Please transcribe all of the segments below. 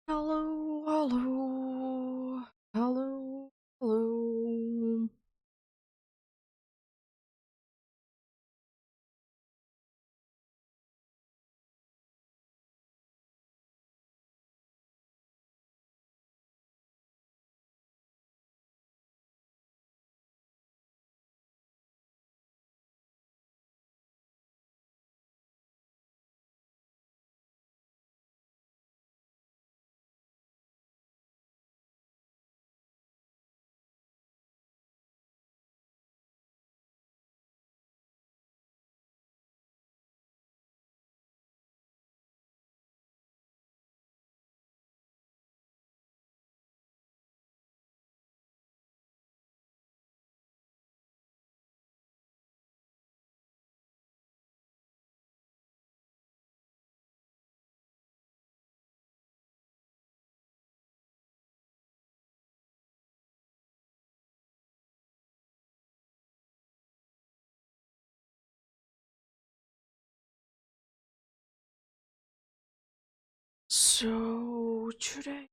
Hello, hello, hello, hello. So today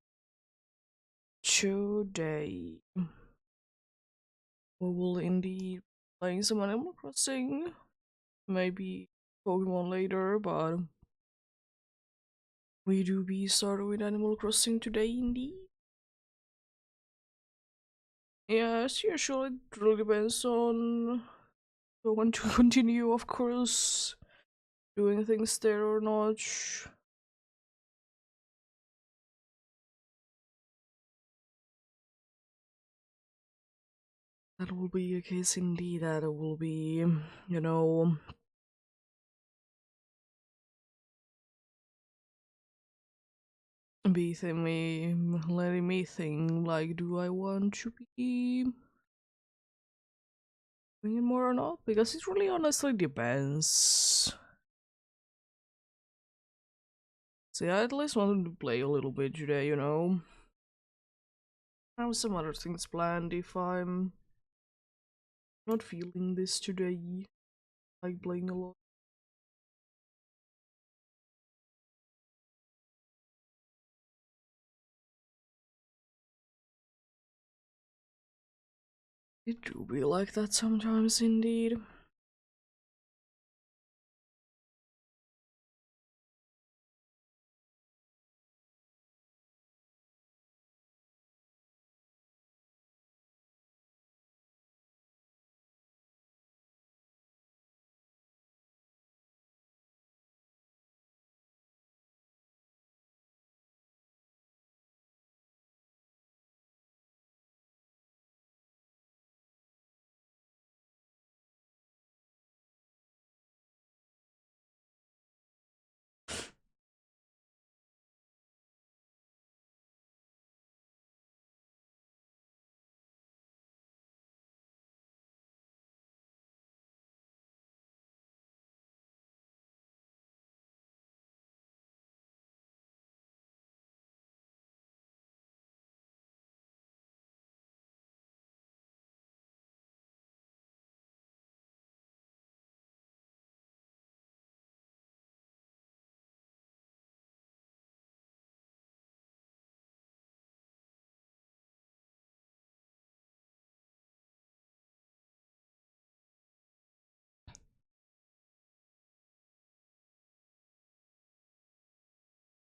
we will indeed playing some Animal Crossing, maybe Pokemon later, but we do be starting with Animal Crossing today indeed. Yeah, as usual, it really depends on if I want to continue, of course, doing things there or not. That will be a case indeed that it will be, you know, be me letting me think like, do I want to be doing it more or not? Because it really honestly depends. See, I at least wanted to play a little bit today, you know. I have some other things planned if I'm not feeling this today, like playing a lot. It do be like that sometimes indeed.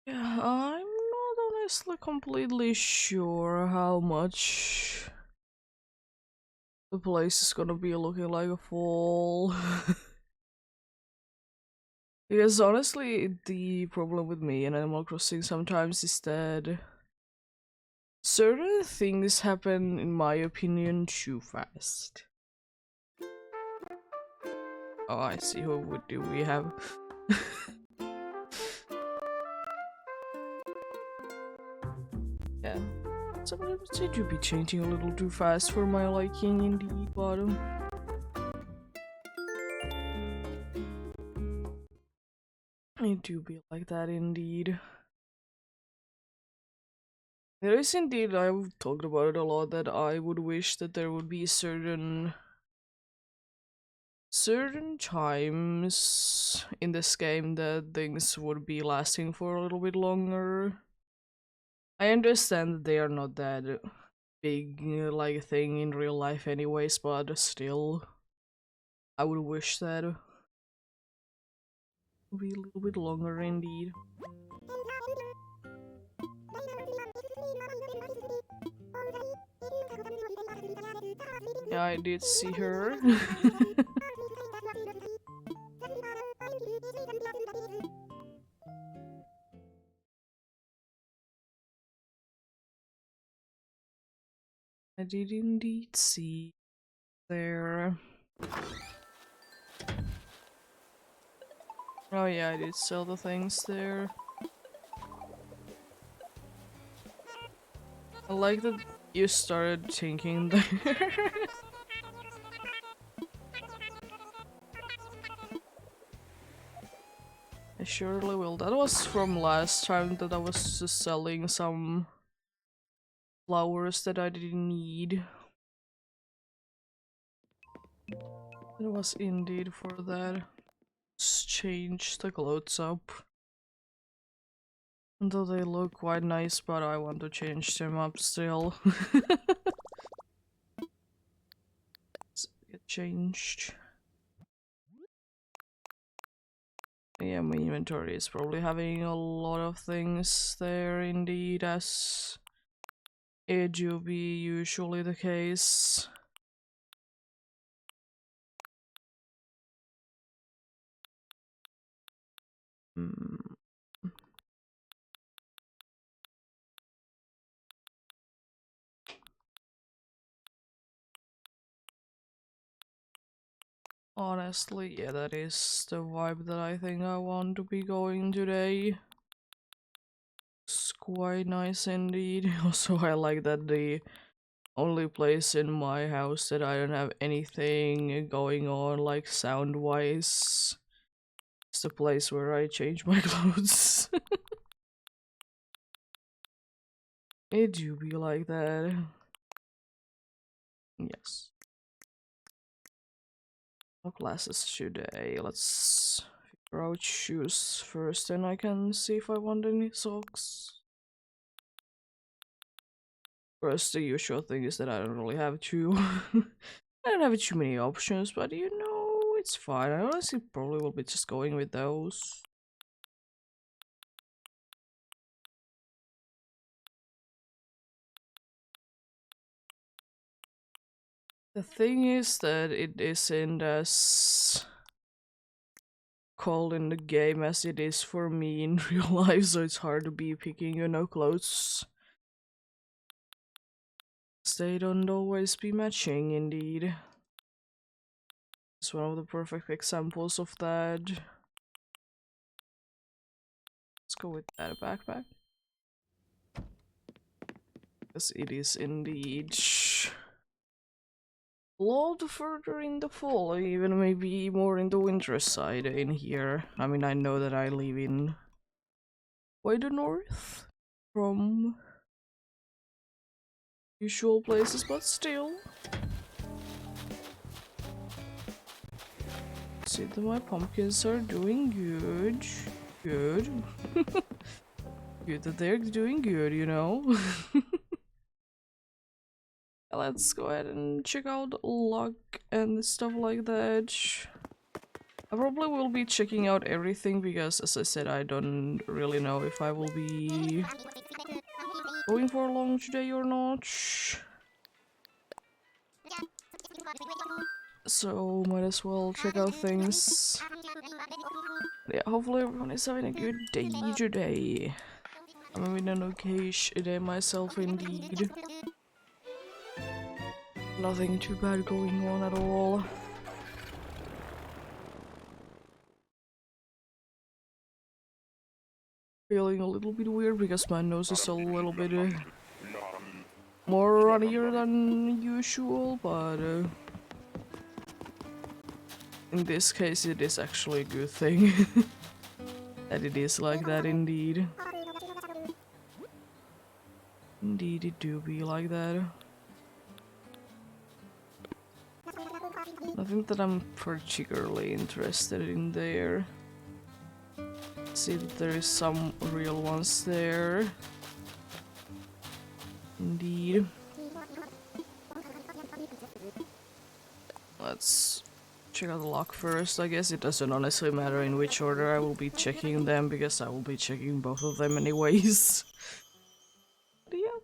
Yeah, I'm not honestly completely sure how much the place is gonna be looking like a fall. Because honestly, the problem with me and Animal Crossing sometimes is that certain things happen, in my opinion, too fast. Oh, I see. Who do we have? Yeah. Sometimes they do be changing a little too fast for my liking, indeed, but it do be like that, indeed. There is indeed, I've talked about it a lot, that I would wish that there would be certain times in this game that things would be lasting for a little bit longer. I understand that they are not that big like thing in real life anyways, but still, I would wish that it would be a little bit longer indeed. Yeah, I did see her. I did indeed see there. Oh yeah, I did sell the things there. I like that you started thinking there. I surely will. That was from last time that I was just selling some flowers that I didn't need. It was indeed for that. Just change the clothes up. Although they look quite nice, but I want to change them up still. Get changed. Yeah, my inventory is probably having a lot of things there indeed, as it will be usually the case. Hmm. Honestly, yeah, that is the vibe that I think I want to be going today. It's quite nice indeed. Also, I like that the only place in my house that I don't have anything going on, like sound-wise, is the place where I change my clothes. It do be like that. Yes. No classes today. Let's figure out shoes first, and I can see if I want any socks. First, the usual thing is that I don't really have too I don't have too many options, but you know, it's fine. I honestly probably will be just going with those. The thing is that it isn't as cold in the game as it is for me in real life, so it's hard to be picking, you know, clothes. They don't always be matching, indeed. It's one of the perfect examples of that. Let's go with that backpack. Because it is indeed a lot further in the fall, even maybe more in the winter side in here. I mean, I know that I live in way the north from usual places, but still. See that my pumpkins are doing good. Good. Good that they're doing good, you know? Let's go ahead and check out luck and stuff like that. I probably will be checking out everything because, as I said, I don't really know if I will be going for long today or not. So, might as well check out things. Yeah, hopefully everyone is having a good day today. I'm having an okay-ish day myself, indeed. Nothing too bad going on at all. Feeling a little bit weird because my nose is a little bit more runnier than usual, but in this case it is actually a good thing that it is like that indeed. Indeed it do be like that. Nothing that I'm particularly interested in there. See that there is some real ones there. Indeed. Let's check out the lock first. I guess it doesn't honestly matter in which order I will be checking them, because I will be checking both of them anyways. But yeah.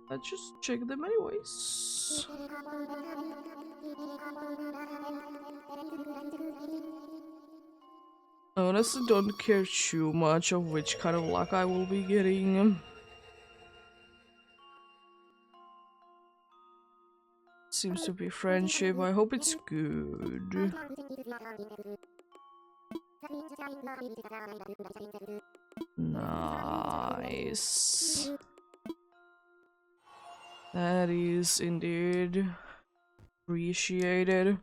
Let's just check them anyways. I honestly don't care too much of which kind of luck I will be getting. Seems to be friendship. I hope it's good. Nice. That is indeed appreciated.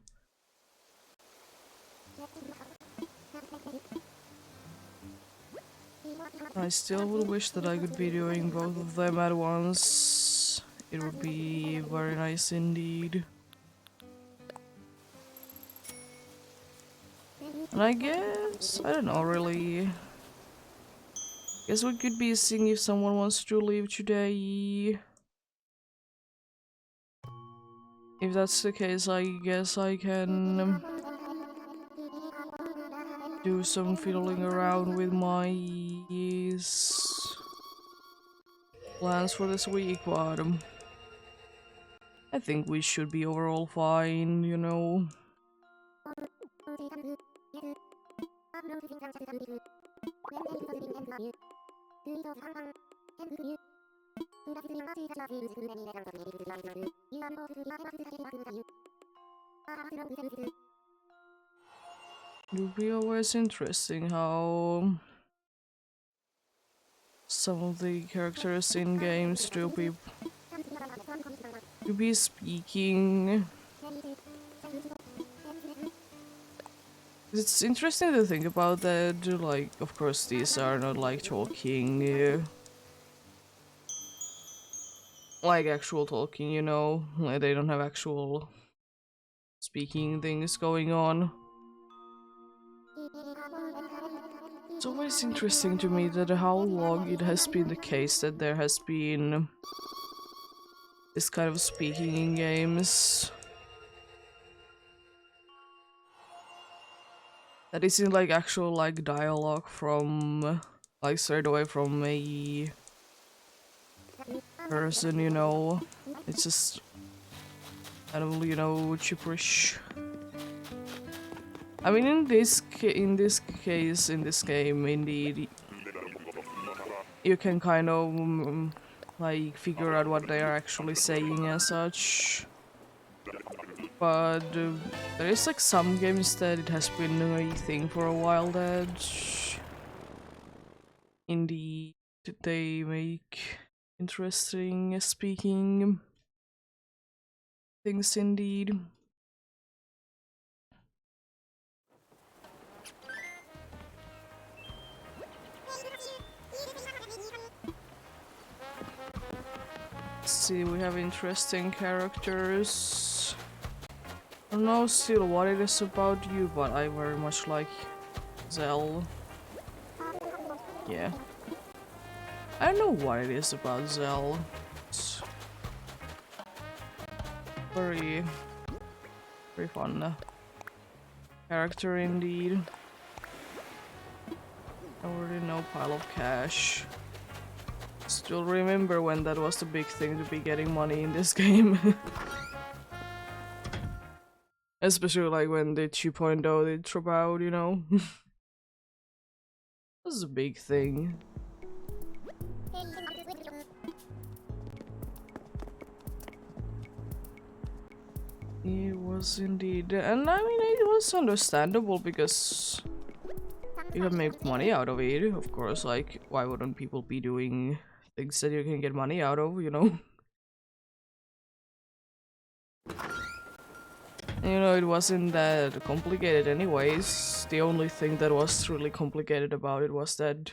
I still would wish that I could be doing both of them at once. It would be very nice indeed. And I guess, I don't know really. Guess we could be seeing if someone wants to leave today. If that's the case, I guess I can do some fiddling around with my plans for this week, but I think we should be overall fine, you know. It would be always interesting how some of the characters in games do be speaking. It's interesting to think about that, like, of course these are not like talking, like actual talking, you know, like they don't have actual speaking things going on. It's always interesting to me that how long it has been the case that there has been this kind of speaking in games. That isn't like actual like dialogue from like straight away from a person, you know. It's just kind of, you know, gibberish. I mean, in this case, in this game, indeed, you can kind of like figure out what they are actually saying and such. But there is like some games that it has been a thing for a while that indeed they make interesting speaking things indeed. Let's see, we have interesting characters. I don't know still what it is about you, but I very much like Zell. Yeah. I don't know what it is about Zell. It's very fun character indeed. I already know pile of cash. Still remember when that was the big thing to be getting money in this game. Especially like when the 2.0 did drop out, you know? This is a big thing. It was indeed, and I mean it was understandable because you can make money out of it, of course. Like, why wouldn't people be doing things that you can get money out of, you know? You know, it wasn't that complicated anyways. The only thing that was really complicated about it was that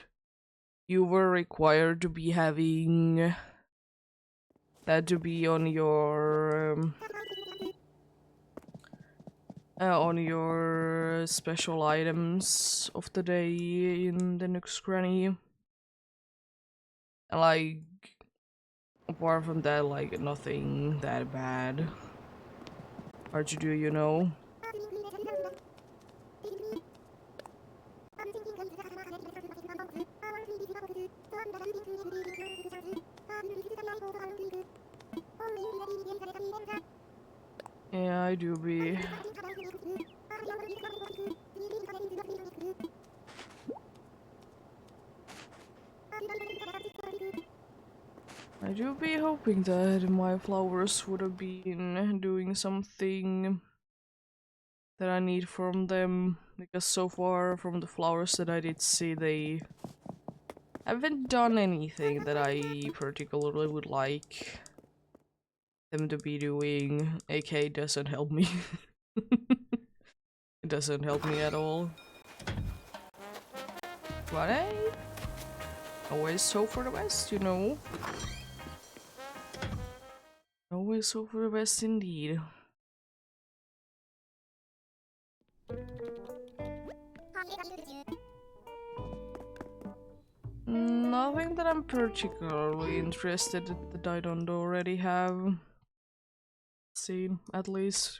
you were required to be having that to be on your special items of the day in the Nook's Granny. And like, apart from that, like, nothing that bad. Hard to do, you know? Yeah, I do be. I do be hoping that my flowers would have been doing something that I need from them, because so far from the flowers that I did see, they haven't done anything that I particularly would like them to be doing. AK doesn't help me. It doesn't help me at all. But hey, always hope for the best, you know. Always hope for the best indeed. Nothing that I'm particularly interested in that I don't already have seen, at least.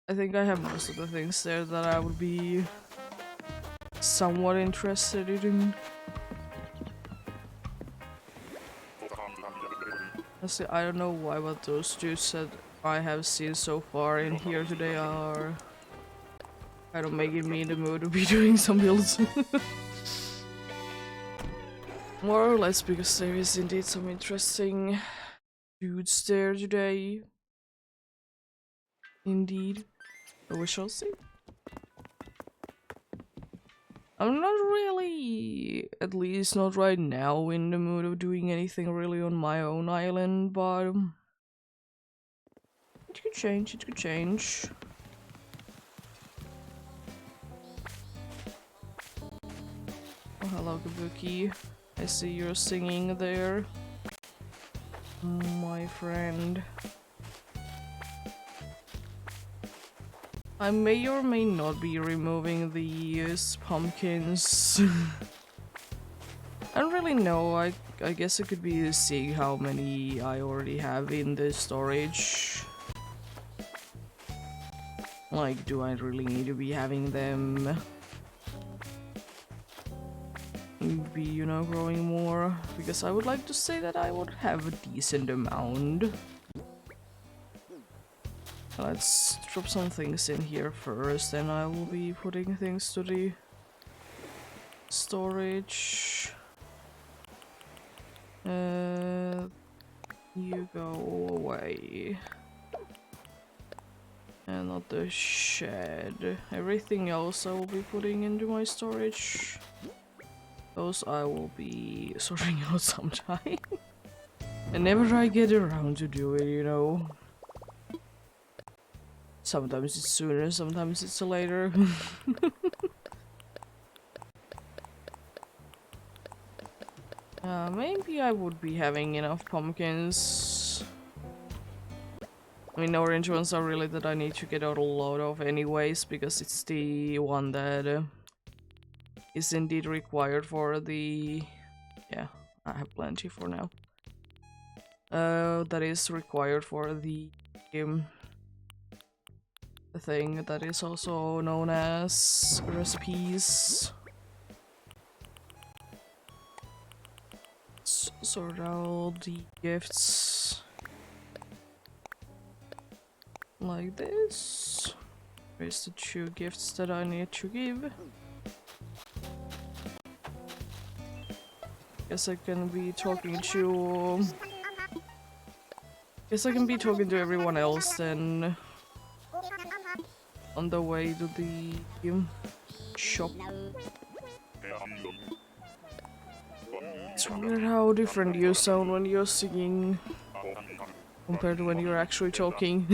I think I have most of the things there that I would be somewhat interested in. Honestly, I don't know why, but those dudes that I have seen so far in here today are kind of making me in the mood to be doing some builds. More or less because there is indeed some interesting dudes there today. Indeed. But we shall see. I'm not really, at least not right now, in the mood of doing anything really on my own island, but it could change, it could change. Oh, hello, Kabuki. I see you're singing there, my friend. I may or may not be removing these pumpkins. I don't really know. I guess it could be seeing how many I already have in the storage. Like, do I really need to be having them? Be, you know, growing more? Because I would like to say that I would have a decent amount. Let's drop some things in here first, and I will be putting things to the storage. You go away. And not the shed. Everything else I will be putting into my storage. Those I will be sorting out sometime. Whenever I get around to do it, you know. Sometimes it's sooner, sometimes it's later. Maybe I would be having enough pumpkins. I mean, orange ones are really that I need to get out a lot of anyways, because it's the one that is indeed required for the... Yeah, I have plenty for now. That is required for the thing that is also known as recipes. Sort out the gifts like this. Where's the 2 gifts that I need to give? Guess I can be talking to... Guess I can be talking to everyone else then. On the way to the shop. It's weird how different you sound when you're singing compared to when you're actually talking.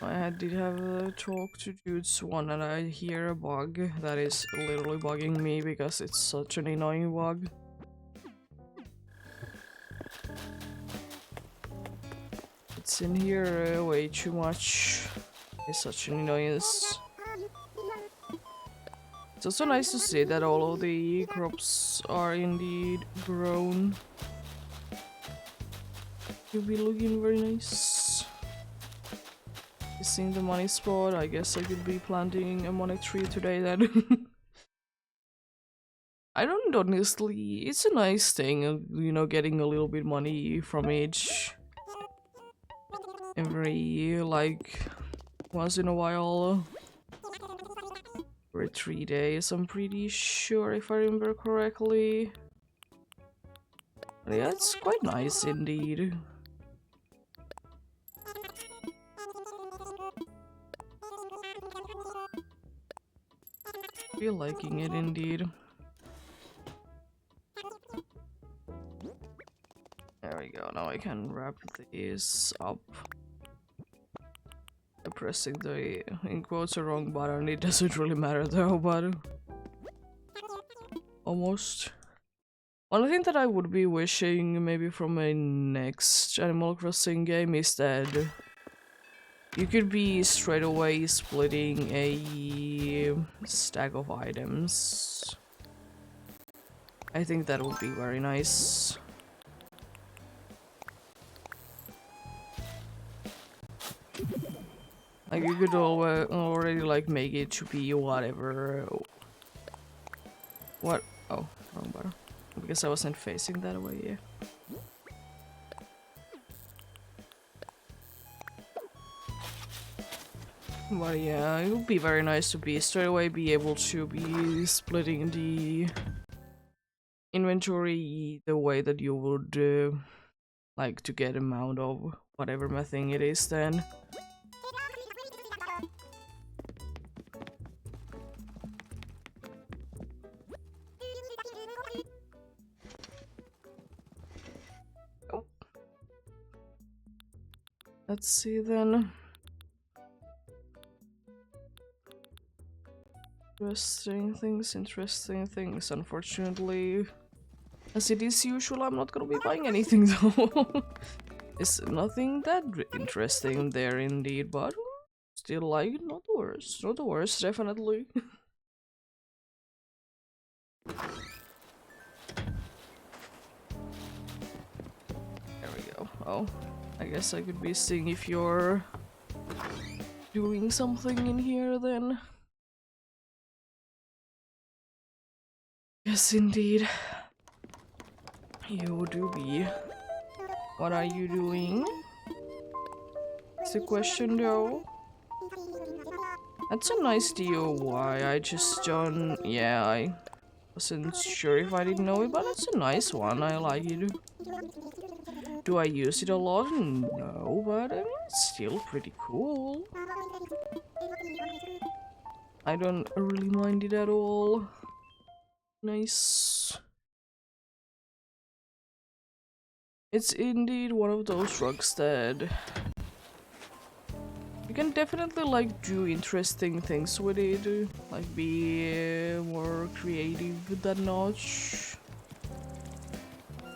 I did have a talk to dudes one and I hear a bug that is literally bugging me because it's such an annoying bug. It's in here way too much. It's such an annoyance. It's also nice to see that all of the crops are indeed grown. You'll be looking very nice. Missing the money spot. I guess I could be planting a money tree today then. I don't honestly. It's a nice thing, you know, getting a little bit money from each. Every, like, once in a while. For 3 days, I'm pretty sure, if I remember correctly. But yeah, it's quite nice indeed. Feel liking it indeed. There we go, now I can wrap these up. I'm pressing the, in quotes, the wrong button. It doesn't really matter though, but almost. One thing that I would be wishing maybe from a next Animal Crossing game is that you could be straight away splitting a stack of items. I think that would be very nice. Like, you could already like make it to be whatever. What? Oh, wrong button. Because I wasn't facing that way, yeah. But yeah, it would be very nice to be straight away be able to be splitting the inventory the way that you would like to get amount of whatever thing it is then. Oh. Let's see then. Interesting things. Unfortunately, as it is usual, I'm not gonna be buying anything though. It's nothing that interesting there indeed, but still, like, not the worst. Not the worst, definitely. There we go. Oh, I guess I could be seeing if you're doing something in here then. Yes, indeed. You do be. What are you doing? It's a question though. That's a nice DIY. I just don't. Yeah, I wasn't sure if I didn't know it, but it's a nice one. I like it. Do I use it a lot? No, but I mean, it's still pretty cool. I don't really mind it at all. Nice. It's indeed one of those rugs that you can definitely like do interesting things with it, like be more creative than not,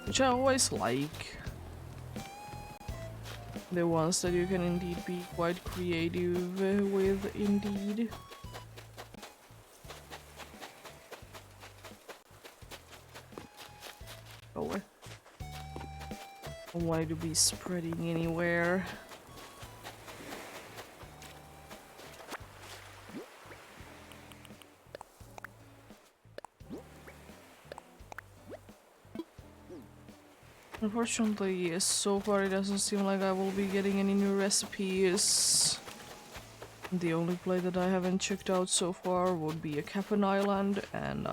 which I always like. The ones that you can indeed be quite creative with indeed. Oh, I don't want it to be spreading anywhere. Unfortunately, so far it doesn't seem like I will be getting any new recipes. The only place that I haven't checked out so far would be a Capon Island, and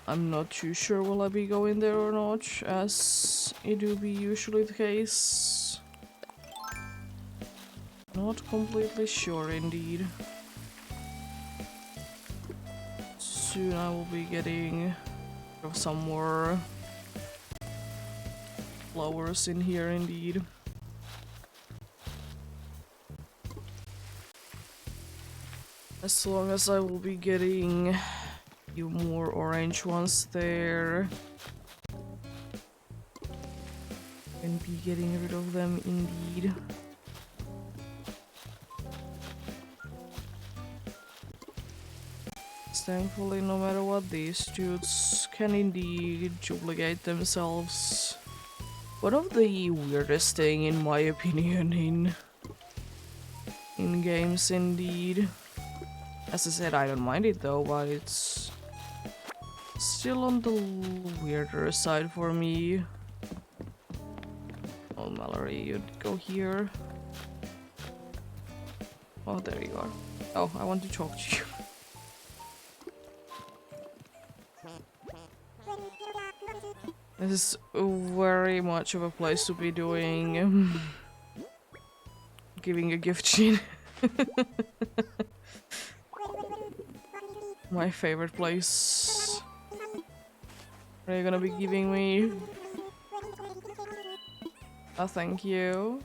I'm not too sure will I be going there or not, as it will be usually the case. Not completely sure indeed. Soon I will be getting some more flowers in here indeed. As long as I will be getting a few more orange ones there, And be getting rid of them indeed. Thankfully, no matter what, these dudes can indeed duplicate themselves. One of the weirdest thing, in my opinion, in games indeed. As I said, I don't mind it though, but it's still on the weirder side for me. Oh, Mallory, you'd go here. Oh, there you are. Oh, I want to talk to you. This is very much of a place to be doing giving a gift sheet. My favorite place. What are you gonna be giving me? Oh, thank you.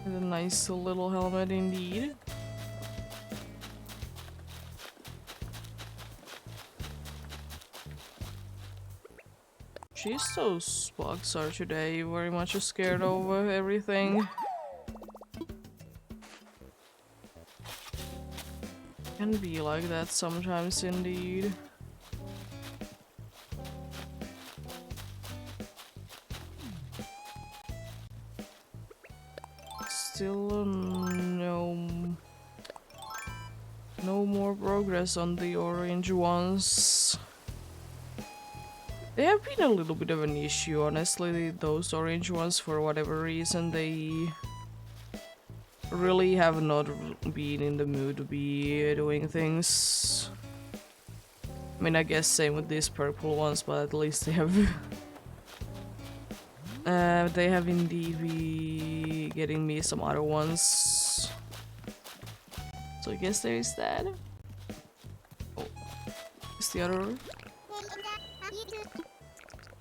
With a nice little helmet indeed. Jeez, those bugs are today very much scared of everything. Can be like that sometimes indeed. Still no more progress on the orange ones. They have been a little bit of an issue, honestly, those orange ones, for whatever reason. They really have not been in the mood to be doing things. I mean, I guess same with these purple ones, but at least they have they have indeed been getting me some other ones. So I guess there is that. Oh,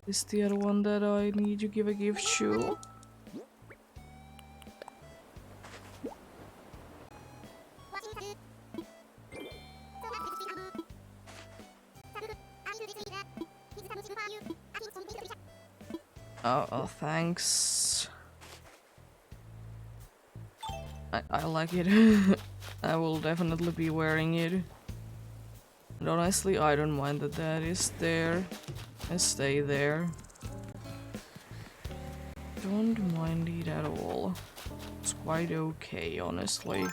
is the other one that I need to give a gift to? Oh, thanks. I like it. I will definitely be wearing it. And honestly, I don't mind that that is there. I stay there. Don't mind it at all. It's quite okay, honestly.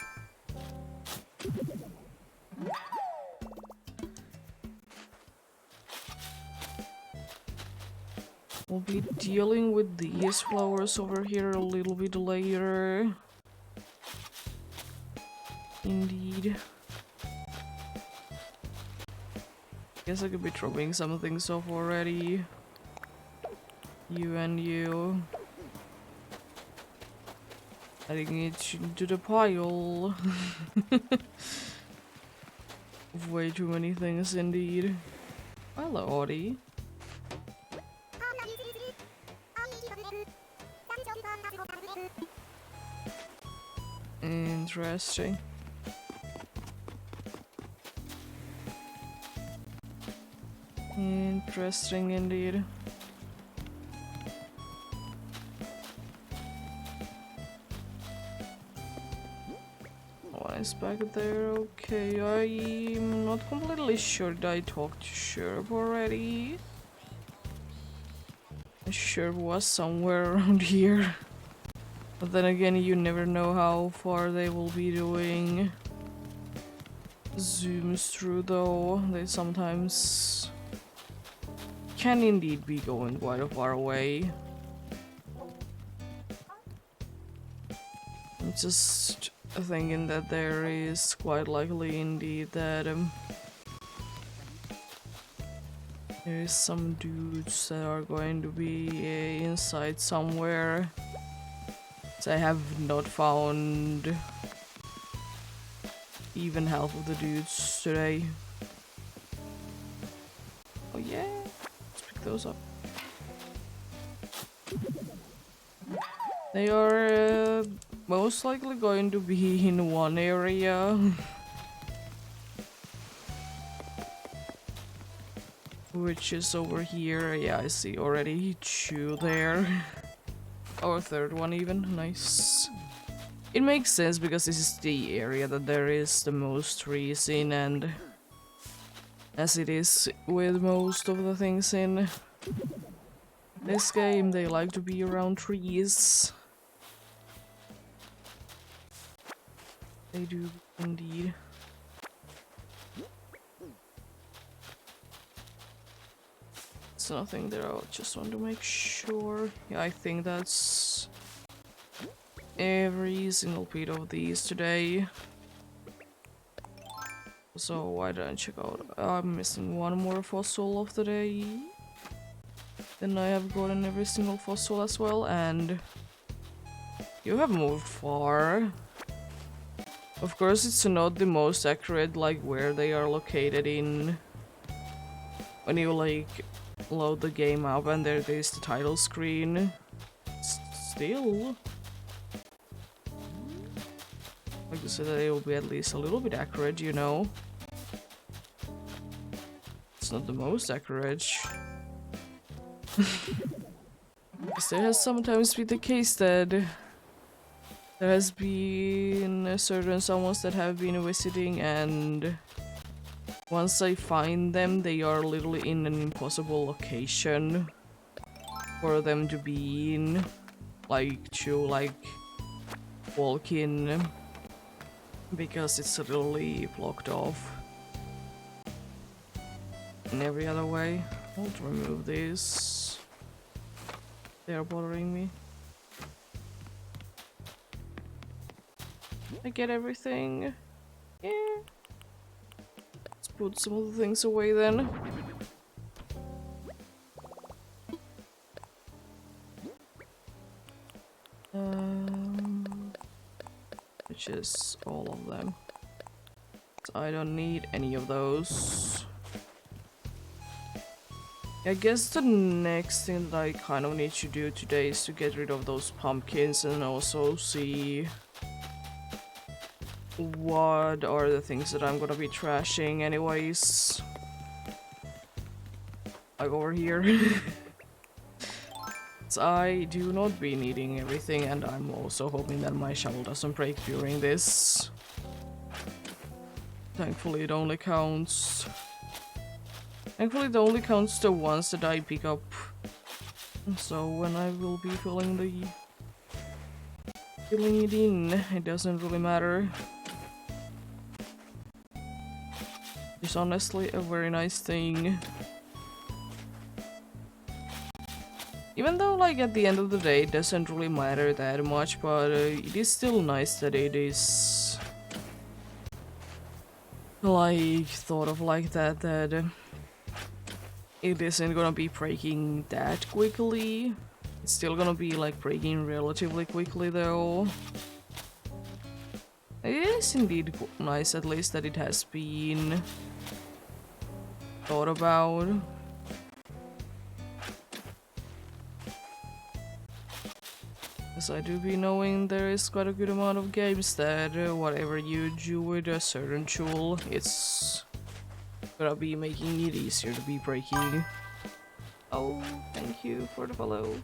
We'll be dealing with these flowers over here a little bit later. Indeed. Guess I could be dropping some things off already. You and you. Adding it into the pile. Way too many things indeed. Hello, Audie. Interesting. Interesting indeed. One is back there. Okay, I'm not completely sure that I talked to Sherb already. Sherb was somewhere around here. But then again, you never know how far they will be doing zooms through though. They sometimes can indeed be going quite far away. I'm just thinking that there is quite likely indeed that there is some dudes that are going to be inside somewhere. I have not found even half of the dudes today. Oh yeah, let's pick those up. They are most likely going to be in one area. which is over here. Yeah, I see already 2 there. Or 3rd one even. Nice. It makes sense because this is the area that there is the most trees in, and as it is with most of the things in this game, they like to be around trees. They do indeed. It's nothing there, I just want to make sure. Yeah, I think that's every single bit of these today. So why didn't I check out? I'm missing one more fossil of the day. Then I have gotten every single fossil as well, and you have moved far. Of course, it's not the most accurate, like where they are located in. When you like load the game up and there is the title screen. Still, like I said, it will be at least a little bit accurate, you know. It's not the most accurate. Because there has sometimes been the case that there has been certain someones that have been visiting, and once I find them, they are literally in an impossible location for them to be in, like to like walk in, because it's literally blocked off in every other way. I'll remove this. They are bothering me. I get everything. Yeah. Let's put some of the things away then. Which is all of them. So I don't need any of those. I guess the next thing that I kind of need to do today is to get rid of those pumpkins and also see what are the things that I'm gonna be trashing anyways. Like over here. So I do not be needing everything, and I'm also hoping that my shovel doesn't break during this. Thankfully it only counts the ones that I pick up. So when I will be filling it in, it doesn't really matter. It's honestly a very nice thing. Even though, like, at the end of the day, it doesn't really matter that much, but it is still nice that it is like thought of like that, it isn't gonna be breaking that quickly. It's still gonna be like breaking relatively quickly though. It is indeed nice at least that it has been thought about. As I do be knowing there is quite a good amount of games that whatever you do with a certain tool, it's gonna be making it easier to be breaking. Oh, thank you for the follow.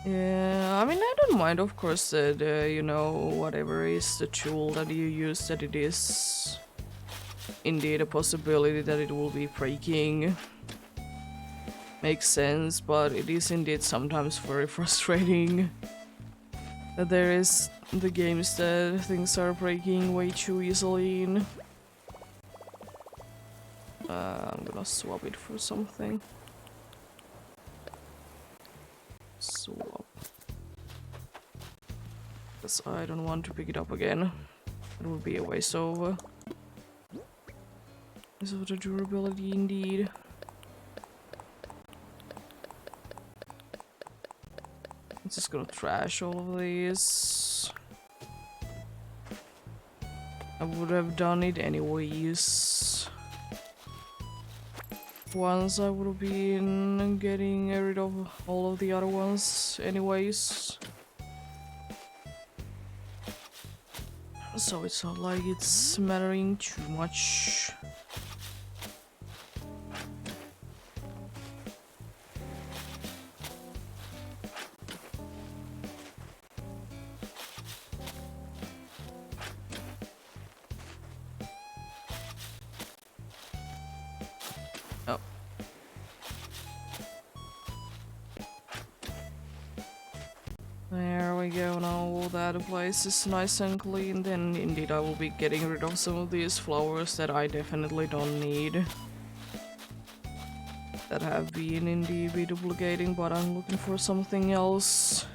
Yeah, I mean, I don't mind, of course, that, you know, whatever is the tool that you use, that it is indeed a possibility that it will be breaking. Makes sense, but it is indeed sometimes very frustrating that there is the games that things are breaking way too easily in. I'm gonna swap it for something. Swap. Because I don't want to pick it up again. It would be a waste of the durability indeed. I'm just gonna trash all of these. I would have done it anyways. Once I would have been getting rid of all of the other ones anyways. So it's not like it's mattering too much. Oh. There we go, now that place is nice and clean, then indeed I will be getting rid of some of these flowers that I definitely don't need. That have been indeed duplicating, but I'm looking for something else.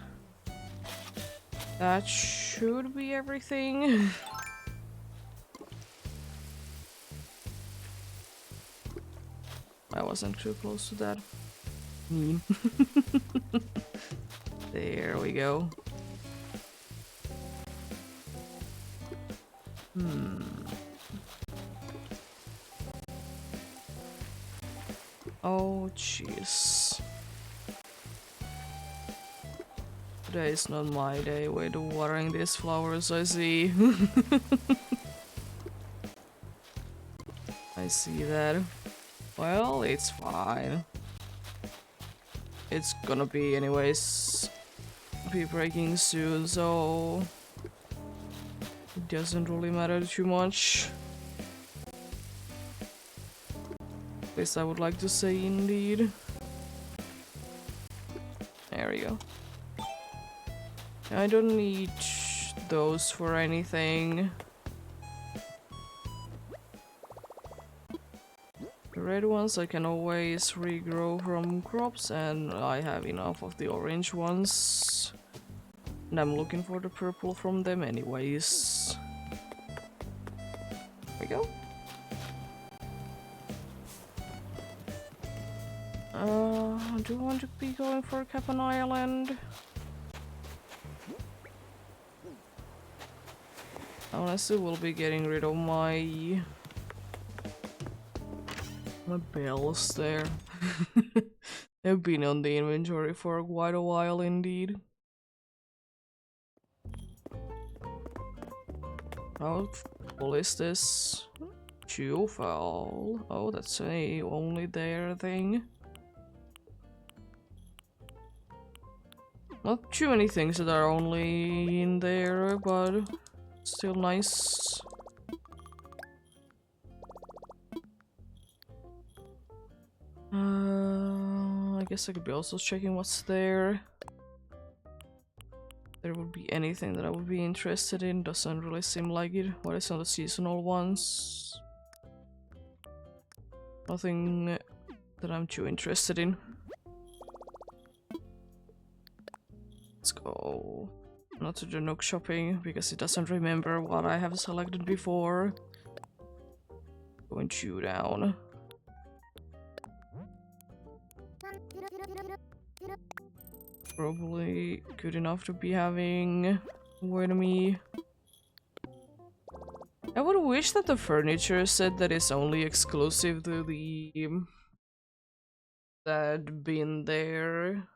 That should be everything. I wasn't too close to that. Mean. There we go. Oh, jeez. Today is not my day with watering these flowers, I see. I see that. Well, it's fine. It's gonna be anyways be breaking soon, so it doesn't really matter too much. At least I would like to say indeed. There we go. I don't need those for anything. The red ones I can always regrow from crops, and I have enough of the orange ones. And I'm looking for the purple from them anyways. There we go. Do I want to be going for Capon Island? Honestly, we'll be getting rid of my bells there. They've been on the inventory for quite a while indeed. How full is this? Too foul. Oh, that's a only there thing. Not too many things that are only in there, but still nice. I guess I could be also checking what's there. There would be anything that I would be interested in. Doesn't really seem like it. What is on the seasonal ones? Nothing that I'm too interested in. Let's go. Not to the Nook shopping because it doesn't remember what I have selected before. Go and chew down. Probably good enough to be having with me. I would wish that the furniture said that it's only exclusive to the that bin there.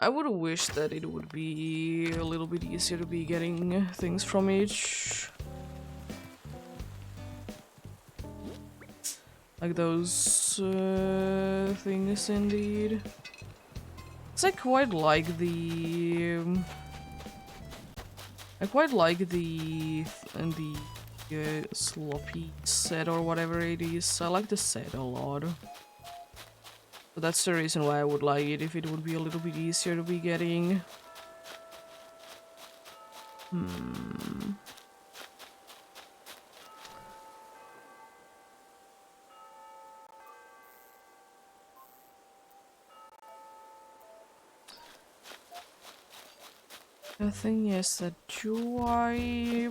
I would wish that it would be a little bit easier to be getting things from each. Like those things indeed. I quite like the sloppy set or whatever it is. I like the set a lot. So that's the reason why I would like it, if it would be a little bit easier to be getting. The thing is that do I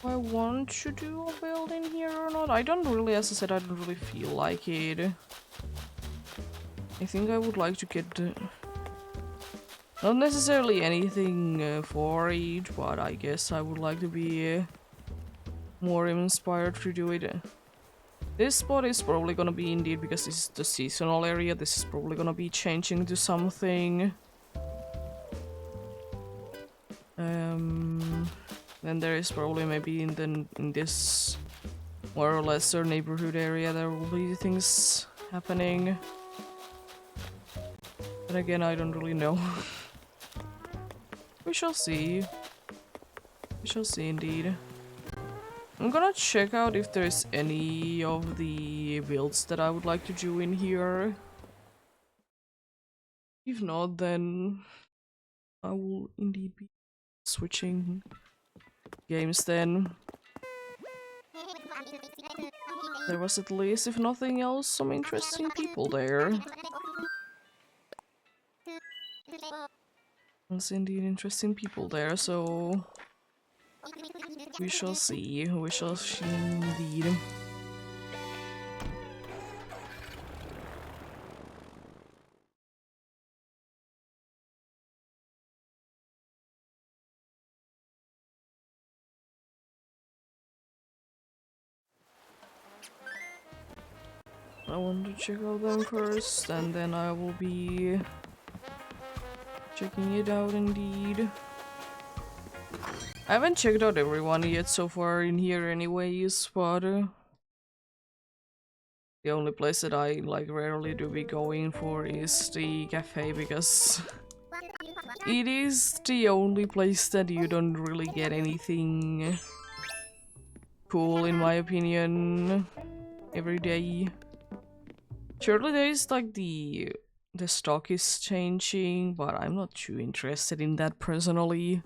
want to do a build in here or not? I don't really, as I said, I don't really feel like it. I think I would like to get Not necessarily anything for each, but I guess I would like to be more inspired to do it. This spot is probably gonna be indeed, because this is the seasonal area, this is probably gonna be changing to something. Then there is probably maybe in this more or lesser neighborhood area there will be things happening. But again, I don't really know. We shall see. We shall see indeed. I'm gonna check out if there's any of the builds that I would like to do in here. If not, then I will indeed be switching games then. There was at least, if nothing else, some interesting people there. There's indeed interesting people there, so we shall see. We shall see indeed. I want to check out them first, and then I will be checking it out indeed. I haven't checked out everyone yet so far in here anyways, but the only place that I like rarely do be going for is the cafe, because it is the only place that you don't really get anything cool, in my opinion, every day. Surely there is like the stock is changing, but I'm not too interested in that personally.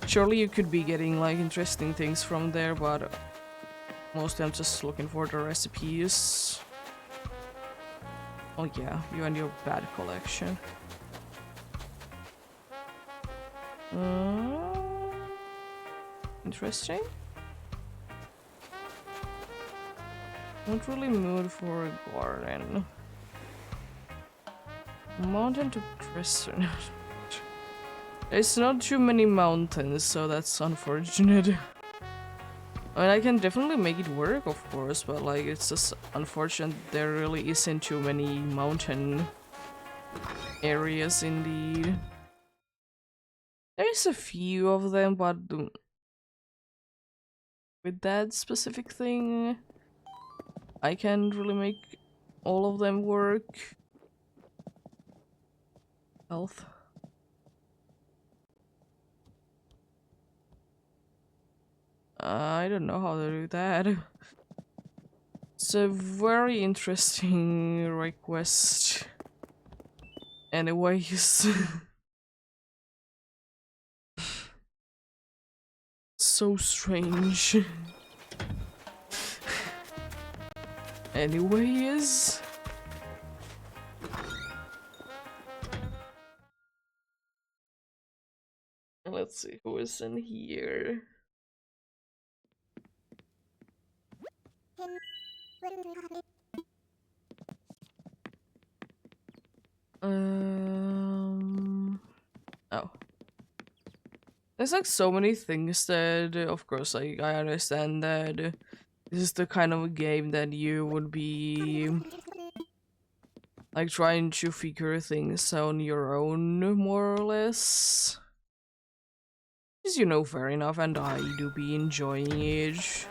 Surely you could be getting like interesting things from there, but mostly I'm just looking for the recipes. Oh yeah, you and your bad collection. Interesting. Not really mood for a garden. Mountain to Crescent. There's not too many mountains, so that's unfortunate. I mean, I can definitely make it work, of course, but like, it's just unfortunate there really isn't too many mountain areas indeed. There's a few of them, but with that specific thing, I can't really make all of them work. Health. I don't know how to do that. It's a very interesting request. Anyways. So strange. Anyways. Let's see who is in here. Oh. There's like so many things that, of course, like, I understand that this is the kind of a game that you would be like trying to figure things on your own, more or less. Which is, you know, fair enough, and I do be enjoying it.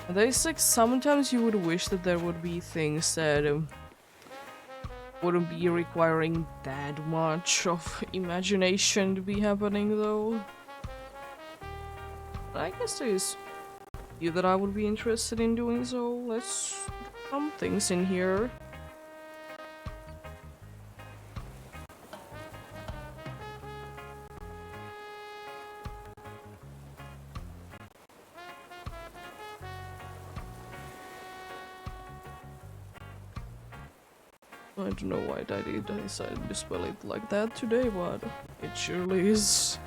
There's like sometimes you would wish that there would be things that wouldn't be requiring that much of imagination to be happening, though. I guess there is you that I would be interested in doing, so let's put some things in here. I don't know why I decided to spell it like that today, but it surely is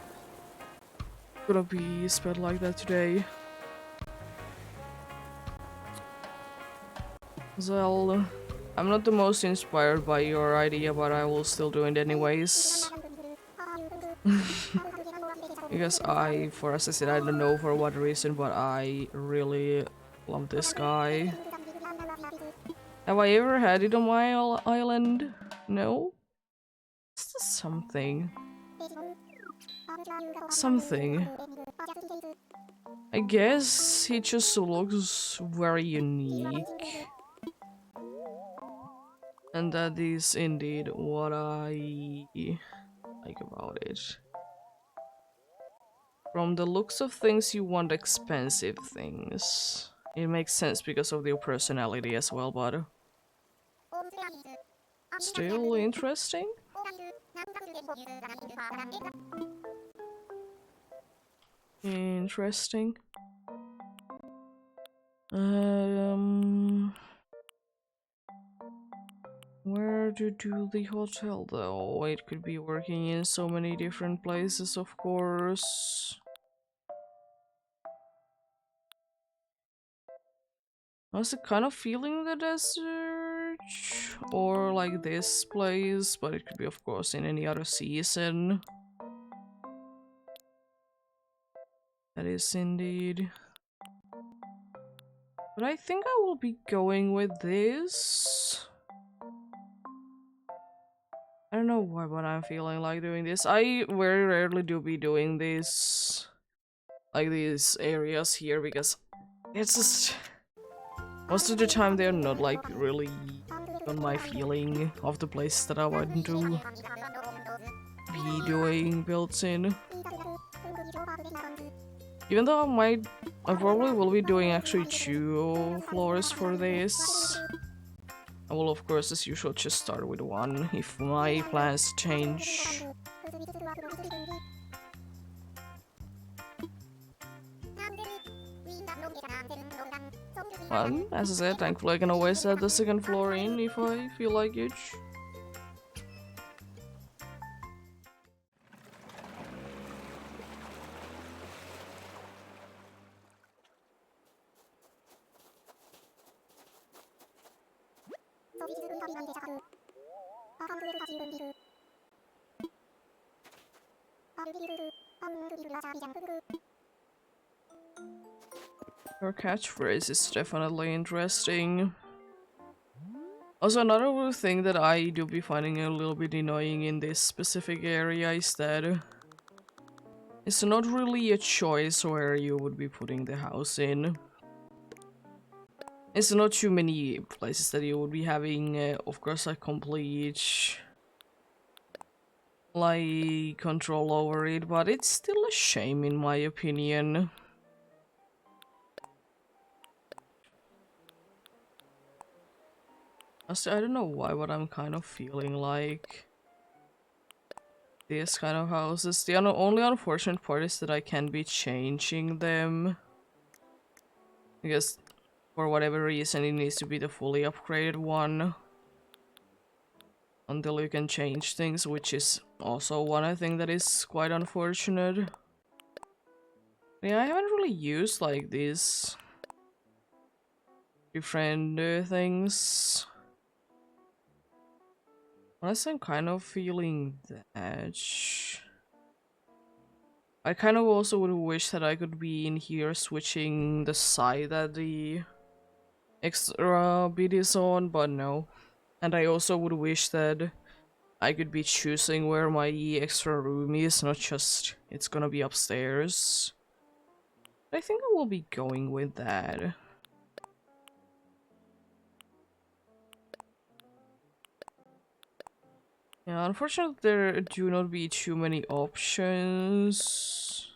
gonna be spelled like that today. Well, I'm not the most inspired by your idea, but I will still do it anyways. Because for as I said, I don't know for what reason, but I really love this guy. Have I ever had it on my island? No? It's just something. Something. I guess he just looks very unique. And that is indeed what I like about it. From the looks of things, you want expensive things. It makes sense because of your personality as well, but still interesting. Interesting. Where to do the hotel though? It could be working in so many different places, of course. I was kind of feeling the desert, or like this place, but it could be, of course, in any other season. That is indeed. But I think I will be going with this. I don't know why, but I'm feeling like doing this. I very rarely do be doing this, like these areas here, because it's just most of the time they're not like really on my feeling of the place that I want to be doing builds in. Even though I probably will be doing actually 2 floors for this. I will, of course, as usual, just start with 1 if my plans change. And as I said, thankfully I can always add the 2nd floor in if I feel like it. Her catchphrase is definitely interesting. Also, another thing that I do be finding a little bit annoying in this specific area is that it's not really a choice where you would be putting the house in. It's not too many places that you would be having, of course, a complete like control over it, but it's still a shame in my opinion. I don't know why, but I'm kind of feeling like this kind of houses. The only unfortunate part is that I can't be changing them. Because for whatever reason it needs to be the fully upgraded one. Until you can change things, which is also one I think that is quite unfortunate. Yeah, I haven't really used like these different things. Unless I'm kind of feeling that. I kind of also would wish that I could be in here switching the side that the extra bit is on, but no. And I also would wish that I could be choosing where my extra room is, not just it's gonna be upstairs. I think I will be going with that. Yeah, unfortunately there do not be too many options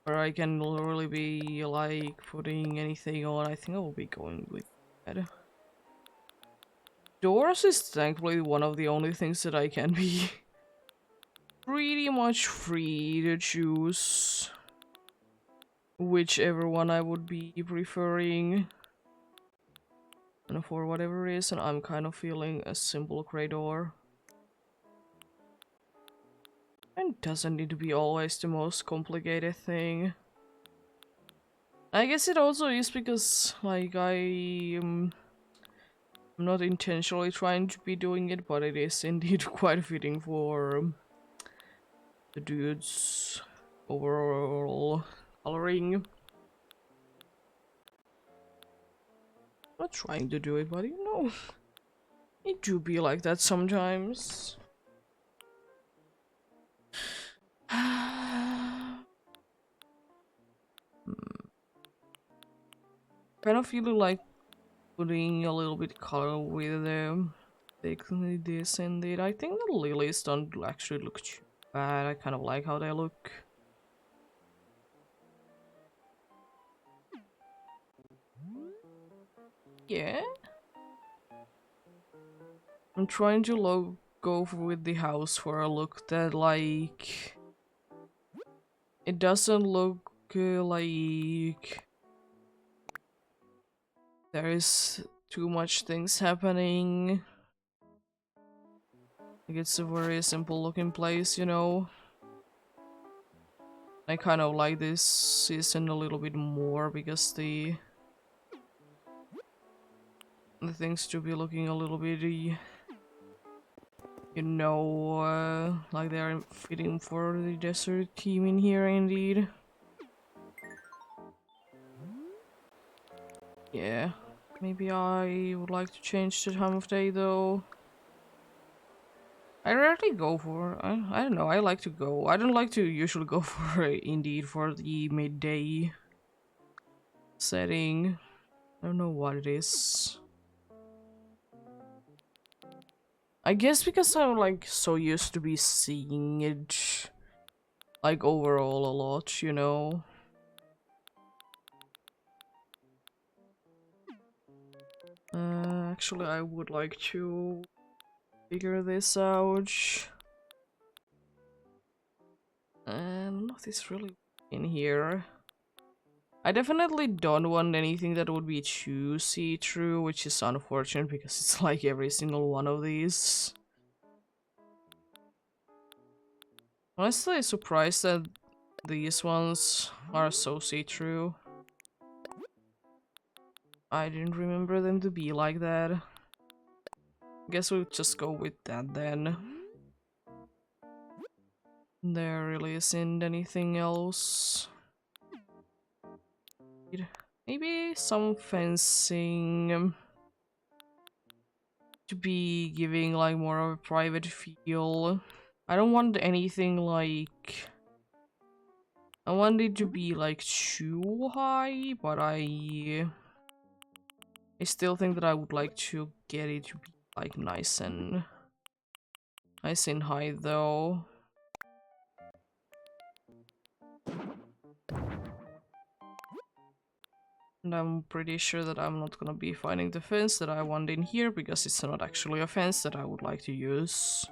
where I can literally be like putting anything on. I think I will be going with that. Doors is thankfully one of the only things that I can be pretty much free to choose whichever one I would be preferring. And for whatever reason, I'm kind of feeling a simple grey door. And it doesn't need to be always the most complicated thing. I guess it also is because, like, I'm I'm not intentionally trying to be doing it, but it is indeed quite fitting for the dude's overall coloring. I'm not trying to do it, but you know, it do be like that sometimes. Kind of feeling like putting a little bit color with this indeed. I think the lilies don't actually look too bad. I kind of like how they look. Yeah. I'm trying to go with the house for a look that like it doesn't look like there is too much things happening. Like it's a very simple looking place, you know. I kind of like this season a little bit more because the things to be looking a little bit, you know, like they are fitting for the desert theme in here indeed. Yeah, maybe I would like to change the time of day though. I rarely go for, I don't know, I like to go. I don't like to usually go for, indeed, for the midday setting. I don't know what it is. I guess because I'm like so used to be seeing it like overall a lot, you know. Actually I would like to figure this out. And nothing's really in here. I definitely don't want anything that would be too see-through, which is unfortunate because it's like every single one of these. Honestly, surprised that these ones are so see-through. I didn't remember them to be like that. Guess we'll just go with that then. There really isn't anything else. Maybe some fencing to be giving like more of a private feel. I don't want anything like... I want it to be like too high, but I still think that I would like to get it to be like nice and high though. And I'm pretty sure that I'm not gonna be finding the fence that I want in here because it's not actually a fence that I would like to use.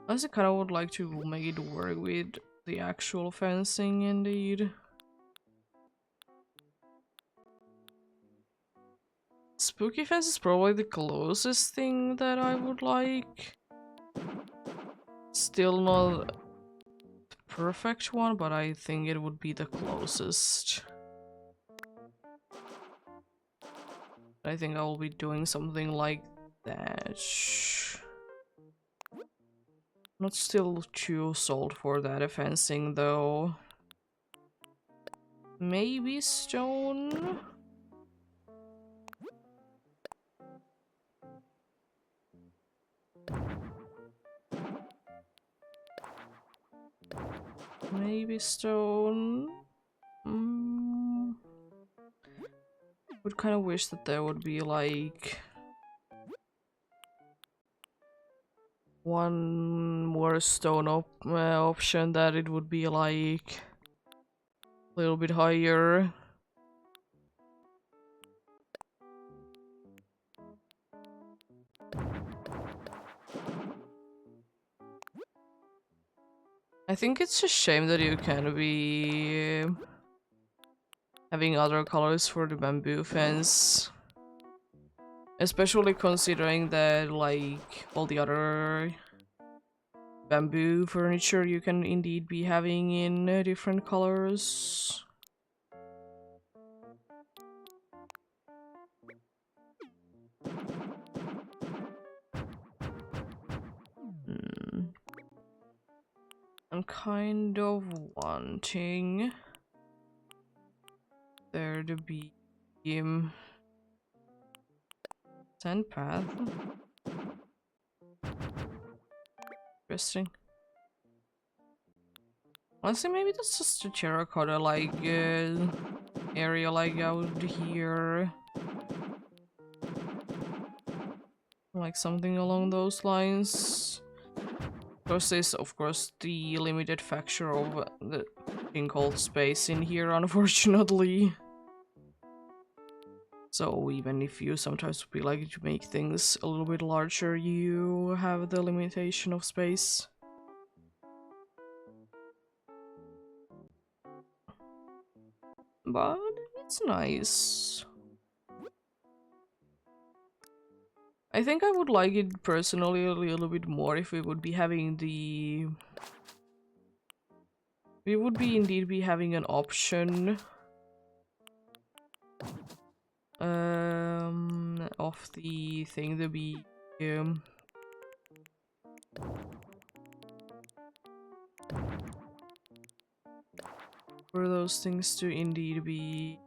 I also kind of would like to make it work with the actual fencing indeed. Spooky fence is probably the closest thing that I would like. Still not the perfect one, but I think it would be the closest. I think I will be doing something like that. Not still too sold for that fencing though. Maybe stone? Maybe stone. Would kind of wish that there would be like one more stone option that it would be like a little bit higher. I think it's a shame that you can be having other colors for the bamboo fence. Especially considering that, like, all the other bamboo furniture you can indeed be having in different colors. Hmm. I'm kind of wanting there to be sand path. Interesting. Honestly, maybe that's just a terracotta like area like out here. Like something along those lines. Of course, there's of course the limited factor of the thing called space in here, unfortunately. So even if you sometimes be like to make things a little bit larger, you have the limitation of space. But it's nice. I think I would like it personally a little bit more if we would be having the... We would be indeed be having an option of the thing to be for those things to indeed be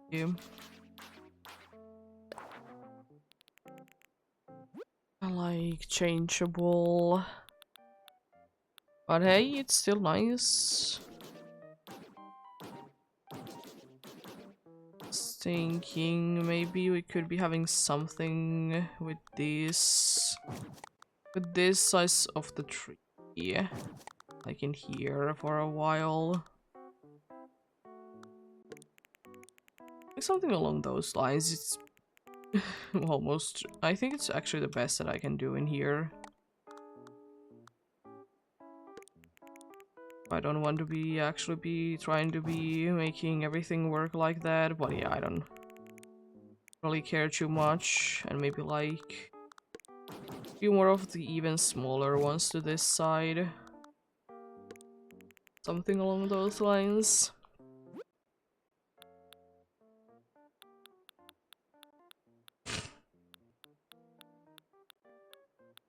like changeable. But hey, it's still nice. Just thinking maybe we could be having something with this size of the tree, like in here for a while. Like something along those lines. It's almost, I think it's actually the best that I can do in here. I don't want to be actually be trying to be making everything work like that, but yeah, I don't really care too much, and maybe like a few more of the even smaller ones to this side. Something along those lines.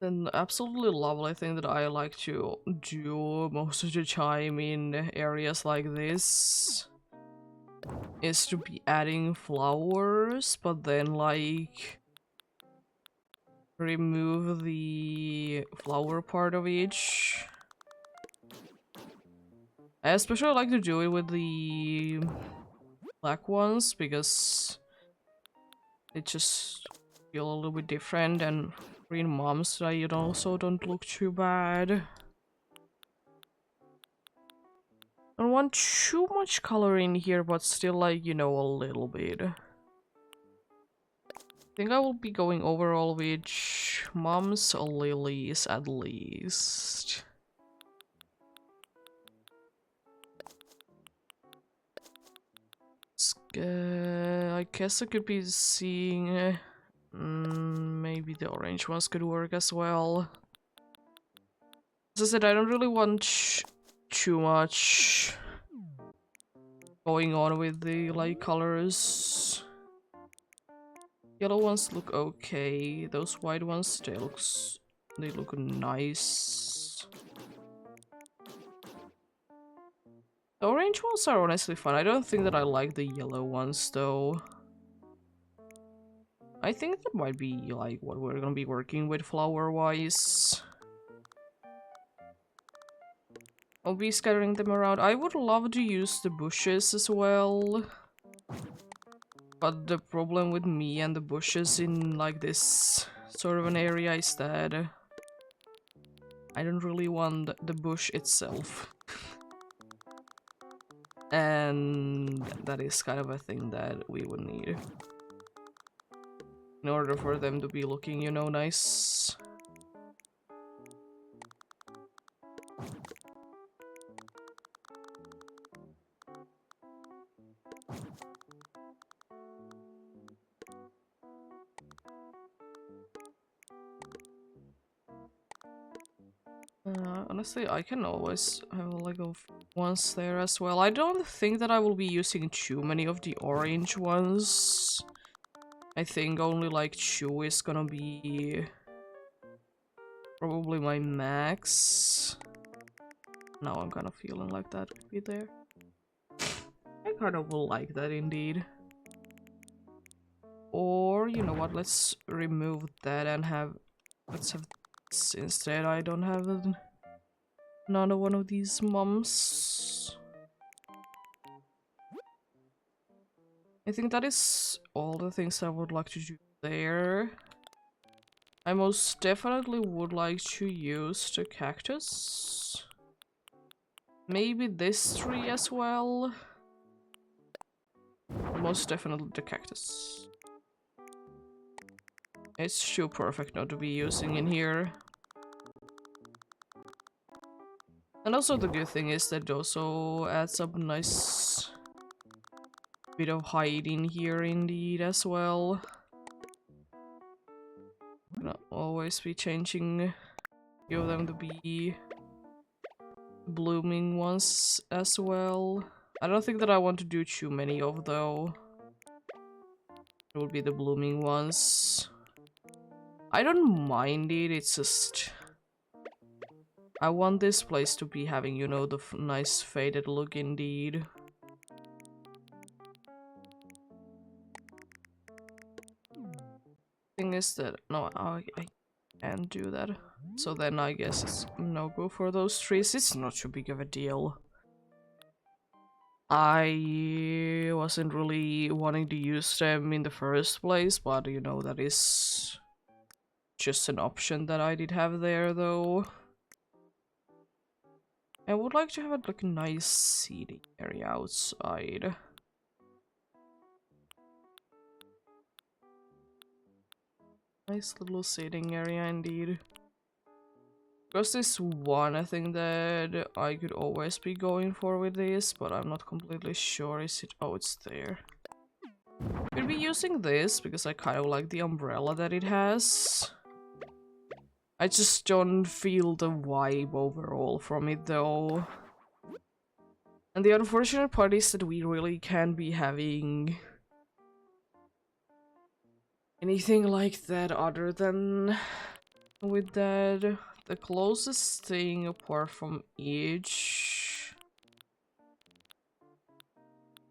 An absolutely lovely thing that I like to do most of the time in areas like this is to be adding flowers, but then like remove the flower part of each. I especially like to do it with the black ones because they just feel a little bit different, and green moms I also don't look too bad. I don't want too much color in here, but still like, you know, a little bit. I think I will be going overall with moms or lilies at least. I guess I could be seeing maybe the orange ones could work as well. As I said, I don't really want too much going on with the like colors. Yellow ones look okay. Those white ones, they look nice. The orange ones are honestly fun. I don't think that I like the yellow ones though. I think that might be like what we're gonna be working with flower-wise. I'll be scattering them around. I would love to use the bushes as well. But the problem with me and the bushes in like this sort of an area is that I don't really want the bush itself. And that is kind of a thing that we would need in order for them to be looking, you know, nice. Honestly, I can always have like ones there as well. I don't think that I will be using too many of the orange ones. I think only like 2 is gonna be probably my max. Now I'm kind of feeling like that could be there. I kind of will like that indeed. Or, you know what, let's remove that and let's have this instead. I don't have another one of these mums. I think that is all the things I would like to do there. I most definitely would like to use the cactus. Maybe this tree as well. Most definitely the cactus. It's too perfect not to be using in here. And also the good thing is that it also adds up nice bit of height in here indeed as well. Gonna always be changing a few of them to be blooming ones as well. I don't think that I want to do too many of though. It will be the blooming ones. I don't mind it, it's just I want this place to be having, you know, the nice faded look indeed. Thing is that no, I can't do that. So then I guess it's no go for those trees. It's not too big of a deal. I wasn't really wanting to use them in the first place, but you know, that is just an option that I did have there though. I would like to have like a nice seating area outside. Nice little seating area indeed. Because this one thing that I could always be going for with this, but I'm not completely sure. Is it? Oh, it's there. We'll be using this because I kind of like the umbrella that it has. I just don't feel the vibe overall from it though. And the unfortunate part is that we really can't be having anything like that other than with that. The closest thing apart from each,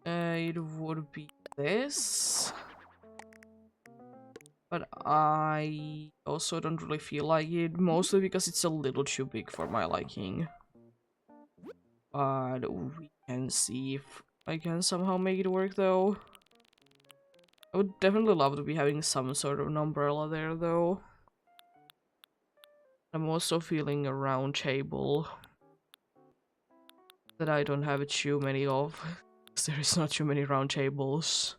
it would be this. But I also don't really feel like it, mostly because it's a little too big for my liking. But we can see if I can somehow make it work though. I would definitely love to be having some sort of an umbrella there though. I'm also feeling a round table that I don't have too many of. There is not too many round tables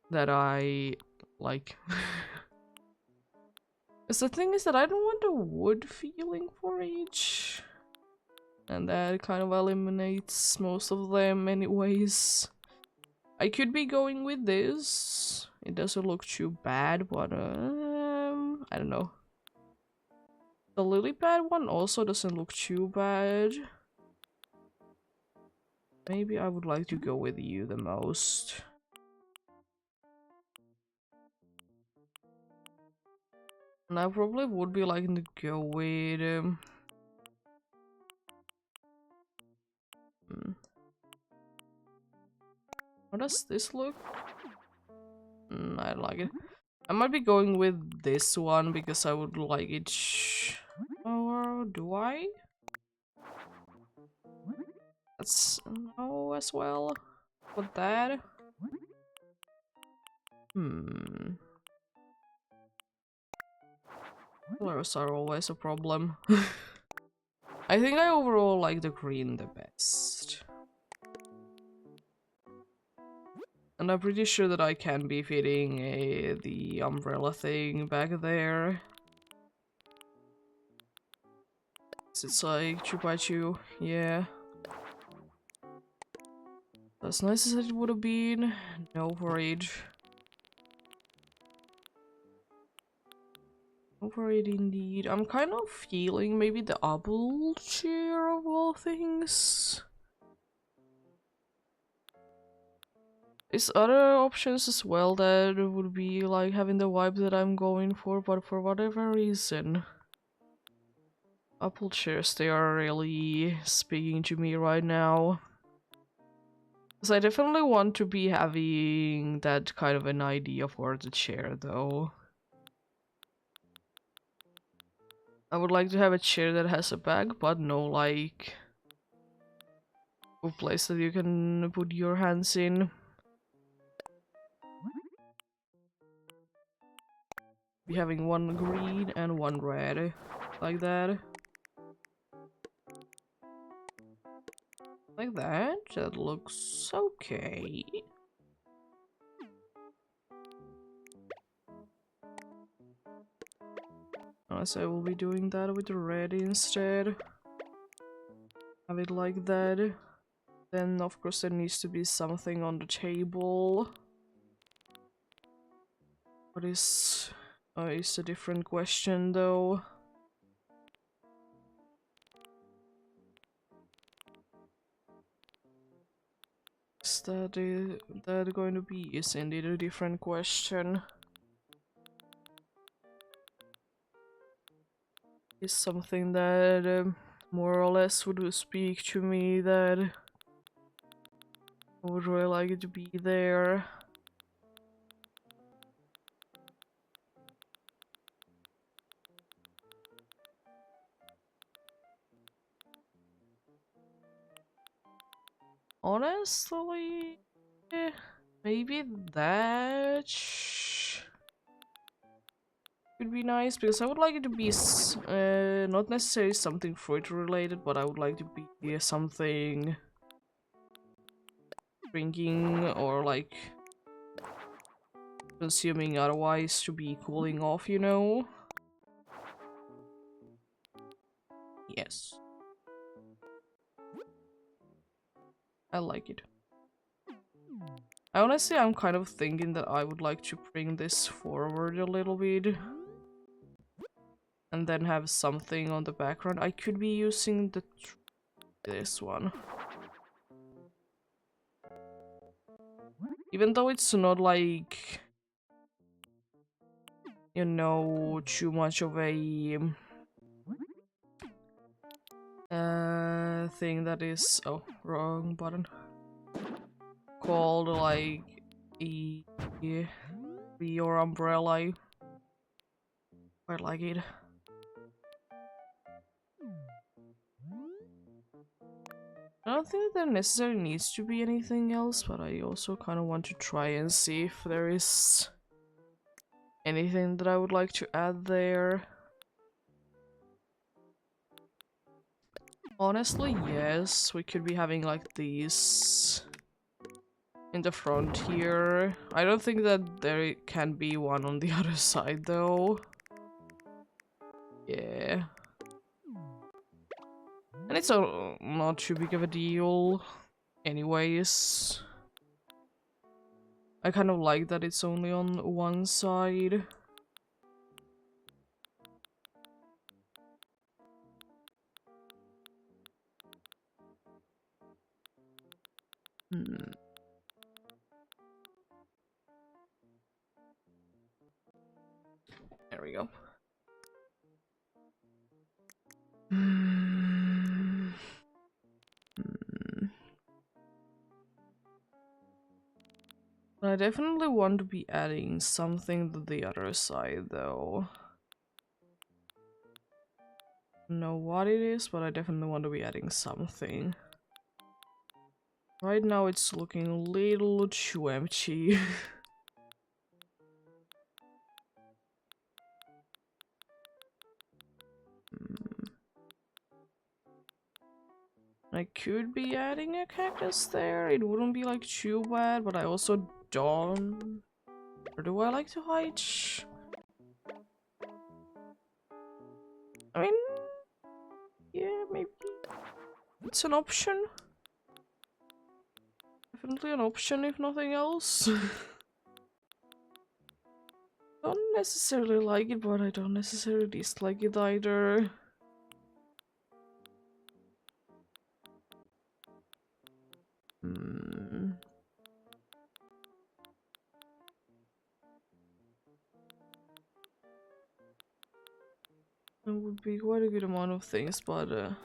that I like. Because the thing is that I don't want a wood feeling for each. And that kind of eliminates most of them anyways. I could be going with this. It doesn't look too bad, but I don't know. The lily pad one also doesn't look too bad. Maybe I would like to go with you the most. And I probably would be liking to go with how does this look? I don't like it. I might be going with this one because I would like it. Or do I? That's no as well. With that. Colors are always a problem. I think I overall like the green the best. And I'm pretty sure that I can be fitting the umbrella thing back there. It's like 2x2, yeah. As nice as it would have been, no worries. Over it indeed. I'm kind of feeling maybe the apple chair of all things. There's other options as well that would be like having the vibe that I'm going for, but for whatever reason, apple chairs, they are really speaking to me right now. Because I definitely want to be having that kind of an idea for the chair though. I would like to have a chair that has a back, but no like a place that you can put your hands in. Be having one green and one red, like that. Like that. That looks okay. Unless I will be doing that with the red instead. Have it like that. Then of course there needs to be something on the table. What is a different question though. Is that going to be is indeed a different question. Is something that more or less would speak to me that I would really like it to be there. Honestly, maybe that could be nice, because I would like it to be not necessarily something fruit related, but I would like to be something drinking or like consuming otherwise to be cooling off, you know? Yes. I like it. Honestly, I'm kind of thinking that I would like to bring this forward a little bit. And then have something on the background. I could be using this one. Even though it's not like, you know, too much of a thing that is, oh, wrong button, called like your umbrella. I quite like it. I don't think there necessarily needs to be anything else, but I also kind of want to try and see if there is anything that I would like to add there. Honestly, yes, we could be having like these in the front here. I don't think that there can be one on the other side though. Yeah. And it's not too big of a deal anyways. I kind of like that it's only on one side. There we go. I definitely want to be adding something to the other side though. Don't know what it is, but I definitely want to be adding something. Right now it's looking a little too empty. I could be adding a cactus there, it wouldn't be like too bad, but I also don't... Or do I like to hide? I mean... Yeah, maybe... It's an option. Definitely an option if nothing else. don't necessarily like it, but I don't necessarily dislike it either. It would be quite a good amount of things, but none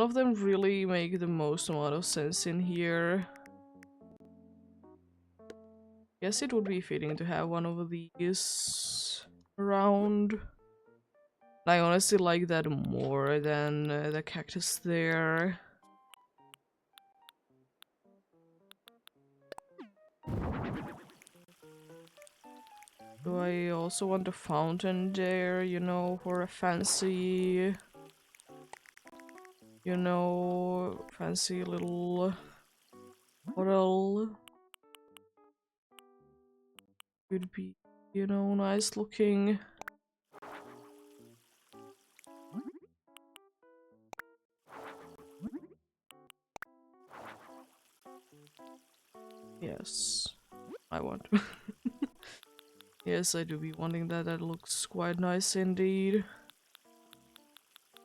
of them really make the most amount of sense in here. Guess it would be fitting to have one of these around. I honestly like that more than the cactus there. Do I also want a fountain there, you know, for a fancy, you know, fancy little bottle? Could be, you know, nice looking. Yes, I want. Yes, I do be wanting that. That looks quite nice indeed.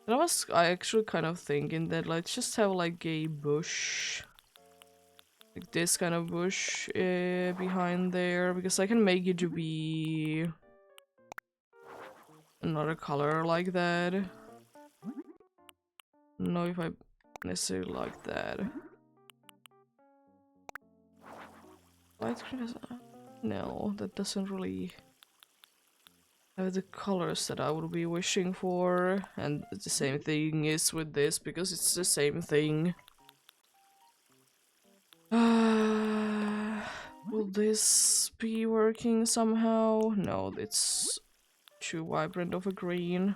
And I actually kind of thinking that let's just have like a bush. Like this kind of bush behind there, because I can make it to be another color like that. No, if I necessarily like that. Light green no, that doesn't really have the colors that I would be wishing for. And the same thing is with this, because it's the same thing. Will this be working somehow? No, it's too vibrant of a green.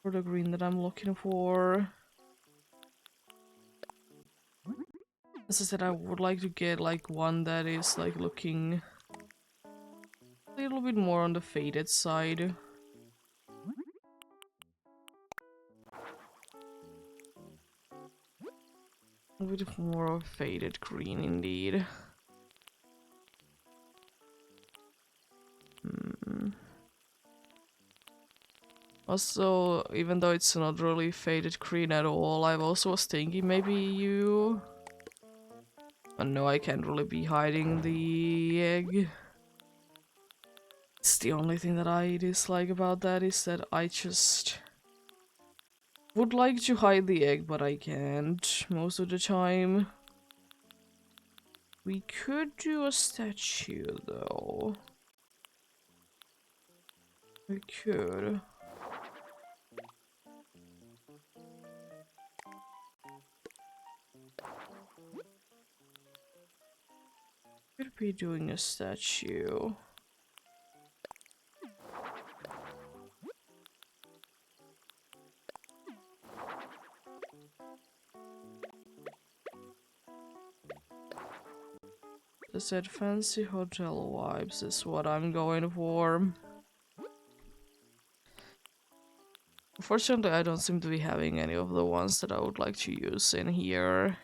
For the green that I'm looking for. As I said, I would like to get like one that is like looking a little bit more on the faded side. A bit more of faded green indeed. Also, even though it's not really faded green at all, I also was thinking maybe you... Oh no, I can't really be hiding the egg. It's the only thing that I dislike about that is that I just would like to hide the egg, but I can't most of the time. We could do a statue though. We could. Could be doing a statue. I said fancy hotel vibes is what I'm going for. Unfortunately, I don't seem to be having any of the ones that I would like to use in here.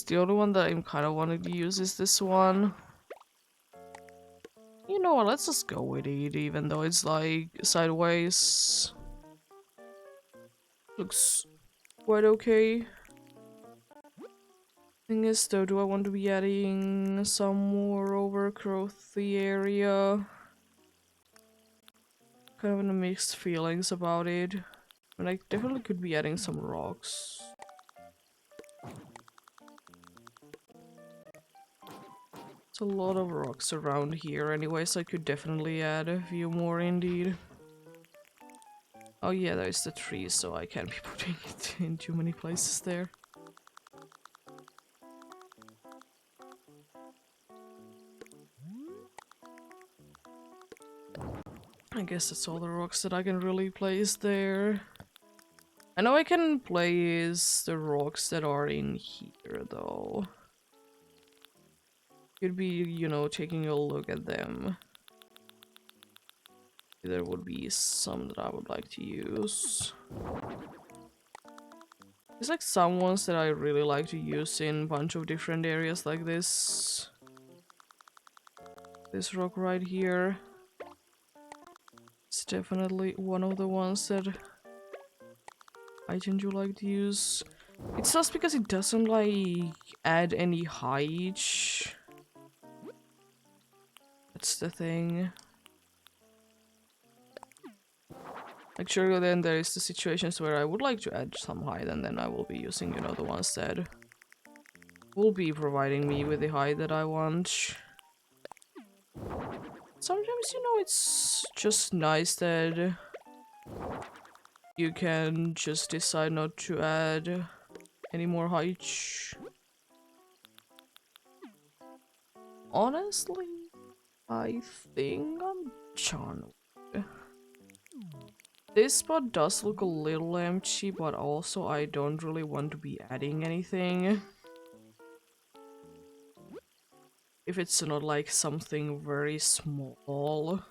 The only one that I'm kind of wanting to use is this one. You know what, let's just go with it, even though it's like sideways. Looks quite okay. Thing is though, do I want to be adding some more overgrowth the area? Kind of in a mixed feelings about it. I mean, I definitely could be adding some rocks. There's a lot of rocks around here anyway, so I could definitely add a few more indeed. Oh yeah, there's the tree, so I can't be putting it in too many places there. I guess that's all the rocks that I can really place there. I know I can place the rocks that are in here though. Could be, you know, taking a look at them. there would be some that I would like to use. There's like some ones that I really like to use in a bunch of different areas like this. This rock right here. It's definitely one of the ones that I tend to like to use. It's just because it doesn't like add any height. That's the thing. Like sure, then there is the situations where I would like to add some height, and then I will be using, you know, the ones that will be providing me with the height that I want. Sometimes, you know, it's just nice that you can just decide not to add any more height. Honestly, I think I'm done. This spot does look a little empty, but also I don't really want to be adding anything. If it's not like something very small.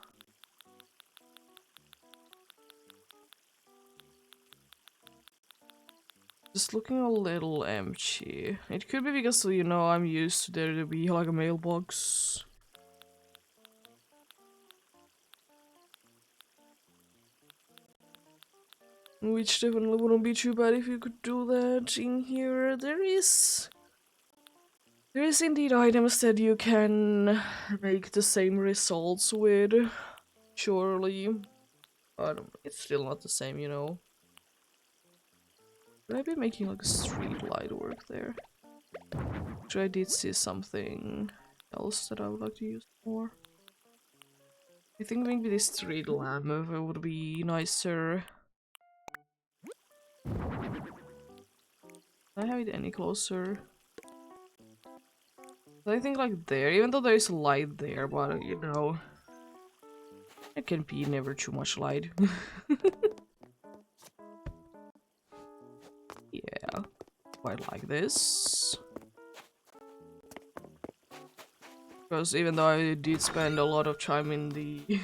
Just looking a little empty. It could be because, you know, I'm used to there to be like a mailbox. Which definitely wouldn't be too bad if you could do that in here. There is indeed items that you can make the same results with, surely. But it's still not the same, you know. Could I be making like a street light work there? Actually, I did see something else that I would like to use more. I think maybe this street lamp would be nicer. Can I have it any closer? I think like there, even though there is light there, but you know, it can be never too much light. Yeah, quite like this. Because even though I did spend a lot of time in the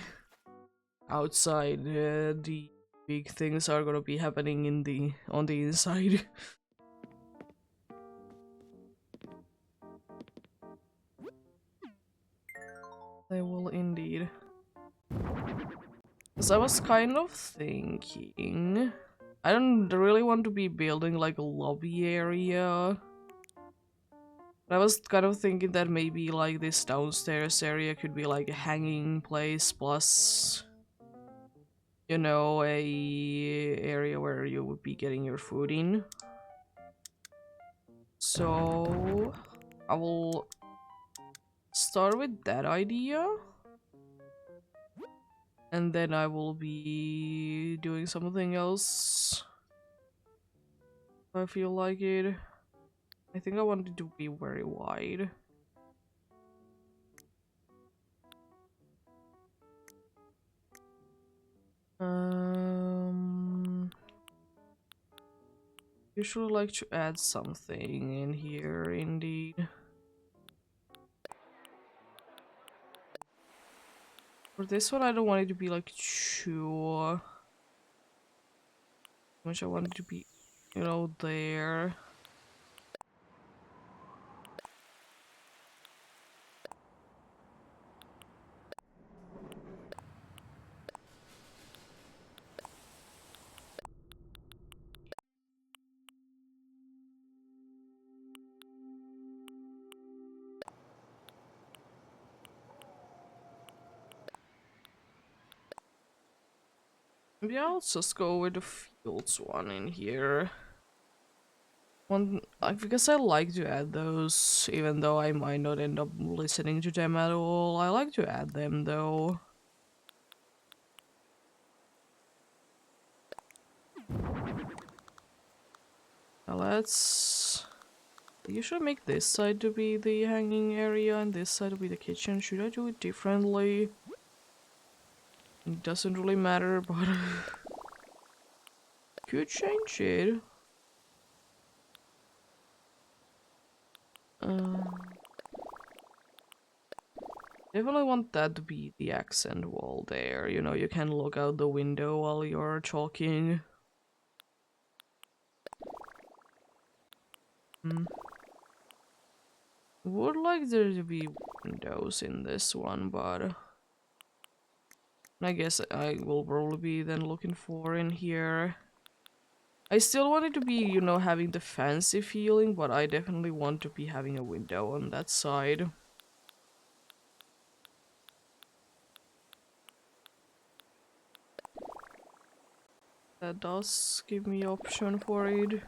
outside, the big things are gonna be happening in the on the inside. They will indeed. Because I was kind of thinking, I don't really want to be building like a lobby area. But I was kind of thinking that maybe like this downstairs area could be like a hanging place plus, you know, a area where you would be getting your food in. So I will start with that idea. And then I will be doing something else if I feel like it. I think I want it to be very wide. Usually like to add something in here, indeed. For this one, I don't want it to be like too much. I want it to be, you know, there. Maybe I'll just go with the fields one in here. Because I like to add those, even though I might not end up listening to them at all. I like to add them though. Now let's... You should make this side to be the hanging area and this side to be the kitchen. Should I do it differently? It doesn't really matter, but... could change it. Definitely want that to be the accent wall there. You know, you can look out the window while you're talking. Hmm. Would like there to be windows in this one, but I guess I will probably be then looking for in here. I still want it to be, you know, having the fancy feeling, but I definitely want to be having a window on that side. That does give me option for it.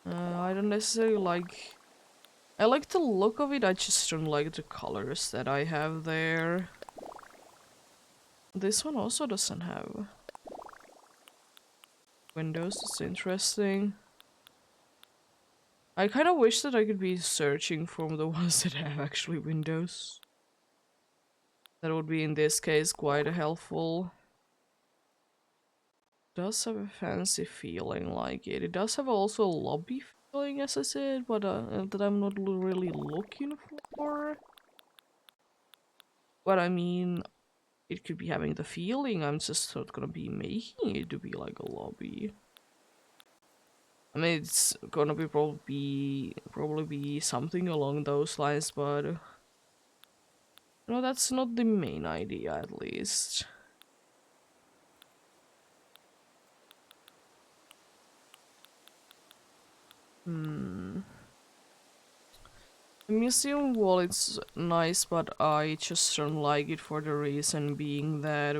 I don't necessarily like... I like the look of it, I just don't like the colors that I have there. This one also doesn't have windows, it's interesting. I kind of wish that I could be searching for the ones that have actually windows. That would be in this case quite helpful. It does have a fancy feeling like it. It does have also a lobby feeling as I said, but that I'm not really looking for. But I mean, it could be having the feeling, I'm just not gonna be making it to be like a lobby. I mean, it's gonna be probably be something along those lines, but no, that's not the main idea at least. Hmm. The museum wall is nice, but I just don't like it for the reason being that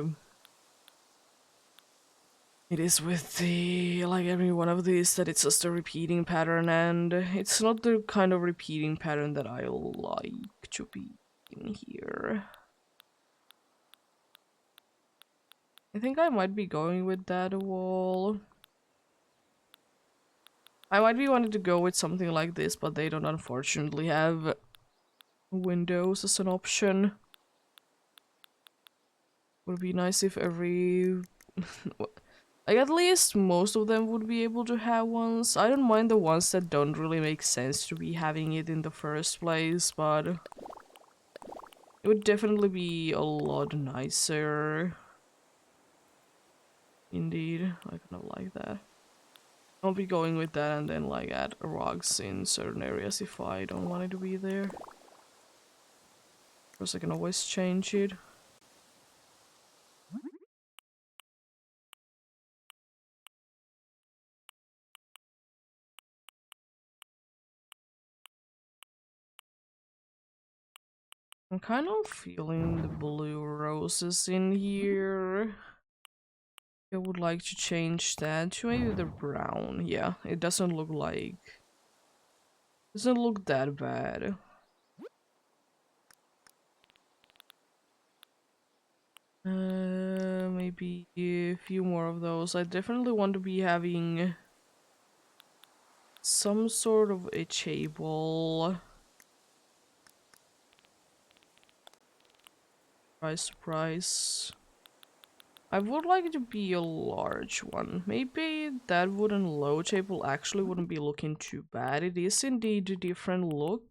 it is with the, like every one of these, that it's just a repeating pattern, and it's not the kind of repeating pattern that I like to be in here. I think I might be going with that wall. I might be wanting to go with something like this, but they don't unfortunately have windows as an option. Would be nice if every... like at least most of them would be able to have ones. I don't mind the ones that don't really make sense to be having it in the first place, but it would definitely be a lot nicer. Indeed, I kind of like that. I'll be going with that and then like add rugs in certain areas if I don't want it to be there. Of course I can always change it. I'm kind of feeling the blue roses in here. I would like to change that to maybe the brown. Yeah, it doesn't look that bad. Maybe a few more of those. I definitely want to be having some sort of a table. Surprise, surprise. I would like it to be a large one. Maybe that wooden low table actually wouldn't be looking too bad. It is indeed a different look.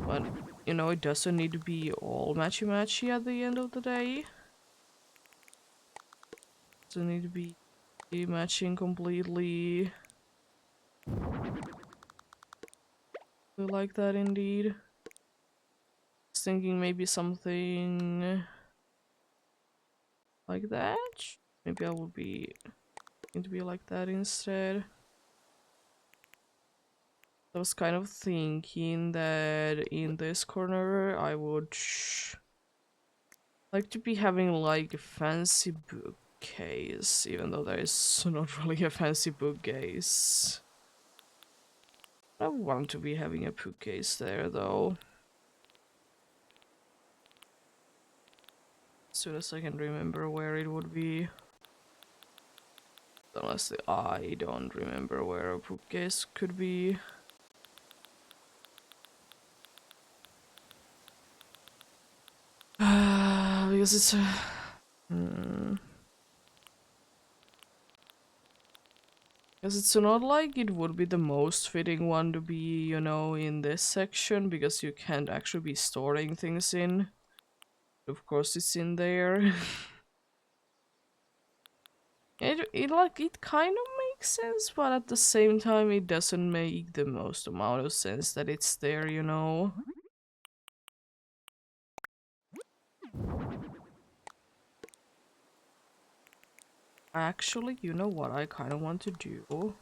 But, you know, it doesn't need to be all matchy-matchy at the end of the day. It doesn't need to be matching completely. I like that indeed. Was thinking maybe something like that. Maybe I would be going to be like that instead. I was kind of thinking that in this corner I would like to be having like a fancy bookcase, even though there is not really a fancy bookcase. I want to be having a bookcase there though. As soon as I can remember where it would be. Unless I don't remember where a bookcase could be. Because it's a... Because it's not like it would be the most fitting one to be, you know, in this section, because you can't actually be storing things in. Of course it's in there. it kind of makes sense, but at the same time it doesn't make the most amount of sense that it's there, you know. Actually, you know what I kind of want to do?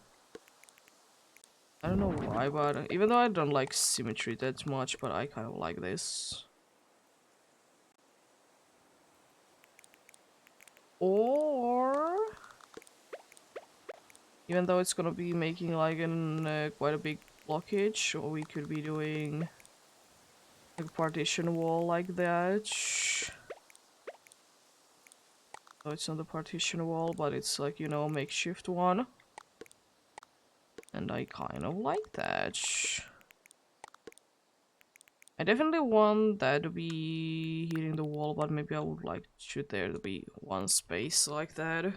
I don't know why, but even though I don't like symmetry that much, but I kind of like this. Or even though it's gonna be making like an quite a big blockage, or we could be doing like a partition wall like that. So it's not a partition wall, but it's like, you know, a makeshift one. And I kind of like that. I definitely want that to be hitting the wall, but maybe I would like there to be one space like that.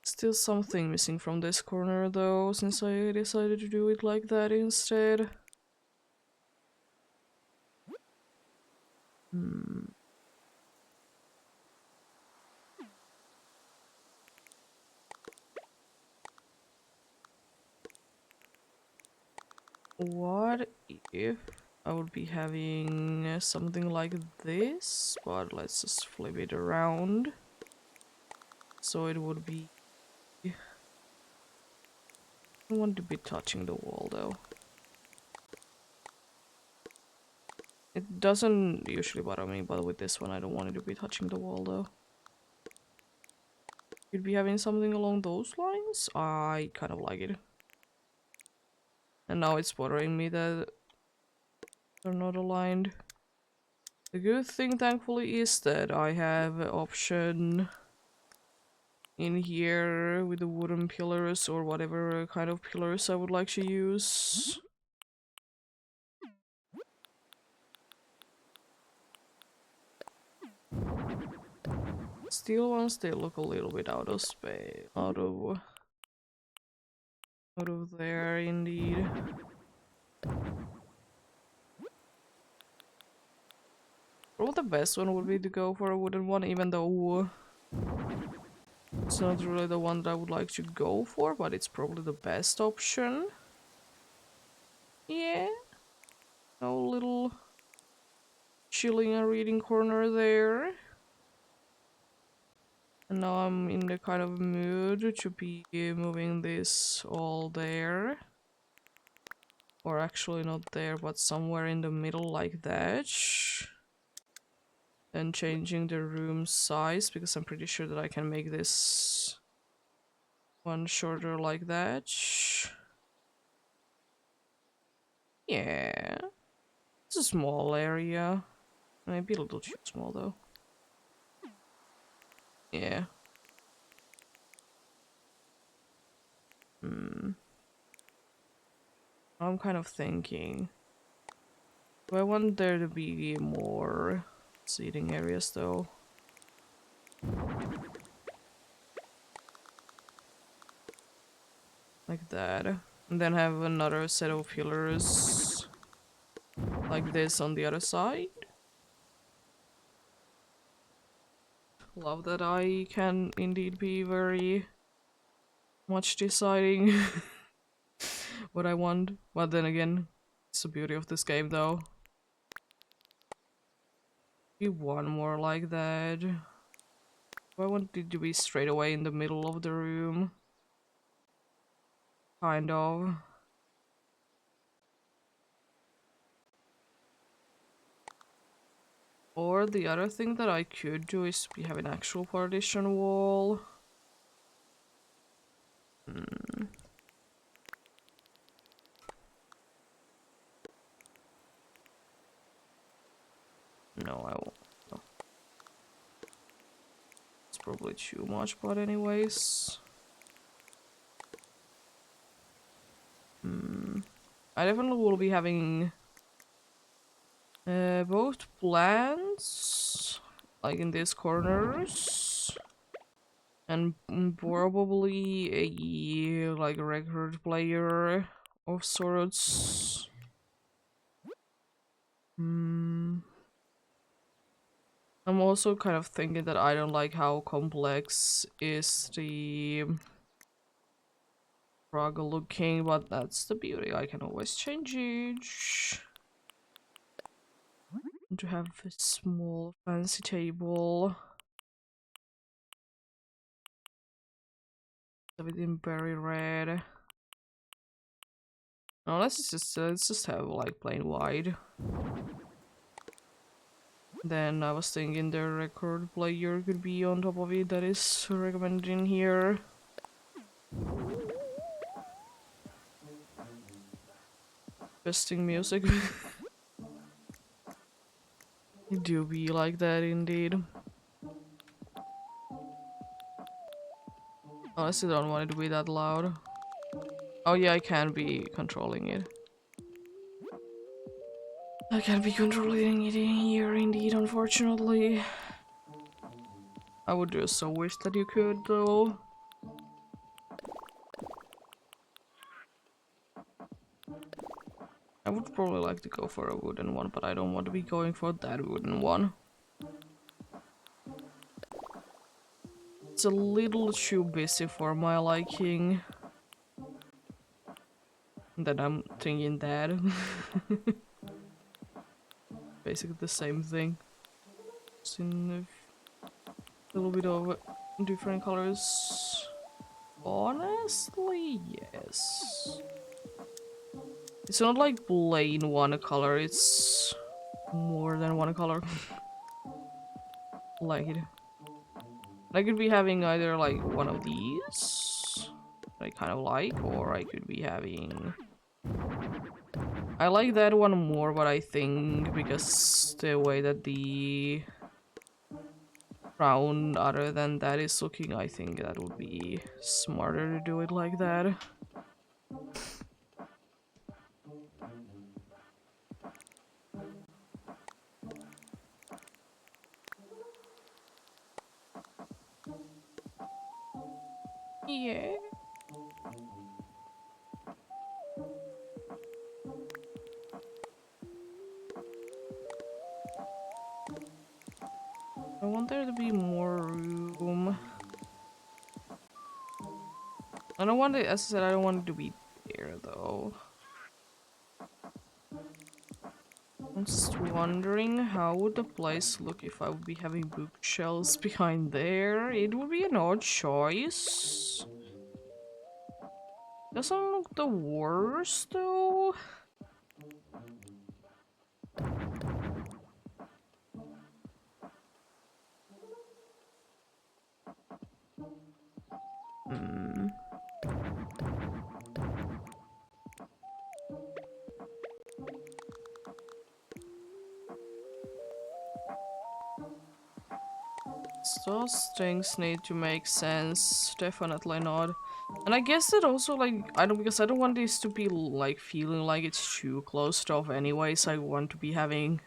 Still something missing from this corner though, since I decided to do it like that instead. What if I would be having something like this, but let's just flip it around. So it would be... I don't want to be touching the wall though. It doesn't usually bother me, but with this one I don't want it to be touching the wall though. You'd be having something along those lines? I kind of like it. And now it's bothering me that they're not aligned. The good thing, thankfully, is that I have an option in here with the wooden pillars or whatever kind of pillars I would like to use. Steel ones, they look a little bit out of space, out of there indeed. Probably the best one would be to go for a wooden one, even though it's not really the one that I would like to go for, but it's probably the best option. Yeah. No little chilling and reading corner there. And now I'm in the kind of mood to be moving this all there. Or actually not there, but somewhere in the middle like that. And changing the room size, because I'm pretty sure that I can make this one shorter like that. Yeah. It's a small area. Maybe a little too small though. Yeah. I'm kind of thinking, do I want there to be more seating areas though? Like that. And then have another set of pillars like this on the other side. Love that I can indeed be very much deciding what I want. But then again, it's the beauty of this game though. Be one more like that. Do I want it to be straight away in the middle of the room? Kind of. Or the other thing that I could do is we have an actual partition wall. No, I won't. No. It's probably too much, but anyways. I definitely will be having both plants, like in these corners. And probably a like record player of sorts. Hmm. I'm also kind of thinking that I don't like how complex is the rug looking, but that's the beauty. I can always change it. To have a small fancy table. Everything very red. No, let's just have like plain white. Then I was thinking the record player could be on top of it. That is recommended in here. Besting music. It do be like that indeed. Honestly, don't want it to be that loud. Oh yeah, I can be controlling it. I can be controlling it in here indeed, unfortunately. I would just so wish that you could though. I would probably like to go for a wooden one, but I don't want to be going for that wooden one. It's a little too busy for my liking. Then I'm thinking that. Basically the same thing. Just in a little bit of different colors. Honestly, yes. It's not like plain one color, it's more than one color. Like, I could be having either like one of these, that I kind of like, or I could be having... I like that one more, but I think because the way that the crown other than that is looking, I think that would be smarter to do it like that. Yeah. I want there to be more room. I don't want it, as I said, I don't want it to be there though. I'm just wondering how would the place look if I would be having bookshelves behind there. It would be an odd choice. Doesn't look the worst though. Hmm. Those things need to make sense. Definitely not. And I guess that also like I don't because I don't want this to be like feeling like it's too closed off anyways. I want to be having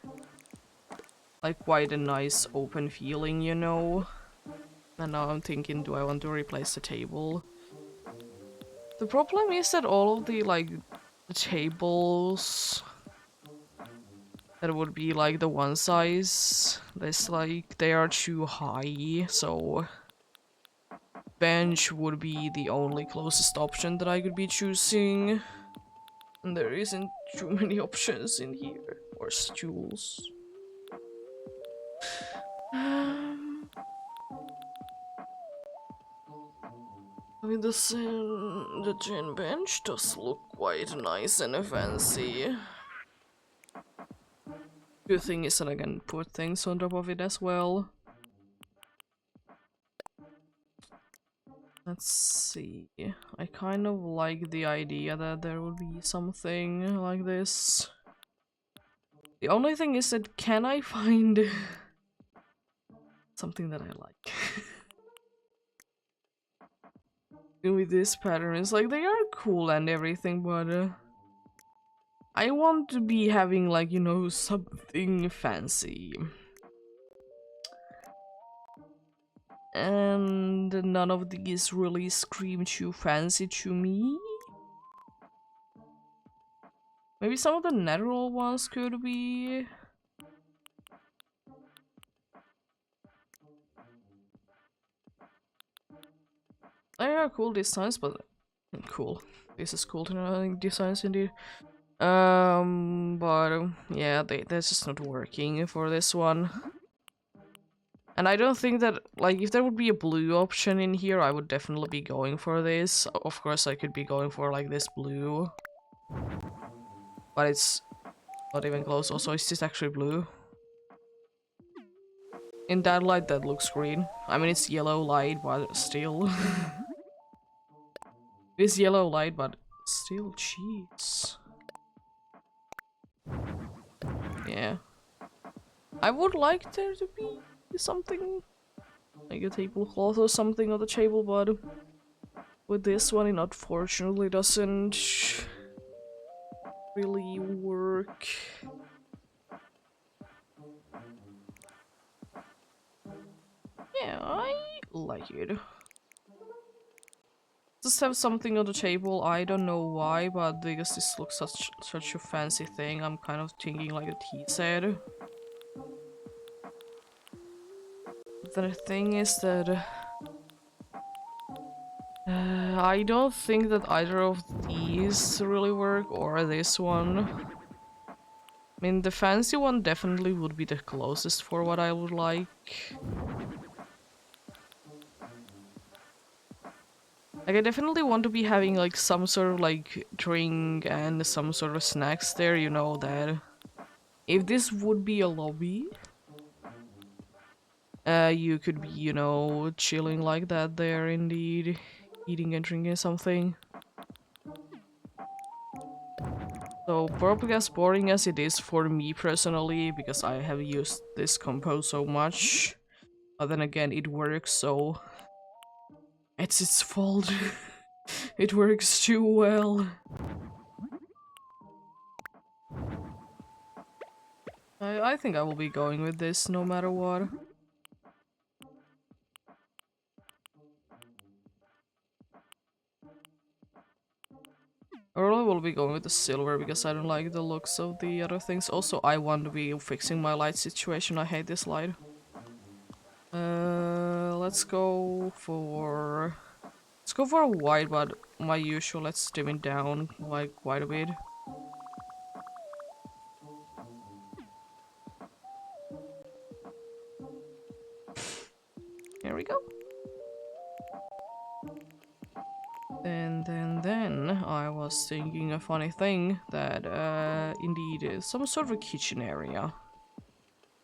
like quite a nice open feeling, you know. And now I'm thinking, do I want to replace the table? The problem is that all of the like tables that would be like the one size, there's like they are too high, so bench would be the only closest option that I could be choosing. And there isn't too many options in here. Or stools. I mean, the gin bench does look quite nice and fancy. Good thing is that I can put things on top of it as well. Let's see. I kind of like the idea that there would be something like this. The only thing is that can I find something that I like? With these patterns, like they are cool and everything, but I want to be having like, you know, something fancy. And none of these really scream too fancy to me. Maybe some of the natural ones could be. Oh yeah, cool designs, but cool. This is cool to know designs indeed. But yeah, they're just not working for this one. And I don't think that, like, if there would be a blue option in here, I would definitely be going for this. Of course, I could be going for, like, this blue. But it's not even close. Also, is this actually blue? In that light, that looks green. I mean, it's yellow light, but still. It's yellow light, but still, jeez. Yeah. I would like there to be something, like a tablecloth or something on the table, but with this one, it unfortunately doesn't really work. Yeah, I like it. Just have something on the table, I don't know why, but because this looks such a fancy thing, I'm kind of thinking like a tea set. The thing is that I don't think that either of these really work, or this one. I mean, the fancy one definitely would be the closest for what I would like. Like, I definitely want to be having, like, some sort of, like, drink and some sort of snacks there, you know, that if this would be a lobby, you could be, you know, chilling like that there, indeed, eating and drinking something. So, probably as boring as it is for me personally, because I have used this compo so much, but then again, it works, so it's its fault. It works too well. I think I will be going with this no matter what. I really will be going with the silver because I don't like the looks of the other things. Also, I want to be fixing my light situation. I hate this light. Let's go for... Let's go for a white, but my usual, let's dim it down like quite a bit. Here we go. Then I was thinking a funny thing that indeed is some sort of a kitchen area.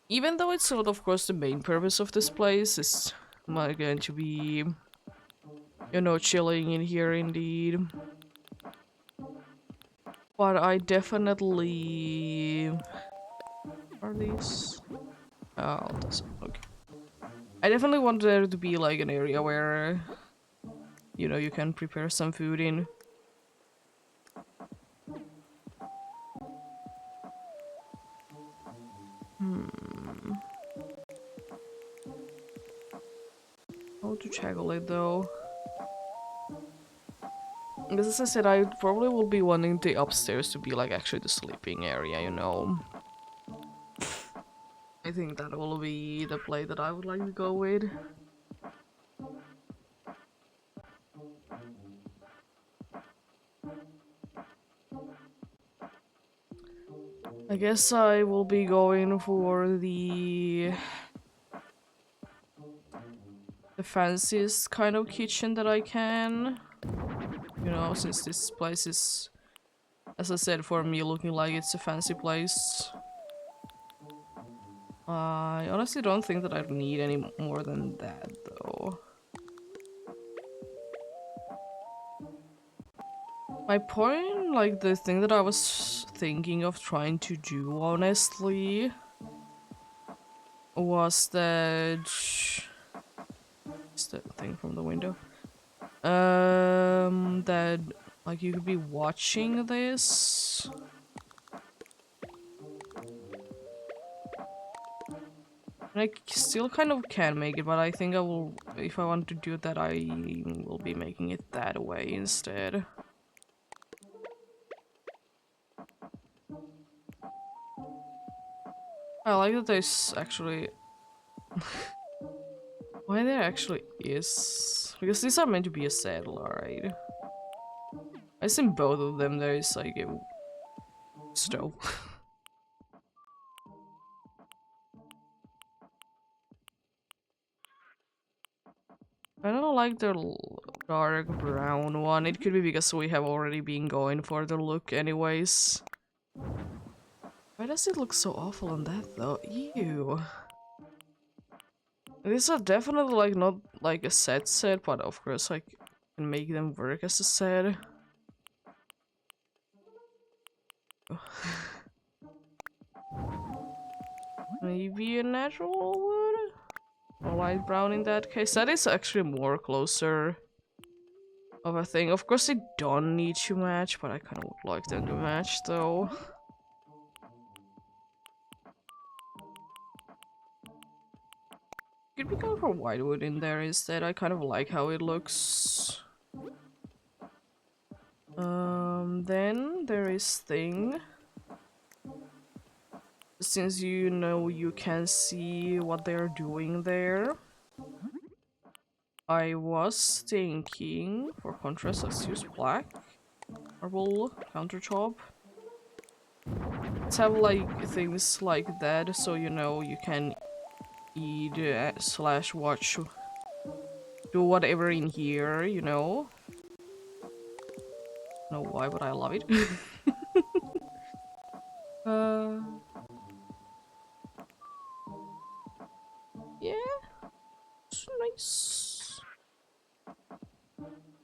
Even though it's not, of course, the main purpose of this place is going to be, you know, chilling in here indeed. But I definitely... Are these? Oh, that's okay. I definitely want there to be like an area where, you know, you can prepare some food in. How to tackle it though? Because as I said, I probably will be wanting the upstairs to be like actually the sleeping area, you know. I think that will be the play that I would like to go with. I guess I will be going for the fanciest kind of kitchen that I can. You know, since this place is, as I said, for me looking like it's a fancy place. I honestly don't think that I need any more than that, though. My point, like the thing that I was thinking of trying to do, honestly, was that... Is that thing from the window? That, like, you could be watching this. I still kind of can make it, but I think I will, if I want to do that, I will be making it that way instead. I like that there's actually... Why there actually is... Because these are meant to be a saddle, right? I see in both of them there is like a stove. I don't like the dark brown one. It could be because we have already been going for the look anyways. Why does it look so awful on that though? Ew. These are definitely like not like a set, but of course I can make them work as a set. Maybe a natural wood? Or light brown in that case. That is actually more closer of a thing. Of course they don't need to match, but I kind of would like them to match though. Could be going for whitewood in there instead. I kind of like how it looks. Then there is thing. Since you know you can see what they're doing there, I was thinking for contrast, let's use black marble countertop. Let's have like things like that, so you know you can eat slash watch, do whatever in here, you know. Know why, but I love it. uh, yeah, it's nice.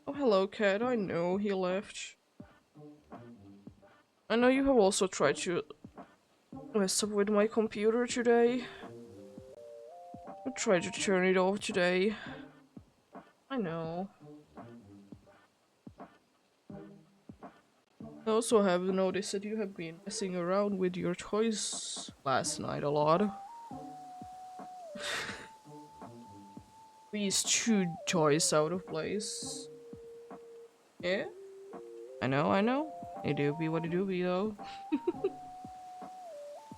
Oh, hello, cat. I know he left. I know you have also tried to mess up with my computer today. I tried to turn it off today. I know. I also have noticed that you have been messing around with your toys last night a lot. These two toys out of place. Yeah? I know, I know. It do be what it do be though.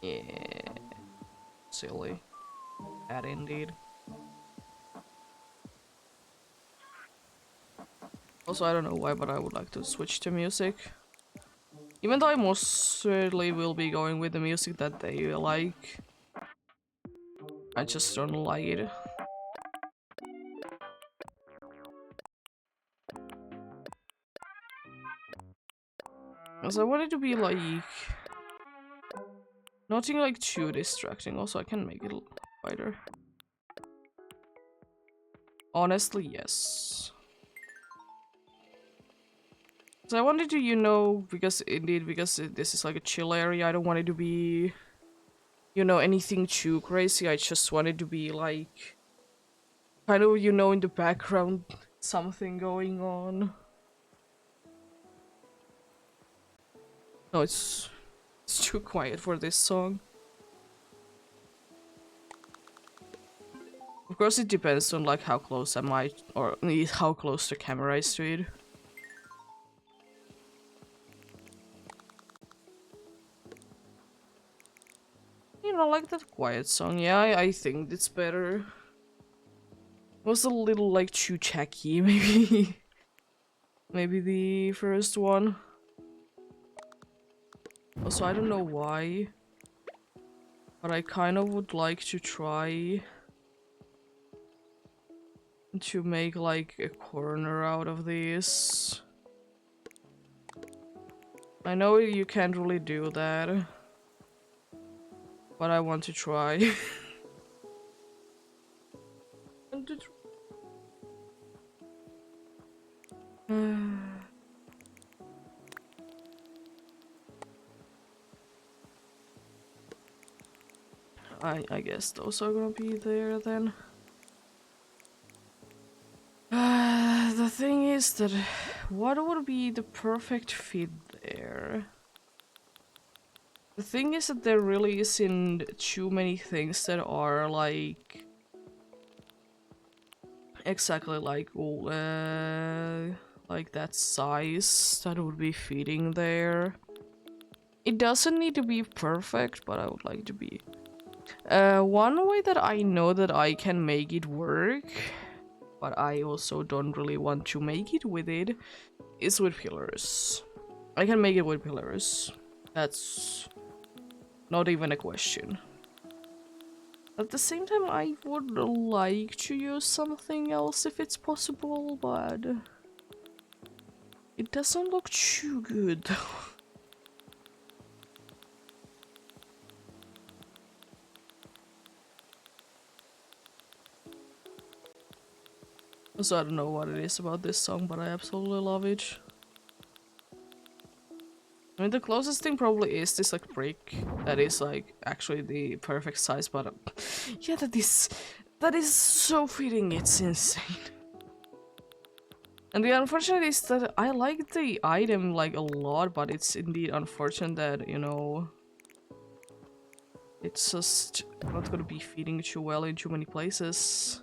Yeah. Silly. That indeed. Also, I don't know why, but I would like to switch to music. Even though I most certainly will be going with the music that they like. I just don't like it. Because I want it to be like... Nothing like too distracting, also I can make it quieter. Honestly, yes. So I wanted to, you know, because this is like a chill area, I don't want it to be, you know, anything too crazy. I just want it to be like, kind of, you know, in the background, something going on. No, it's too quiet for this song. Of course, it depends on like how close am I, or how close the camera is to it. You know, like that quiet song. Yeah, I think it's better. It was a little like too checky, maybe. Maybe the first one. Also, I don't know why, but I kind of would like to try to make like a corner out of this. I know you can't really do that, but I want to try. I guess those are gonna be there then. The thing is that what would be the perfect fit there? The thing is that there really isn't too many things that are like exactly like that size that would be fitting there. It doesn't need to be perfect, but I would like to be. One way that I know that I can make it work, but I also don't really want to make it with it, is with pillars. I can make it with pillars. That's not even a question. At the same time, I would like to use something else if it's possible, but it doesn't look too good. So I don't know what it is about this song, but I absolutely love it. I mean, the closest thing probably is this like brick that is like actually the perfect size, but yeah, that is so fitting. It's insane. And the unfortunate is that I like the item like a lot, but it's indeed unfortunate that, you know, it's just not gonna be fitting too well in too many places.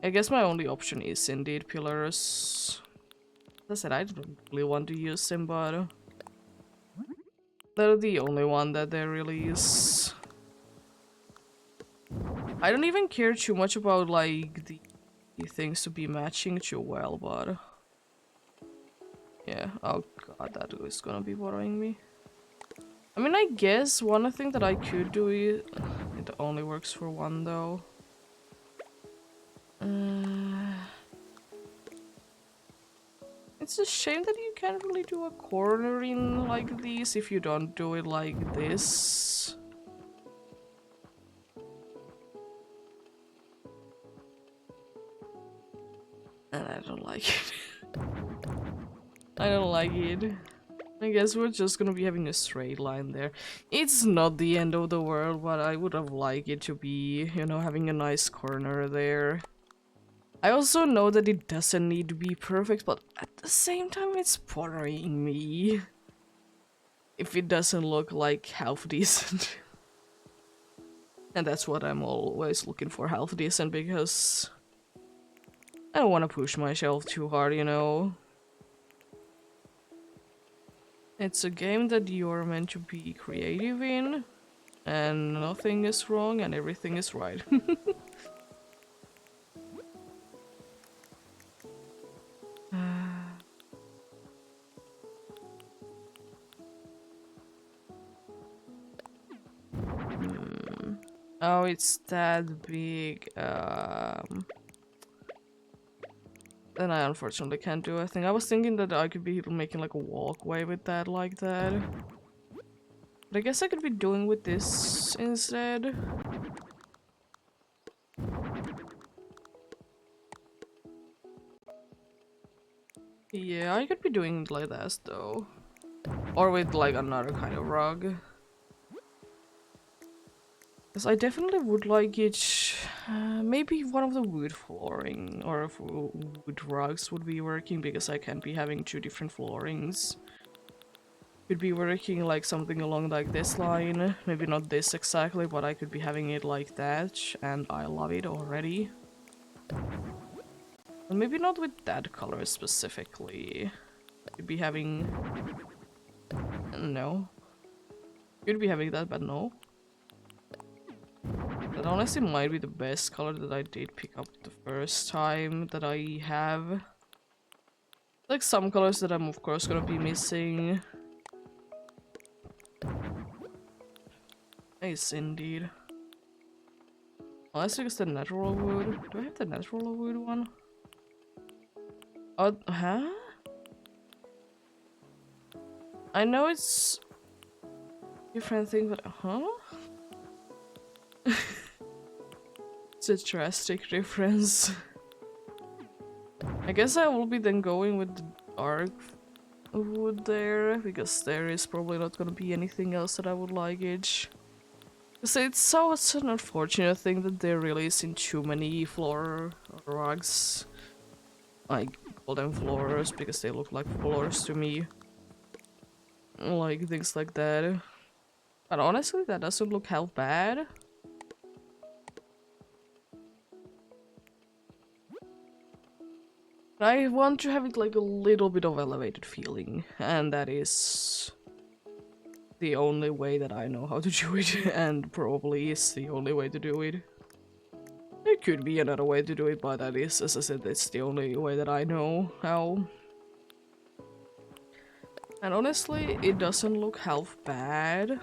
I guess my only option is indeed pillars. As I said, I don't really want to use them, but they're the only one that there really is. I don't even care too much about like the things to be matching too well, but yeah. Oh god, that is gonna be bothering me. I mean, I guess one thing that I could do is... It only works for one, though. It's a shame that you can't really do a corner in like these if you don't do it like this. And I don't like it. I don't like it. I guess we're just gonna be having a straight line there. It's not the end of the world, but I would have liked it to be, you know, having a nice corner there. I also know that it doesn't need to be perfect, but at the same time it's bothering me if it doesn't look like half decent. And that's what I'm always looking for, half decent, because I don't want to push myself too hard, you know. It's a game that you're meant to be creative in, and nothing is wrong and everything is right. Oh, it's that big. Then I unfortunately can't do a thing. I was thinking that I could be making like a walkway with that like that. But I guess I could be doing with this instead. Yeah, I could be doing it like that though. Or with like another kind of rug. Because I definitely would like it. Maybe one of the wood flooring or wood rugs would be working, because I can't be having two different floorings. Could be working like something along like this line. Maybe not this exactly, but I could be having it like that, and I love it already. And maybe not with that color specifically. Could be having... No. Could be having that, but no. That honestly might be the best color that I did pick up the first time that I have. Like some colors that I'm of course gonna be missing. Nice indeed. Unless it's the natural wood. Do I have the natural wood one? Oh, huh? I know it's different thing, but huh? It's a drastic difference. I guess I will be then going with the dark wood there, because there is probably not gonna be anything else that I would like it. Because it's such an unfortunate thing that there really isn't too many floor rugs. I call them floors because they look like floors to me. Like things like that. But honestly, that doesn't look half bad. I want to have it like a little bit of elevated feeling, and that is the only way that I know how to do it, and probably is the only way to do it. There could be another way to do it, but that is, as I said, it's the only way that I know how. And honestly, it doesn't look half bad.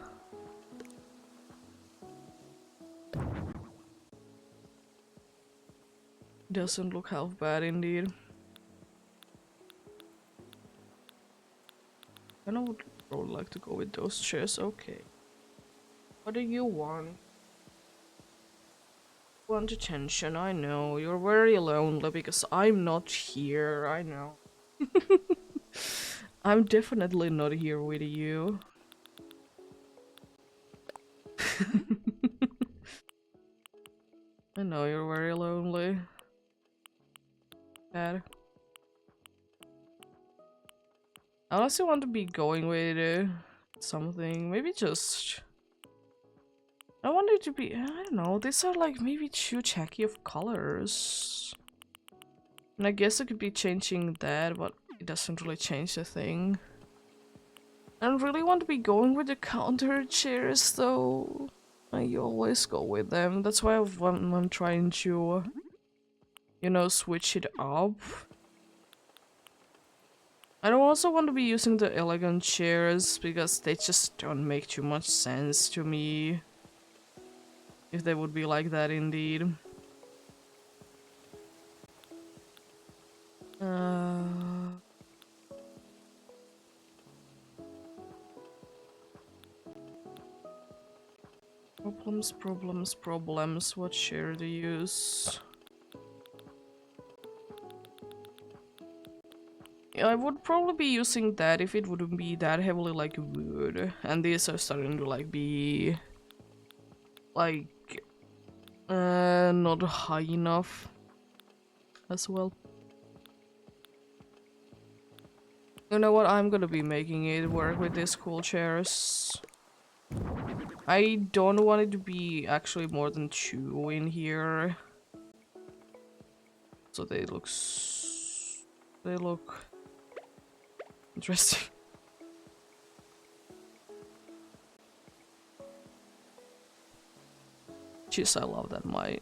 Doesn't look half bad indeed. I would probably like to go with those chairs. Okay. What do you want? Want attention, I know. You're very lonely because I'm not here, I know. I'm definitely not here with you. I know you're very lonely. Dad. I honestly want to be going with something. Maybe just... I want it to be... I don't know. These are like maybe too tacky of colors. And I guess I could be changing that, but it doesn't really change the thing. I don't really want to be going with the counter chairs though. I always go with them. That's why I'm trying to, you know, switch it up. I don't also want to be using the elegant chairs because they just don't make too much sense to me. If they would be like that indeed. Problems. What chair to use? Yeah, I would probably be using that if it wouldn't be that heavily like wood. And these are starting to like be like not high enough as well. You know what? I'm gonna be making it work with these cool chairs. I don't want it to be actually more than 2 in here. So they look interesting. Jeez, I love that my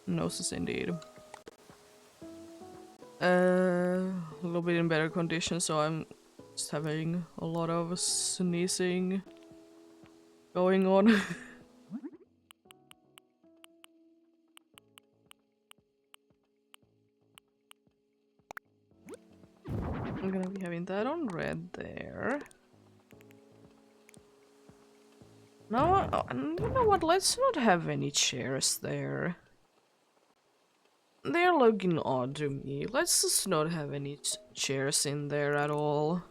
nose is indeed a little bit in better condition, so I'm just having a lot of sneezing going on. I'm gonna be having that on red there. No, you know what? Let's not have any chairs there. They're looking odd to me. Let's just not have any chairs in there at all.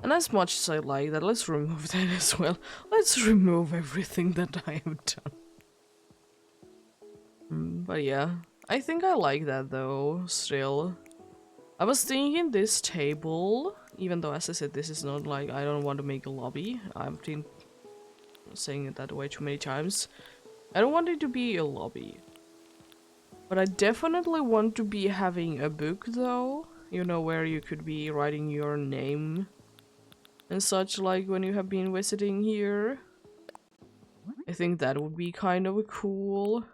And as much as I like that, let's remove that as well. Let's remove everything that I have done. But yeah, I think I like that though, still. I was thinking this table, even though as I said, this is not like, I don't want to make a lobby. I've been saying it that way too many times. I don't want it to be a lobby. But I definitely want to be having a book though. You know, where you could be writing your name and such, like when you have been visiting here. I think that would be kind of cool.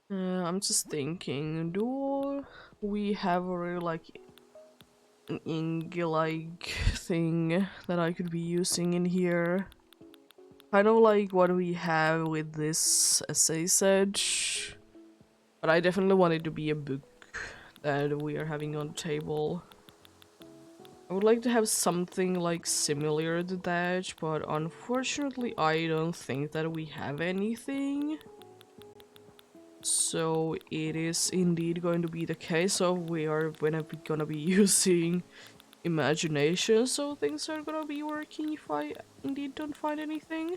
I'm just thinking, do we have a really like an ink-like thing that I could be using in here? Kind of like what we have with this essay set, but I definitely want it to be a book that we are having on the table. I would like to have something like similar to that, but unfortunately I don't think that we have anything. So it is indeed going to be the case of we are gonna be using imagination, so things are gonna be working if I indeed don't find anything.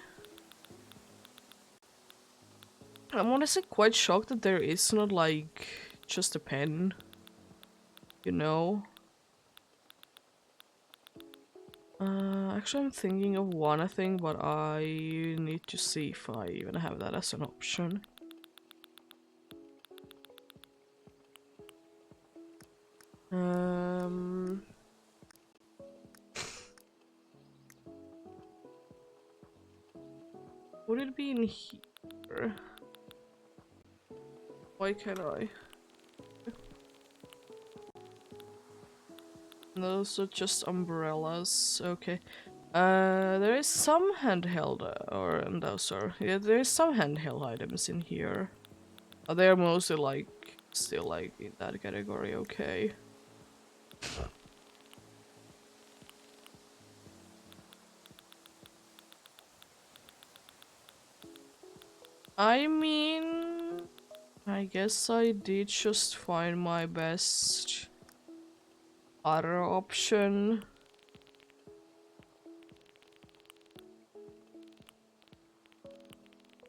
I'm honestly quite shocked that there is not like just a pen, you know? Actually, I'm thinking of one thing, but I need to see if I even have that as an option. Would it be in here? Why can't I? Those are just umbrellas. Okay. There is some handheld, or those are, yeah, there is some handheld items in here. They're mostly like, still like in that category, okay. I mean, I guess I did just find my best other option.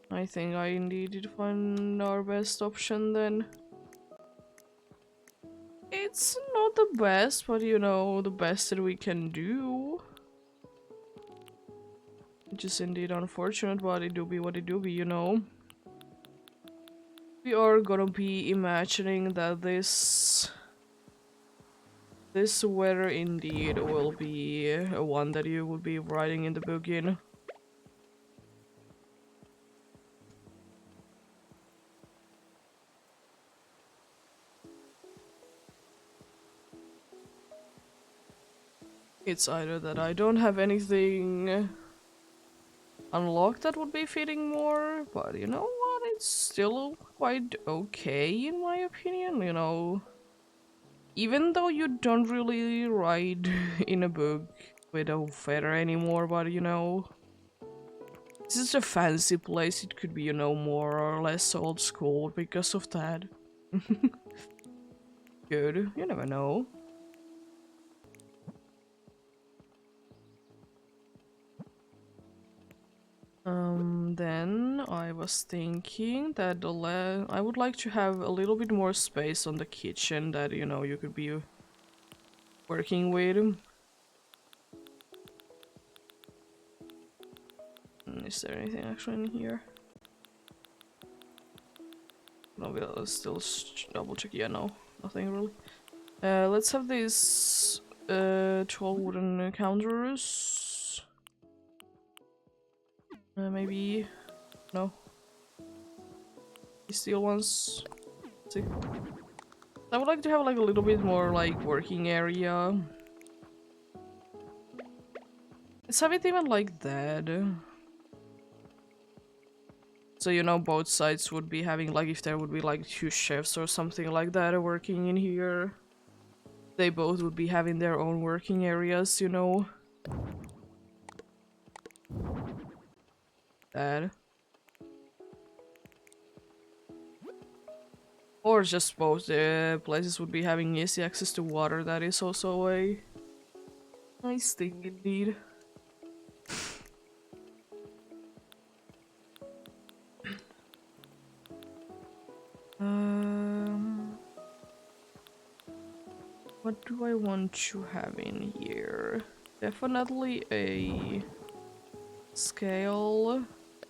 I think I indeed did find our best option then. It's not the best, but you know, the best that we can do. Which is indeed unfortunate, but it do be what it do be, you know. We are gonna be imagining that this weather indeed will be a one that you will be writing in the book in. It's either that I don't have anything unlocked that would be fitting more, but you know what, it's still quite okay in my opinion, you know. Even though you don't really write in a book with a feather anymore, but you know, this is a fancy place, it could be, you know, more or less old school because of that. Good, you never know. Then I was thinking that I would like to have a little bit more space on the kitchen that, you know, you could be working with. Is there anything actually in here? No, we'll still double check. Yeah, no, nothing really. Let's have these 12 wooden counters. Maybe no. These steel ones. Let's see. I would like to have like a little bit more like working area. Let's have it even like that. So, you know, both sides would be having, like, if there would be like two chefs or something like that working in here, they both would be having their own working areas, you know. That. Or just both places would be having easy access to water. That is also a nice thing indeed. What do I want to have in here? Definitely a scale,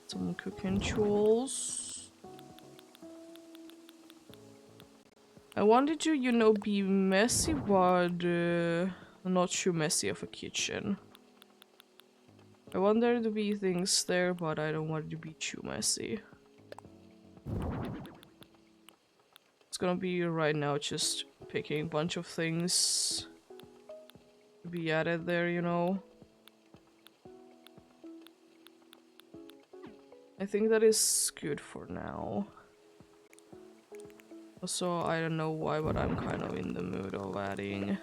some cooking tools. I wanted to, you know, be messy, but not too messy of a kitchen. I want there to be things there, but I don't want it to be too messy. It's gonna be right now just picking a bunch of things to be added there, you know. I think that is good for now. Also, I don't know why, but I'm kind of in the mood of adding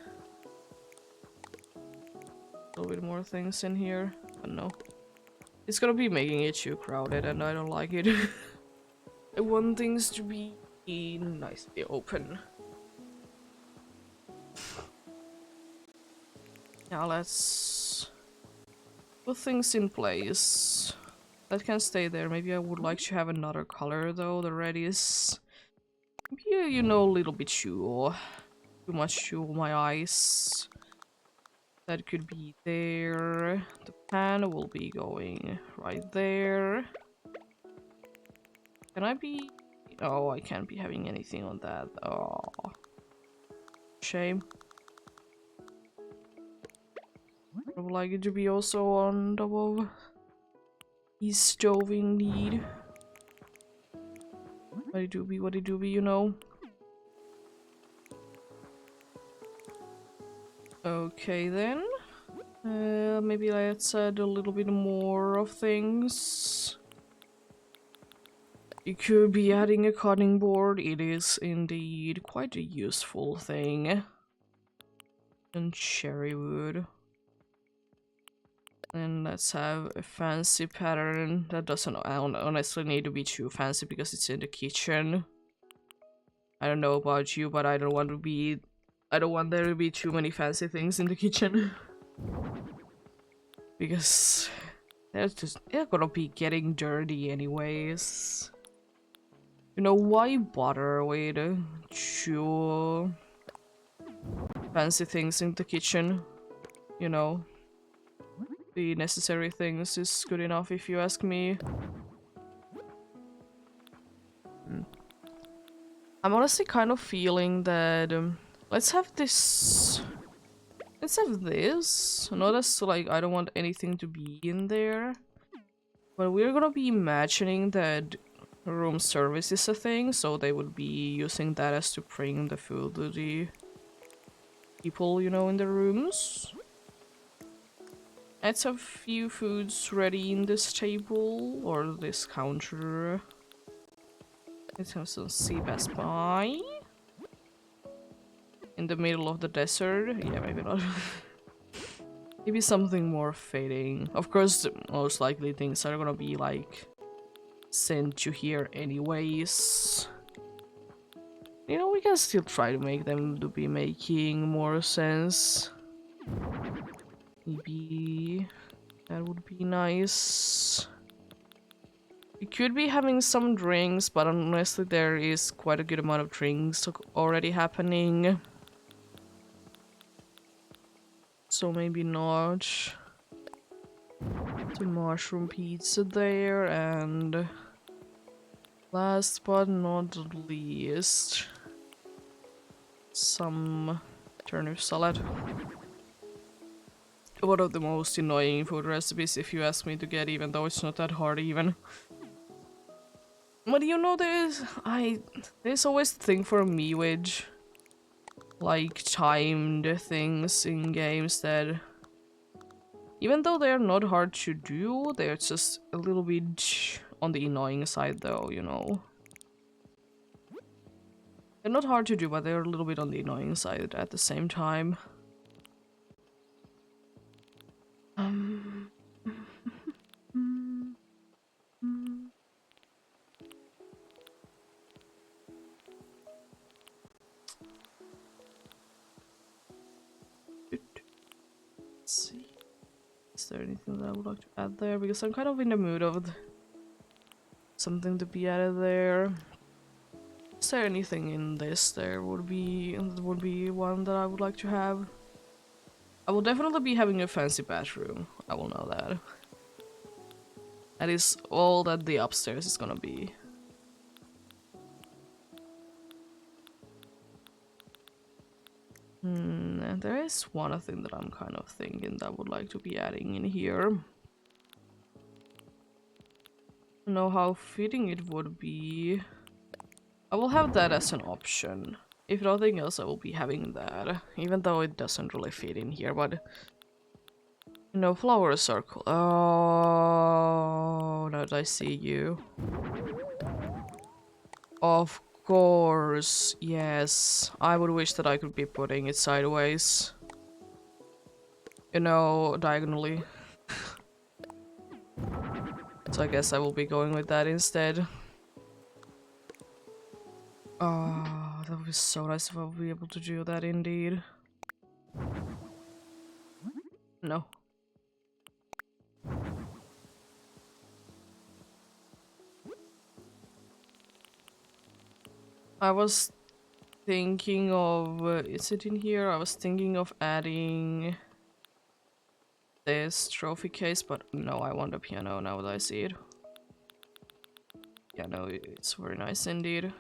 a little bit more things in here. I don't know. It's gonna be making it too crowded and I don't like it. I want things to be nicely open. Now let's put things in place. That can stay there. Maybe I would like to have another color though. The red is, you know, a little bit too much to my eyes. That could be there. The pan will be going right there. Can I be... Oh, I can't be having anything on that. Oh, shame. I would like it to be also on top of his stove indeed. What it do be, you know? Okay then. Maybe let's add a little bit more of things. You could be adding a cutting board. It is indeed quite a useful thing. And cherry wood. And let's have a fancy pattern. That doesn't honestly need to be too fancy because it's in the kitchen. I don't know about you, but I don't want there to be too many fancy things in the kitchen. Because they're gonna be getting dirty anyways. You know, why bother with two fancy things in the kitchen? You know, the necessary things is good enough if you ask me. I'm honestly kind of feeling that let's have this. Not as like I don't want anything to be in there, but we're gonna be imagining that room service is a thing, so they would be using that as to bring the food to the people, you know, in the rooms. Let's have a few foods ready in this table or this counter. Let's have some sea bass pie in the middle of the desert. Yeah, maybe not. Maybe something more fitting. Of course, most likely things are gonna be like sent to here anyways. You know, we can still try to make them to be making more sense. Maybe that would be nice. We could be having some drinks, but honestly there is quite a good amount of drinks already happening. So maybe not. The mushroom pizza there, and last but not least, some turnip salad. One of the most annoying food recipes if you ask me to get, even though it's not that hard even. But you know, there's always the thing for me with like timed things in games that even though they're not hard to do, they're just a little bit on the annoying side though, you know. They're not hard to do, but they're a little bit on the annoying side at the same time. Let's see. Is there anything that I would like to add there? Because I'm kind of in the mood of something to be added there. Is there anything in this? There would be one that I would like to have. I will definitely be having a fancy bathroom. I will know that. That is all that the upstairs is gonna be. And there is one thing that I'm kind of thinking that I would like to be adding in here. I don't know how fitting it would be. I will have that as an option. If nothing else, I will be having that. Even though it doesn't really fit in here, but... You know, flowers are cool. Oh, now that I see you. Of course, yes. I would wish that I could be putting it sideways. You know, diagonally. So I guess I will be going with that instead. Oh, that would be so nice if I would be able to do that indeed. No. I was thinking of... is it in here? I was thinking of adding... this trophy case, but no, I want a piano now that I see it. Yeah, no, it's very nice indeed.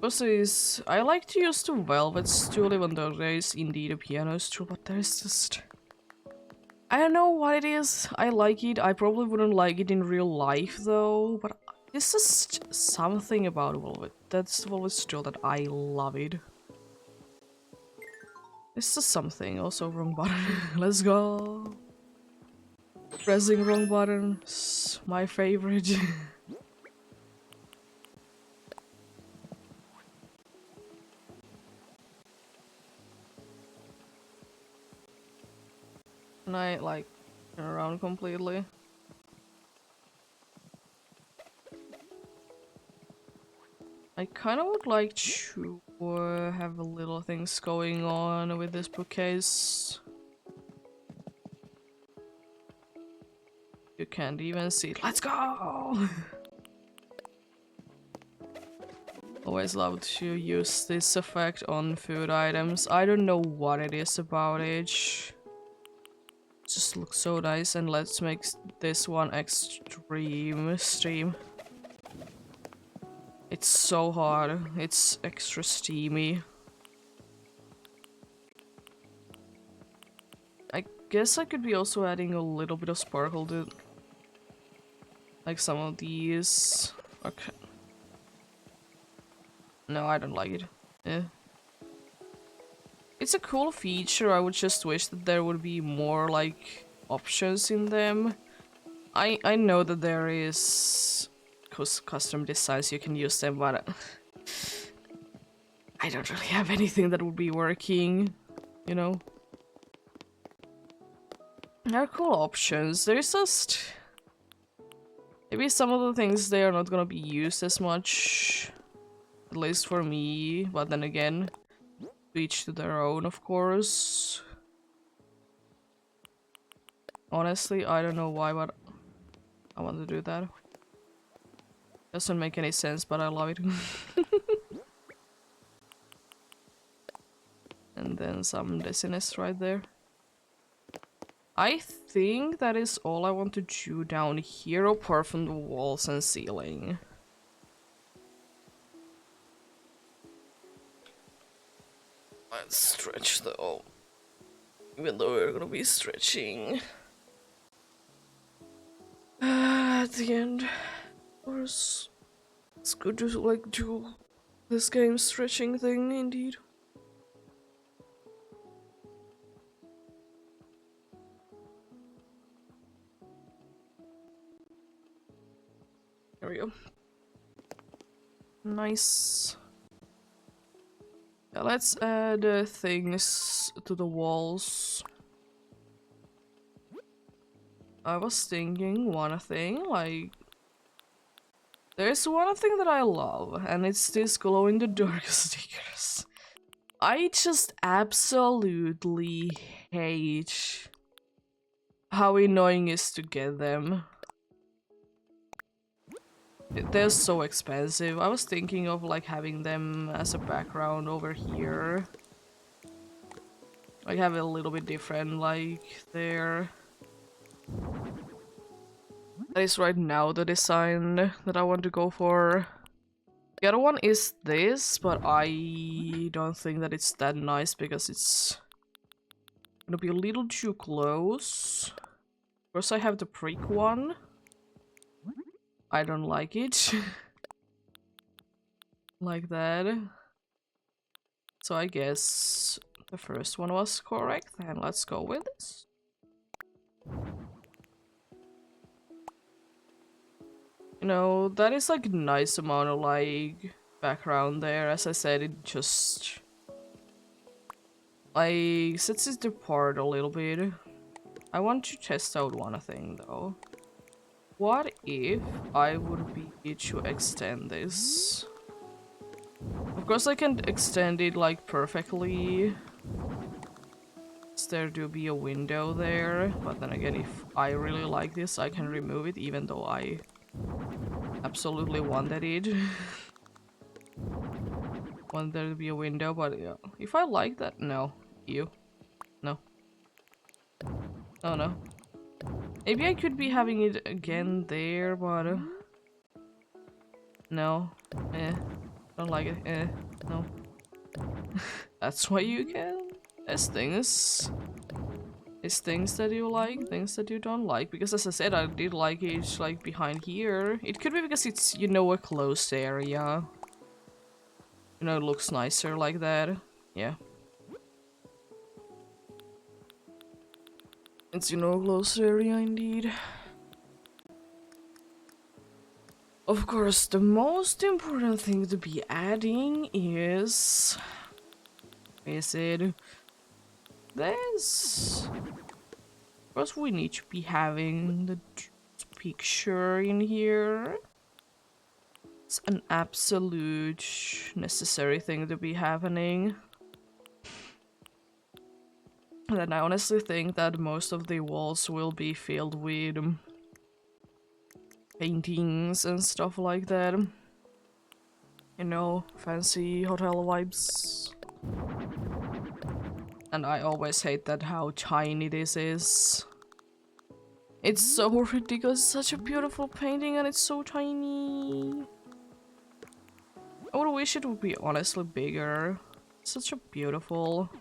Also is, I like to use the velvet stool even though there is indeed a piano stool, but there's just... I don't know what it is, I like it, I probably wouldn't like it in real life though, but there's just something about velvet, that's velvet stool that I love it. It's just something, also wrong button, let's go! Pressing wrong button, my favorite. Can I, like, turn around completely? I kind of would like to have a little things going on with this bookcase. You can't even see it. Let's go! Always love to use this effect on food items. I don't know what it is about it. Just looks so nice, and let's make this one extreme steam. It's so hot, it's extra steamy. I guess I could be also adding a little bit of sparkle to like some of these. Okay. No, I don't like it. Eh. It's a cool feature, I would just wish that there would be more like options in them. I know that there is custom designs you can use them, but I don't really have anything that would be working, you know? There are cool options, there's just... Maybe some of the things they are not gonna be used as much, at least for me, but then again, each to their own, of course. Honestly, I don't know why, but I want to do that. Doesn't make any sense, but I love it. And then some dizziness right there. I think that is all I want to do down here, apart from the walls and ceiling. Let's stretch though. Even though we're gonna be stretching. At the end, of course, it's good to like do this game stretching thing indeed. There we go. Nice. Yeah, let's add things to the walls. I was thinking one thing, like... There's one thing that I love, and it's this glow-in-the-dark stickers. I just absolutely hate how annoying it is to get them. They're so expensive. I was thinking of like having them as a background over here. Like have it a little bit different, like there. That is right now the design that I want to go for. The other one is this, but I don't think that it's that nice because it's gonna be a little too close. Of course I have the prick one. I don't like it. Like that. So I guess the first one was correct, and let's go with this. You know, that is like a nice amount of like background there. As I said, it just like sets it apart a little bit. I want to test out one thing though. What if I would be to extend this? Of course I can extend it like perfectly. There do be a window there, but then again, if I really like this, I can remove it even though I absolutely wanted it. Want there to be a window, but yeah. If I like that, no. You. No. Oh no. Maybe I could be having it again there, but no. Don't like it. No. That's why you can. There's things. There's things that you like, things that you don't like. Because as I said, I did like it like behind here. It could be because it's, you know, a closed area. You know, it looks nicer like that. Yeah. It's, you know, a closed area indeed. Of course, the most important thing to be adding is it this? Of course, we need to be having the picture in here. It's an absolute necessary thing to be happening. And I honestly think that most of the walls will be filled with paintings and stuff like that. You know, fancy hotel vibes. And I always hate that how tiny this is. It's so ridiculous, it's such a beautiful painting and it's so tiny. I would wish it would be honestly bigger. Such a beautiful,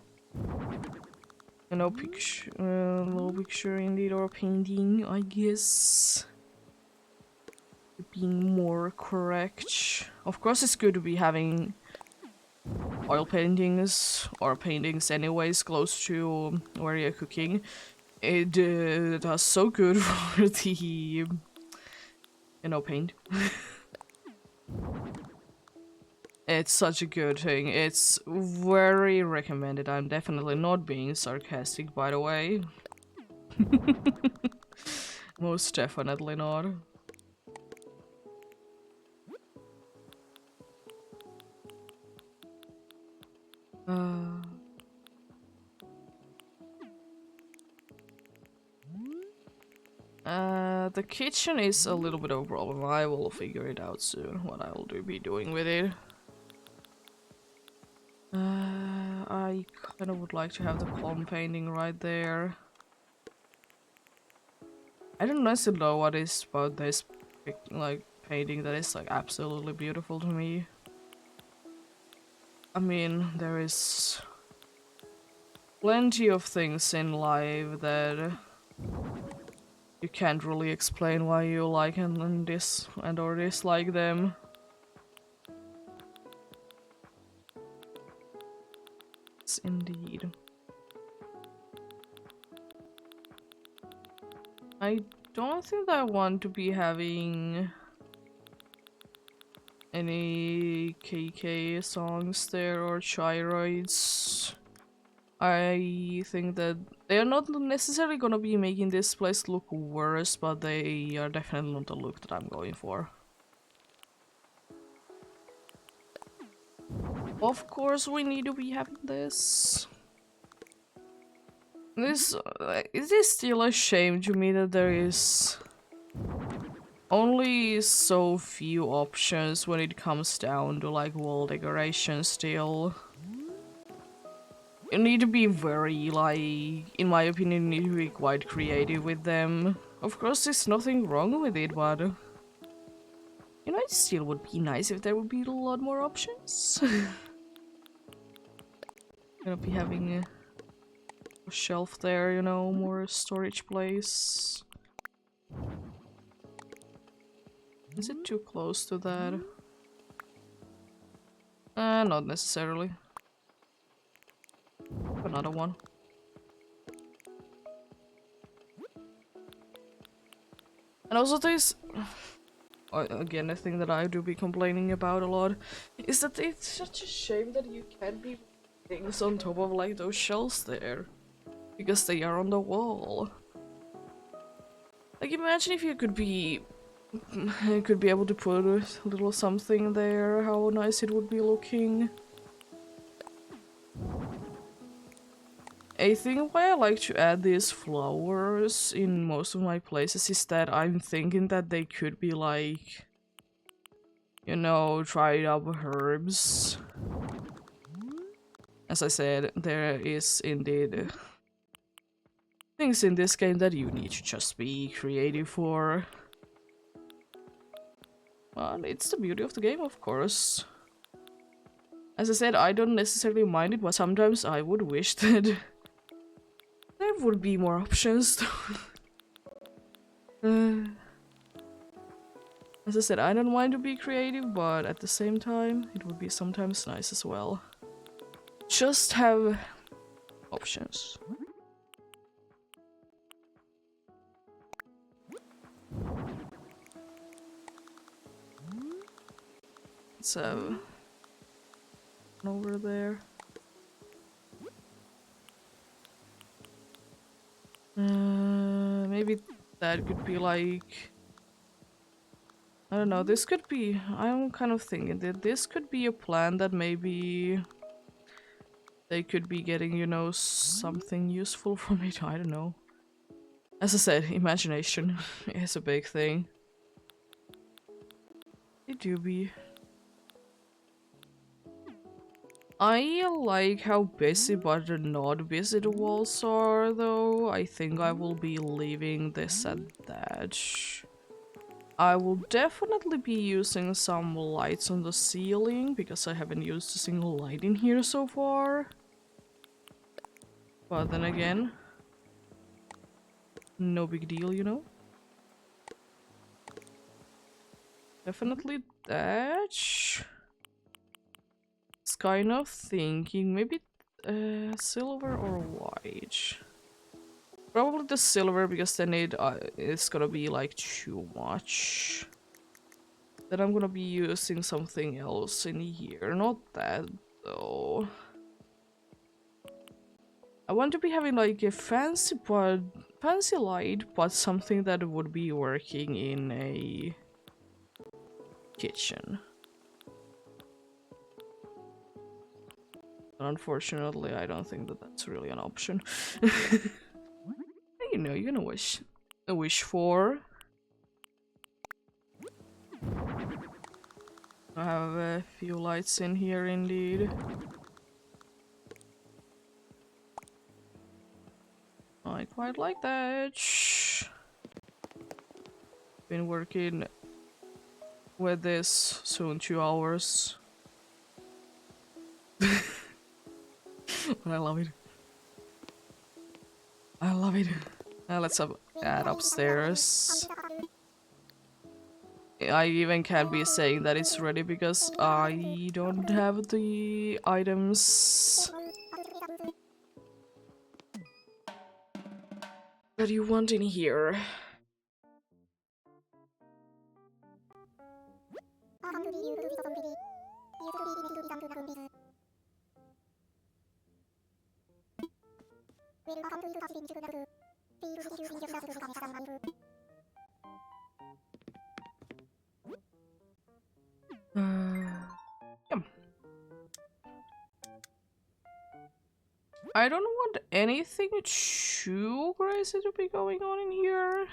you know, picture, little picture indeed, or painting, I guess. Being more correct. Of course it's good to be having oil paintings, or paintings anyways, close to where you're cooking. It does so good for the, you know, paint. It's such a good thing. It's very recommended. I'm definitely not being sarcastic, by the way. Most definitely not. The kitchen is a little bit of a problem. I will figure it out soon, what I will be doing with it. I kind of would like to have the palm painting right there. I don't necessarily know what is about this, like, painting that is, like, absolutely beautiful to me. I mean, there is plenty of things in life that you can't really explain why you like and or dislike them. Yes, indeed. I don't think I want to be having any KK songs there or gyroids. I think that they are not necessarily gonna be making this place look worse, but they are definitely not the look that I'm going for. Of course we need to be having this. It is still a shame to me that there is only so few options when it comes down to like wall decoration still. You need to be very, like, in my opinion, you need to be quite creative with them. Of course, there's nothing wrong with it, but you know, it still would be nice if there would be a lot more options. Gonna be having a shelf there, you know, more storage place. Is it too close to that? Not necessarily. Another one. And also this, again, a thing that I do be complaining about a lot, is that it's such a shame that you can't be things on top of like those shelves there. Because they are on the wall. Like, imagine if you could be able to put a little something there, how nice it would be looking. A thing why I like to add these flowers in most of my places is that I'm thinking that they could be like, you know, dried up herbs. As I said, there is indeed things in this game that you need to just be creative for. Well, it's the beauty of the game, of course. As I said, I don't necessarily mind it, but sometimes I would wish that there would be more options. As I said, I don't mind to be creative, but at the same time, it would be sometimes nice as well. Just have options. So, over there. Maybe that could be like, I don't know, this could be, I'm kind of thinking that this could be a plan that maybe they could be getting, you know, something useful from it, I don't know. As I said, imagination is a big thing. It do be. I like how busy but not busy the walls are, though. I think I will be leaving this at that. I will definitely be using some lights on the ceiling, because I haven't used a single light in here so far. But then again, no big deal, you know? Definitely that. It's kind of thinking maybe silver or white. Probably the silver, because then it's gonna be like too much. Then I'm gonna be using something else in here. Not that though. I want to be having like a fancy light, but something that would be working in a kitchen. But unfortunately, I don't think that that's really an option. You know, you're gonna wish for. I have a few lights in here indeed. I quite like that. Been working with this soon 2 hours. I love it. I love it. Let's add upstairs. I even can't be saying that it's ready because I don't have the items that you want in here. Yeah. I don't want anything too crazy to be going on in here.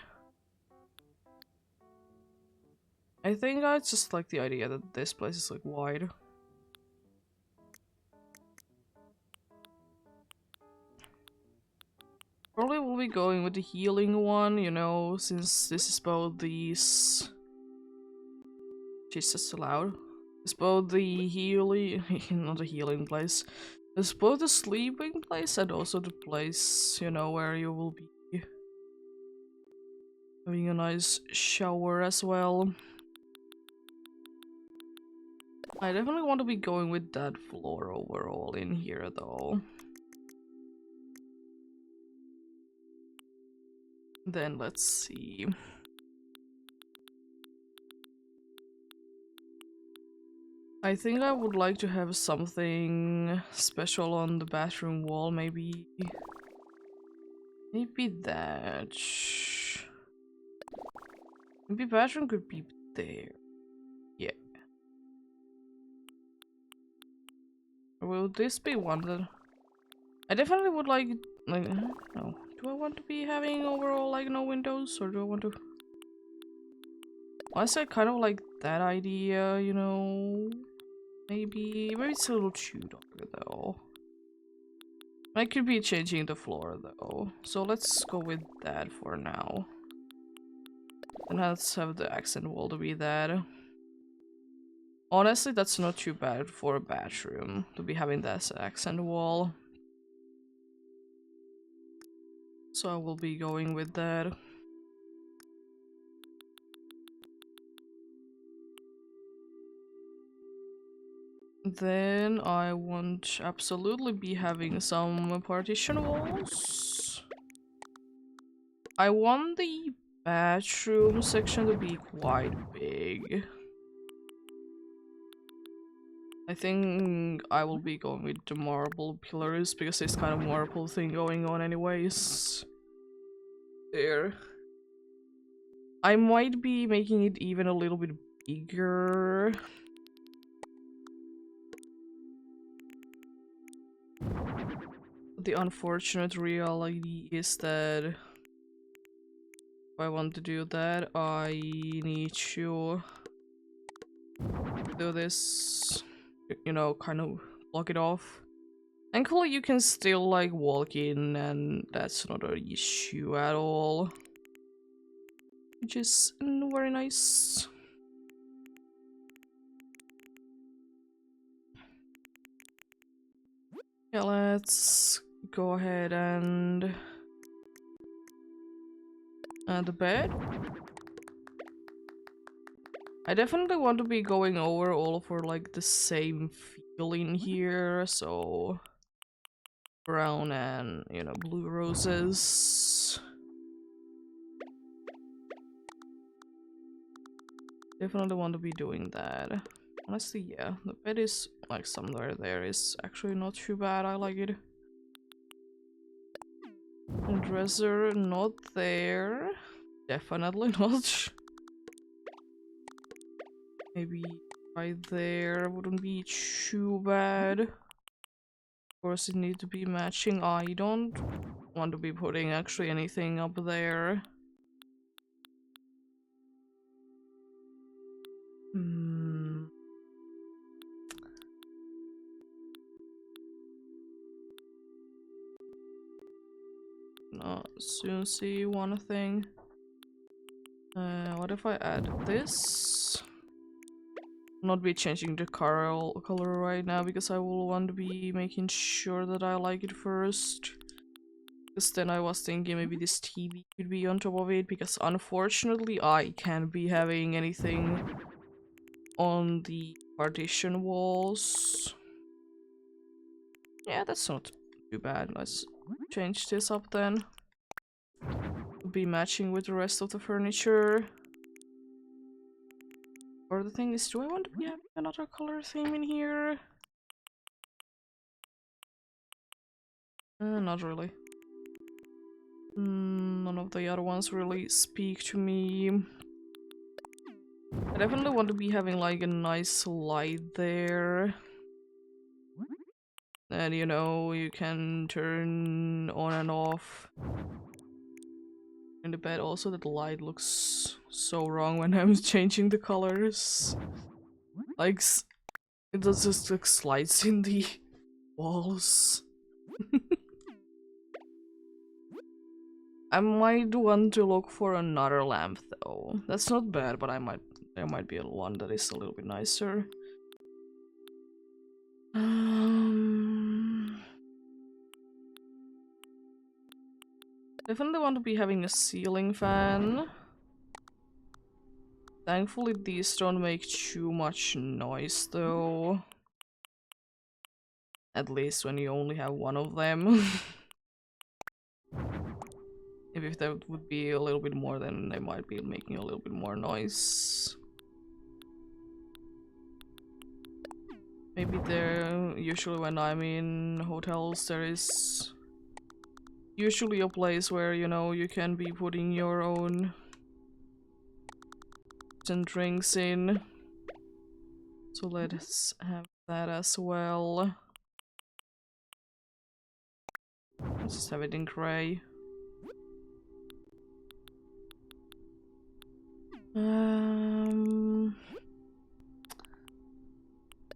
I think I just like the idea that this place is like wide. Probably will be going with the healing one, you know, since this is both these. Jesus, so loud. It's both the healing, not a healing place. It's both the sleeping place and also the place, you know, where you will be having a nice shower as well. I definitely want to be going with that floor overall in here, though. Then let's see. I think I would like to have something special on the bathroom wall, maybe. Maybe that. Maybe bathroom could be there. Yeah. Or will this be one that I definitely would like no. Do I want to be having overall like no windows, or do I want to? Honestly, I kind of like that idea, you know. Maybe it's a little too dark though. I could be changing the floor though, so let's go with that for now. And let's have the accent wall to be that. Honestly, that's not too bad for a bathroom, to be having that as an accent wall. So I will be going with that. Then I want absolutely be having some partition walls. I want the bathroom section to be quite big. I think I will be going with the marble pillars because there's kind of marble thing going on anyways. There. I might be making it even a little bit bigger. The unfortunate reality is that if I want to do that, I need to do this, you know, kind of block it off. Thankfully, you can still like walk in, and that's not an issue at all, which is very nice. Yeah, let's go ahead and the bed. I definitely want to be going over all for like the same feel in here, so brown and, you know, blue roses. Definitely want to be doing that. Honestly, yeah, the bed is like somewhere there is actually not too bad. I like it. And dresser not there. Definitely not. Maybe right there wouldn't be too bad. Of course, it needs to be matching. I don't want to be putting actually anything up there. Not soon see one thing. What if I add this? Not be changing the color right now because I will want to be making sure that I like it first. Because then I was thinking maybe this TV could be on top of it, because unfortunately I can't be having anything on the partition walls. Yeah, that's not too bad. Let's change this up then. Be matching with the rest of the furniture. Or the thing is, do I want to be having another color theme in here? Not really. None of the other ones really speak to me. I definitely want to be having like a nice light there. And you know, you can turn on and off. In the bed also, that the light looks so wrong when I'm changing the colors. Like, it does just like slides in the walls. I might want to look for another lamp though. That's not bad, but there might be one that is a little bit nicer. Definitely want to be having a ceiling fan. Thankfully these don't make too much noise though. At least when you only have one of them. Maybe if that would be a little bit more, then they might be making a little bit more noise. Maybe there, usually when I'm in hotels, there is usually a place where, you know, you can be putting your own and drinks in. So let's have that as well. Let's just have it in gray.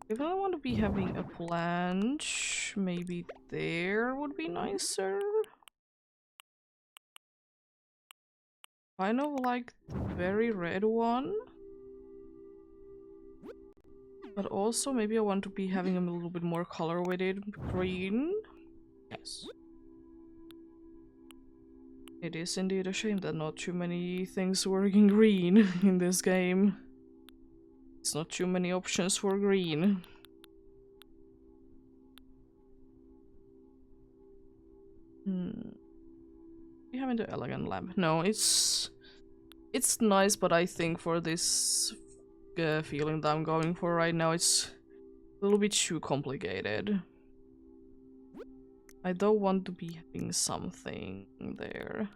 If I want to be having a plant, maybe there would be nicer. Kind of like the very red one. But also maybe I want to be having a little bit more color with it. Green. Yes. It is indeed a shame that not too many things work in green in this game. It's not too many options for green. We haven't the elegant lamp. No, it's nice, but I think for this feeling that I'm going for right now, it's a little bit too complicated. I don't want to be having something there.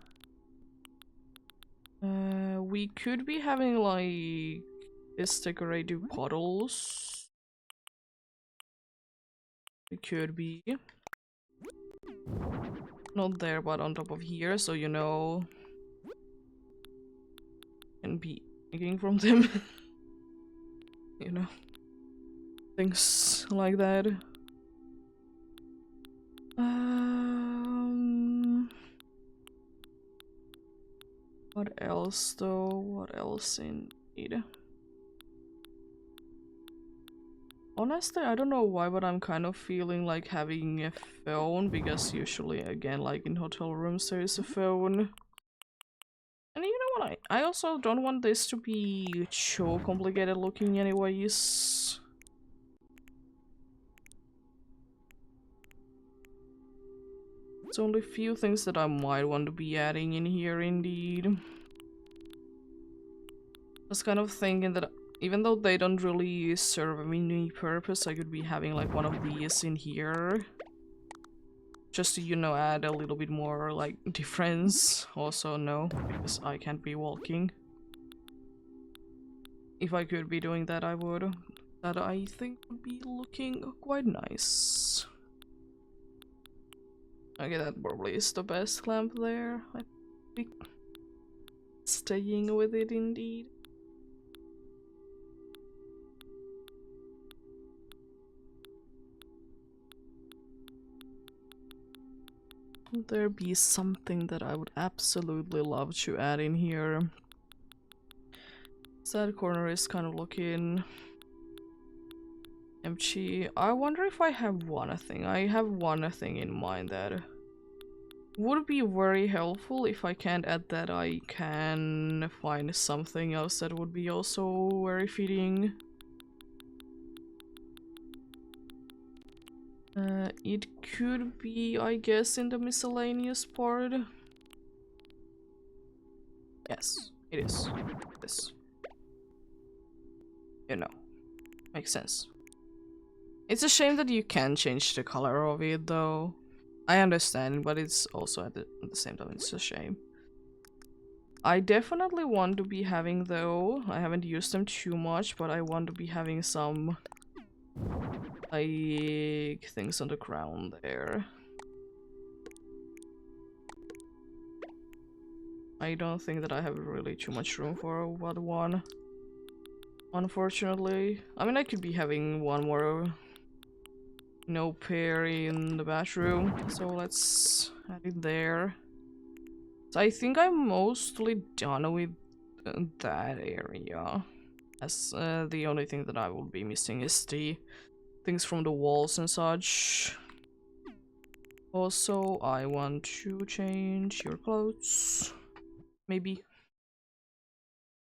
We could be having like these decorative puddles. It could be. Not there, but on top of here, so you know. Can be making from them. You know. Things like that. What else though? What else indeed? Honestly, I don't know why, but I'm kind of feeling like having a phone, because usually, again, like in hotel rooms, there is a phone. And you know what, I also don't want this to be so complicated looking anyways. It's only a few things that I might want to be adding in here indeed. I was kind of thinking that even though they don't really serve any purpose, I could be having like one of these in here. Just to, you know, add a little bit more like difference. Also no, because I can't be walking. If I could be doing that, I would. That I think would be looking quite nice. Okay, that probably is the best lamp there. I think staying with it indeed. Would there be something that I would absolutely love to add in here? That corner is kind of looking empty. I wonder if I have one thing. I have one thing in mind that would be very helpful. If I can't add that, I can find something else that would be also very fitting. It could be, I guess, in the miscellaneous part. Yes, it is. Yes. You know, makes sense. It's a shame that you can't change the color of it, though. I understand, but it's also at the same time, it's a shame. I definitely want to be having, though, I haven't used them too much, but I want to be having some like things on the ground there. I don't think that I have really too much room for what one, unfortunately. I mean, I could be having one more, you know, pair in the bathroom, so let's add it there. So I think I'm mostly done with that area, as the only thing that I will be missing is the things from the walls and such. Also, I want to change your clothes. Maybe.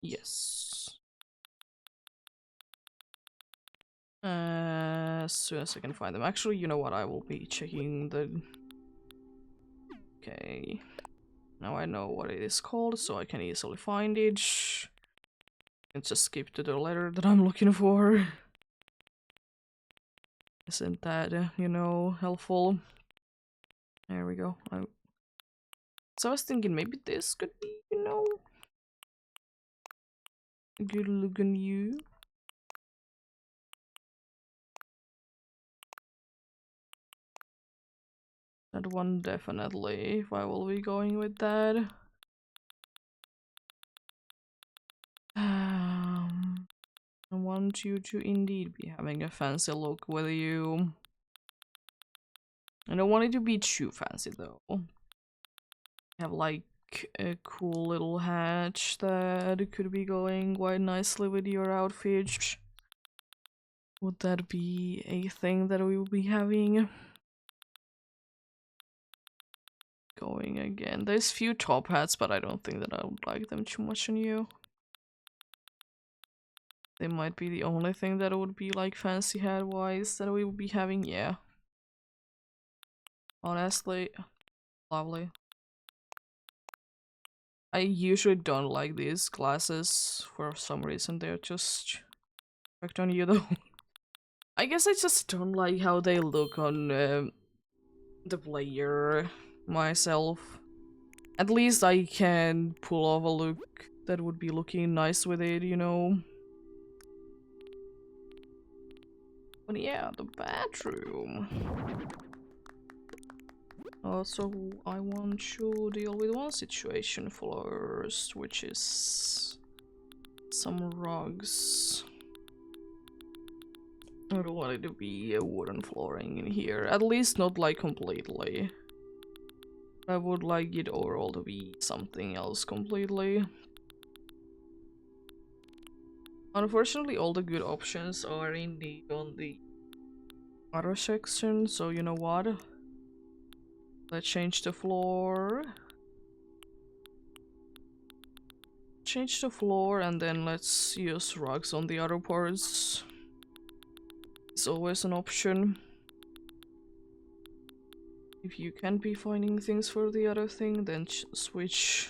Yes. As soon as I can find them. Actually, you know what? I will be checking the... Okay. Now I know what it is called, so I can easily find it. And just skip to the letter that I'm looking for. Isn't that, you know, helpful? There we go. So I was thinking maybe this could be, you know, a good look on you. That one definitely, if I will be going with that. I want you to indeed be having a fancy look with you. I don't want it to be too fancy though. Have like a cool little hatch that could be going quite nicely with your outfit. Would that be a thing that we will be having? Going again. There's few top hats, but I don't think that I would like them too much on you. They might be the only thing that would be like fancy hat wise that we would be having, yeah. Honestly, lovely. I usually don't like these glasses for some reason. They're just perfect on you though. I guess I just don't like how they look on the player myself. At least I can pull off a look that would be looking nice with it, you know. But yeah, the bathroom. Also, I want to deal with one situation first, which is some rugs. I don't want it to be a wooden flooring in here, at least not like completely. I would like it overall to be something else completely. Unfortunately, all the good options are indeed on the other section, so you know what? Let's change the floor. Change the floor and then let's use rugs on the other parts. It's always an option. If you can't be finding things for the other thing, then switch.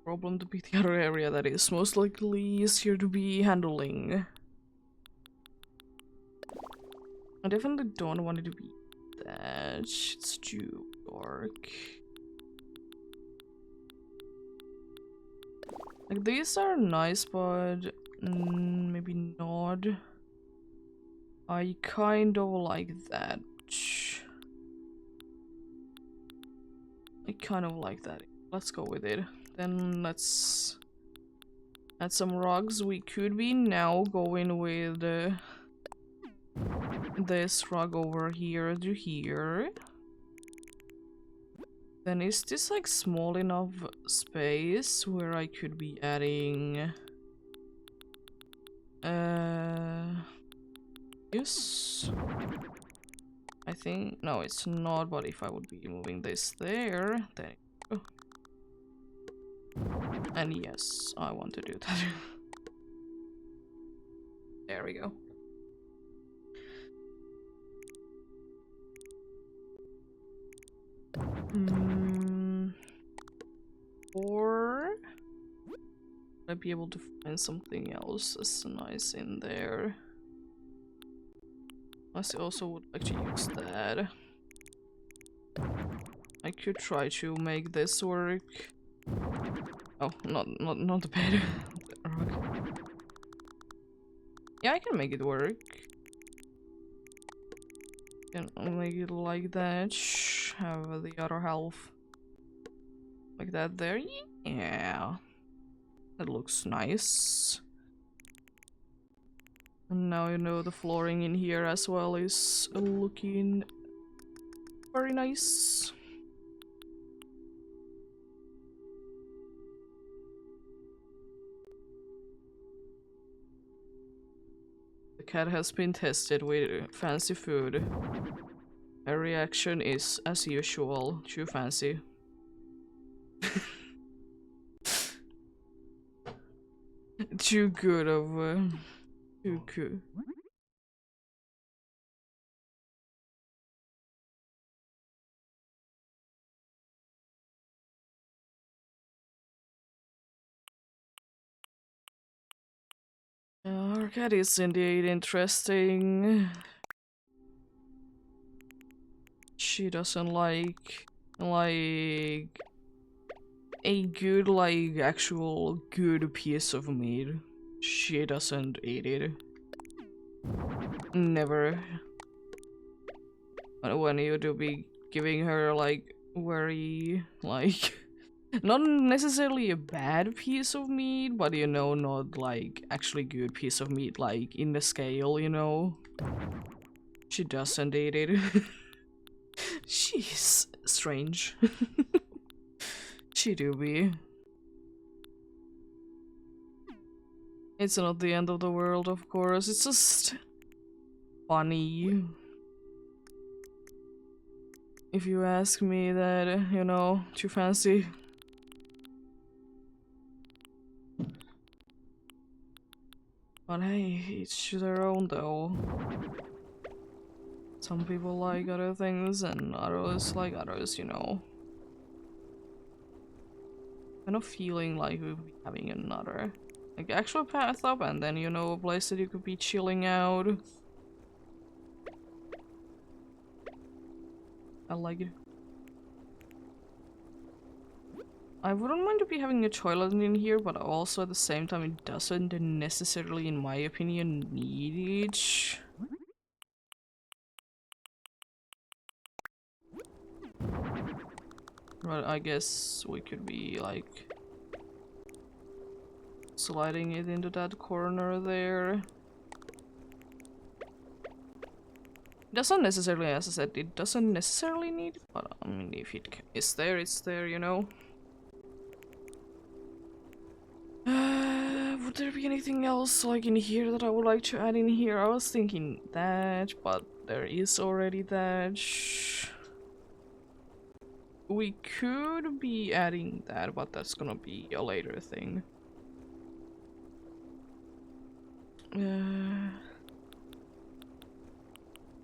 Problem to be the other area that is most likely easier to be handling. I definitely don't want it to be that. It's too dark. Like, these are nice, but maybe not. I kind of like that. I kind of like that. Let's go with it. Then let's add some rugs. We could be now going with this rug over here to here. Then is this like small enough space where I could be adding yes. I think no, it's not, but if I would be moving this there, then and yes, I want to do that. There we go. Or I'd be able to find something else that's nice in there. I also would like to use that. I could try to make this work. Oh, not the bed. The rug. Yeah, I can make it work. Can make it like that. Have the other half like that there. Yeah, that looks nice. And now you know the flooring in here as well is looking very nice. The cat has been tested with fancy food. Her reaction is, as usual, too fancy. Too good of too good. Our cat is indeed interesting. She doesn't like a good, like, actual good piece of meat. She doesn't eat it. Never. When you do be giving her, like, very, like, not necessarily a bad piece of meat, but you know, not like actually good piece of meat, like in the scale, you know. She doesn't eat it. She's strange. She do be. It's not the end of the world, of course. It's just funny. If you ask me that, you know, too fancy. But hey, each to their own though. Some people like other things and others like others, you know. Kind of feeling like we'll be having another like actual path up and then, you know, a place that you could be chilling out. I like it. I wouldn't mind to be having a toilet in here, but also at the same time it doesn't necessarily, in my opinion, need it. But I guess we could be like sliding it into that corner there. It doesn't necessarily, as I said, it doesn't necessarily need it, but I mean, if it is there, it's there, you know. Would there be anything else like in here that I would like to add in here? I was thinking that, but there is already that. We could be adding that, but that's gonna be a later thing.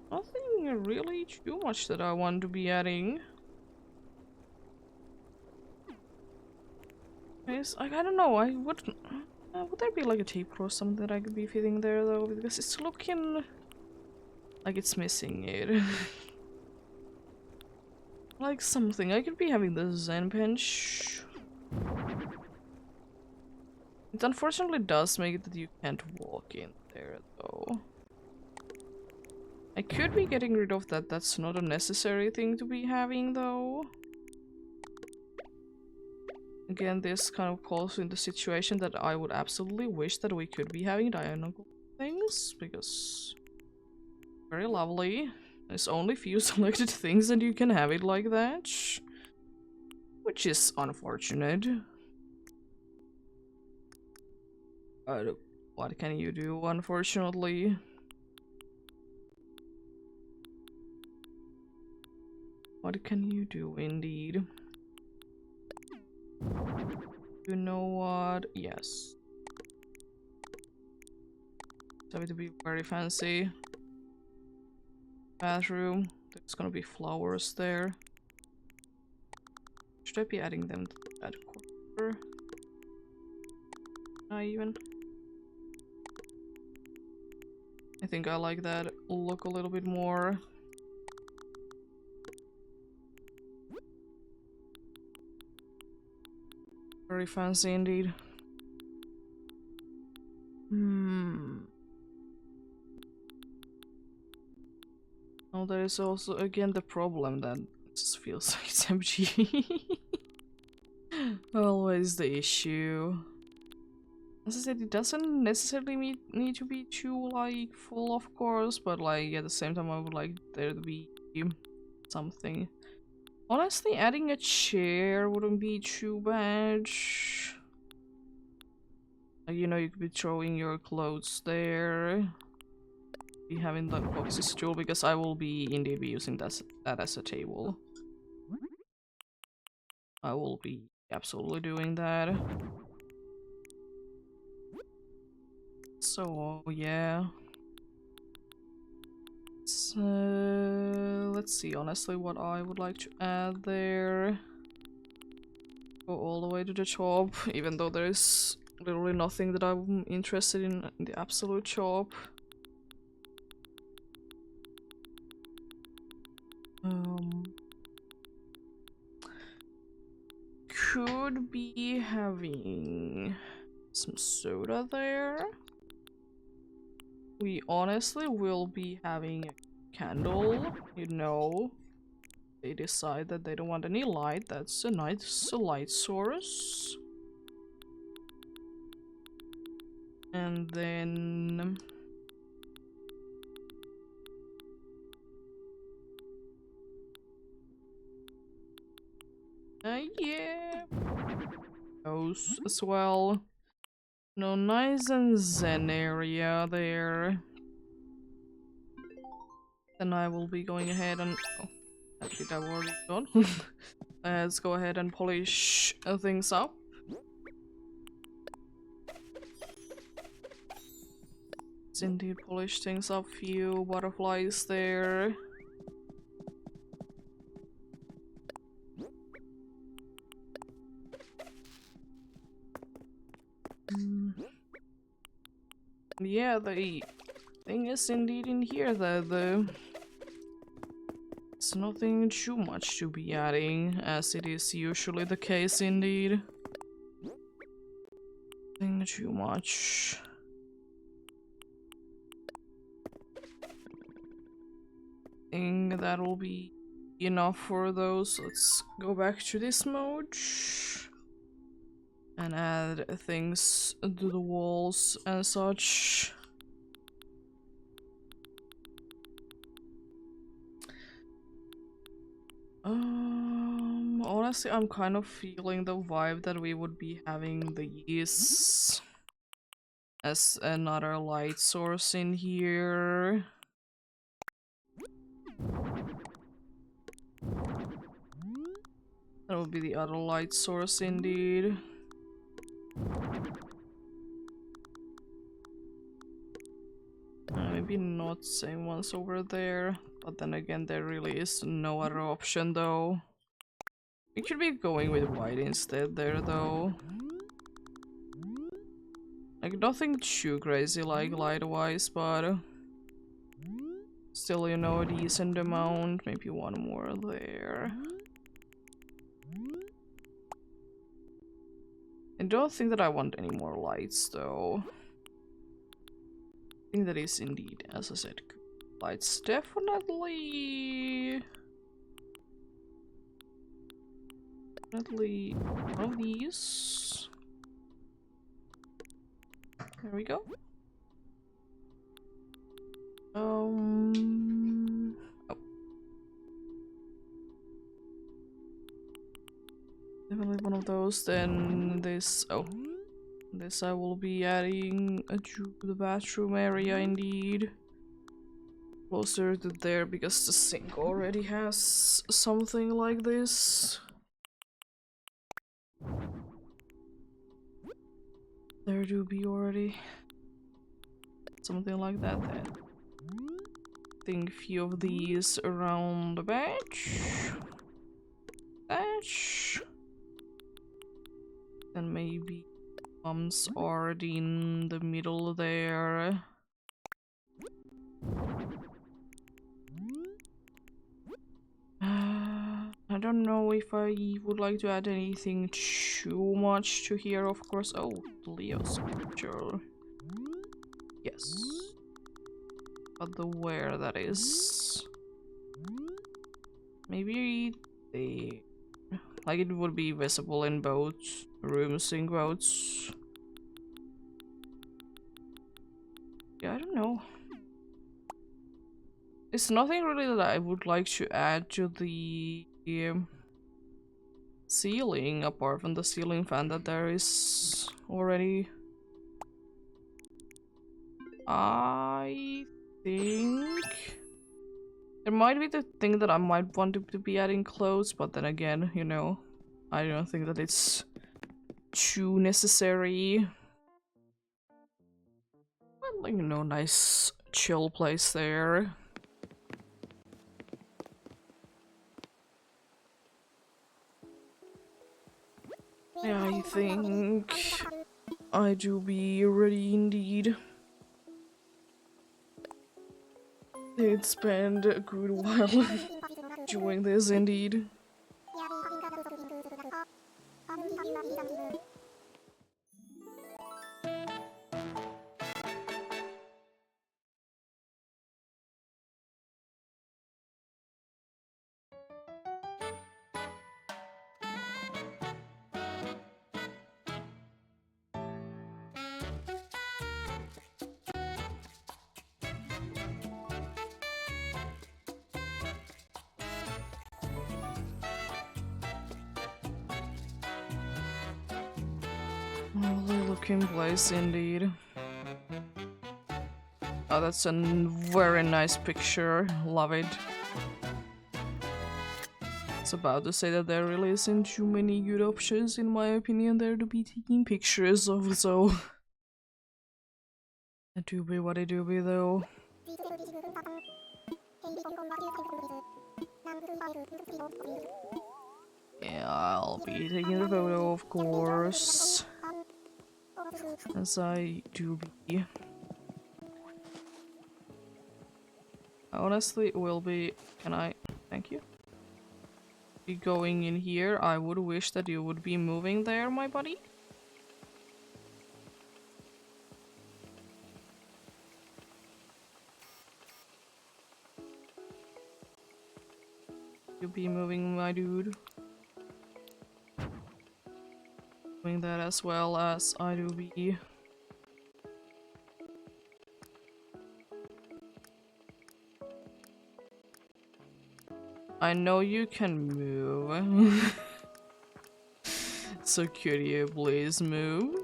Nothing really too much that I want to be adding. I don't know, I would there be like a tape or something that I could be fitting there though? Because it's looking like it's missing it. Like something. I could be having the Zen bench. It unfortunately does make it that you can't walk in there though. I could be getting rid of that. That's not a necessary thing to be having though. Again, this kind of calls into the situation that I would absolutely wish that we could be having diagonal things, because very lovely. There's only few selected things and you can have it like that, which is unfortunate. What can you do, unfortunately? What can you do, indeed? You know what? Yes. It's going to be very fancy. Bathroom. There's gonna be flowers there. Should I be adding them to that corner? Not even. I think I like that look a little bit more. Very fancy indeed. Oh, there is also again the problem that it just feels like it's empty. Always the issue. As I said, it doesn't necessarily need to be too like full, of course, but like at the same time I would like there to be something. Honestly, adding a chair wouldn't be too bad. Like, you know, you could be throwing your clothes there. Be having the boxy stool, because I will be indeed be using that as a table. I will be absolutely doing that. So yeah. So let's see honestly what I would like to add there. Go all the way to the top, even though there's literally nothing that I'm interested in the absolute top. Could be having some soda there. We honestly will be having a candle, you know. They decide that they don't want any light. That's a nice light source. And then Yeah. Those as well. No, nice and zen area there. Then I will be going ahead and... Oh, that bit I've already done. Let's go ahead and polish things up. Let's indeed polish things up. Few butterflies there. Yeah, the thing is indeed in here that it's nothing too much to be adding, as it is usually the case indeed. Nothing too much. I think that'll be enough for those. Let's go back to this mode and add things to the walls and such. Honestly, I'm kind of feeling the vibe that we would be having these as another light source in here. That would be the other light source indeed. Maybe not same ones over there, but then again there really is no other option though. We could be going with white instead there though. Like nothing too crazy like light wise, but still, you know, a decent amount. Maybe one more there. I don't think that I want any more lights though. I think that is indeed, as I said, good. Lights definitely one of these. There we go. Oh. Definitely one of those. Then this. Oh. This I will be adding to the bathroom area indeed. Closer to there because the sink already has something like this. There do be already something like that then. I think a few of these around the bench. And maybe bombs already in the middle there. I don't know if I would like to add anything too much to here, of course. Oh, Leo's picture. Yes. But the where that is. Maybe the... like it would be visible in both rooms in quotes. Yeah, I don't know. It's nothing really that I would like to add to the ceiling, apart from the ceiling fan that there is already. I think there might be the thing that I might want to be adding clothes, but then again, you know, I don't think that it's too necessary. But, like, you know, nice chill place there. Yeah, I think I do be ready indeed. Did spend a good while doing this indeed. looking place indeed. Oh, that's a very nice picture. Love it. I was about to say that there really isn't too many good options, in my opinion, there to be taking pictures of, so. It do be what it do be, though. Yeah, I'll be taking the photo, of course. As I do be. I honestly will be. Can I? Thank you. Be going in here. I would wish that you would be moving there, my buddy. You be moving, my dude. Doing that as well as I do be. I know you can move. So could you please move?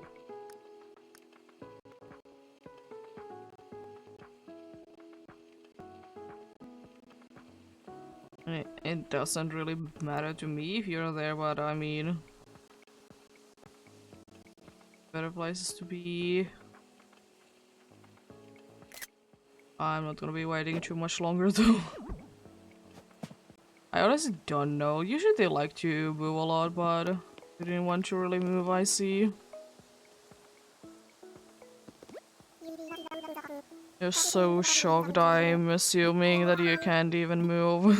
It doesn't really matter to me if you're there, but I mean... better places to be. I'm not gonna be waiting too much longer though. I honestly don't know. Usually they like to move a lot, but they didn't want to really move, I see. You're so shocked, I'm assuming that you can't even move.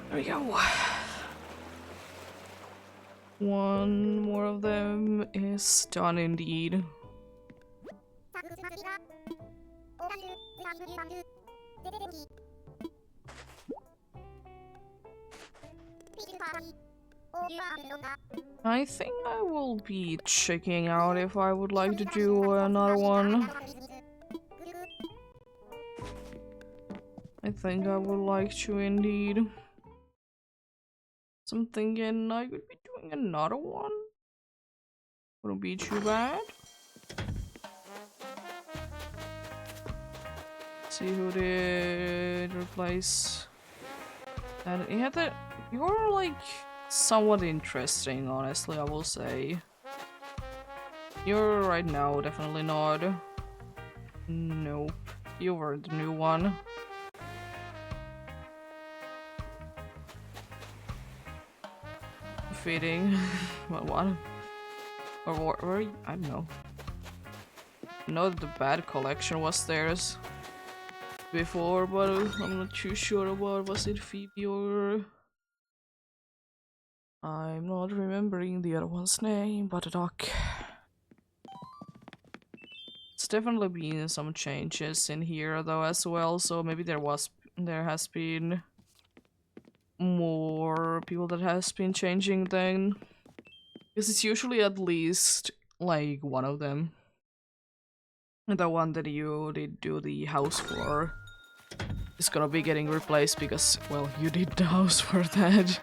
There we go. One more of them is done indeed. I think I will be checking out if I would like to do another one. I think I would like to indeed. So I'm thinking I could be doing another one. Wouldn't be too bad. See who did replace. And yeah, you're like somewhat interesting, honestly, I will say. You're right now definitely not. Nope. You were the new one. Fitting. What? Or where? I don't know. I know that the bad collection was theirs before, but I'm not too sure about was it Phoebe or... I'm not remembering the other one's name, but a duck. It's definitely been some changes in here though as well, so maybe there has been more people that has been changing then. Because it's usually at least like one of them. The one that you did do the house for is gonna be getting replaced because, well, you did the house for that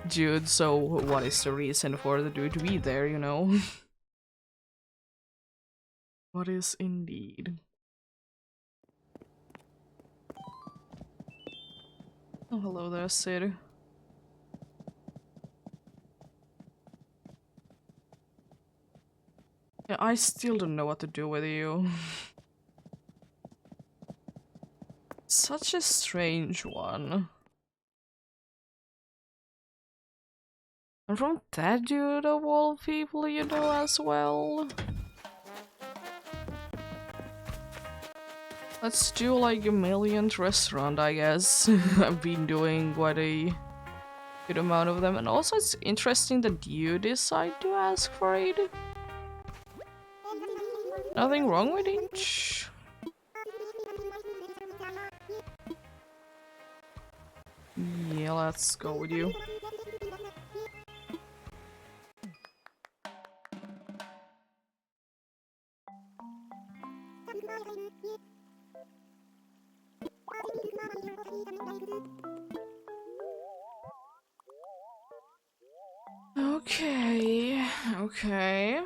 dude, so what is the reason for the dude to be there, you know? What is indeed. Oh, hello there, Sid. Yeah, I still don't know what to do with you. Such a strange one. And from that dude of all people, you know, as well. Let's do like a millionth restaurant, I guess. I've been doing quite a good amount of them. And also it's interesting that you decide to ask for it. Nothing wrong with it. Yeah, let's go with you. Okay, okay.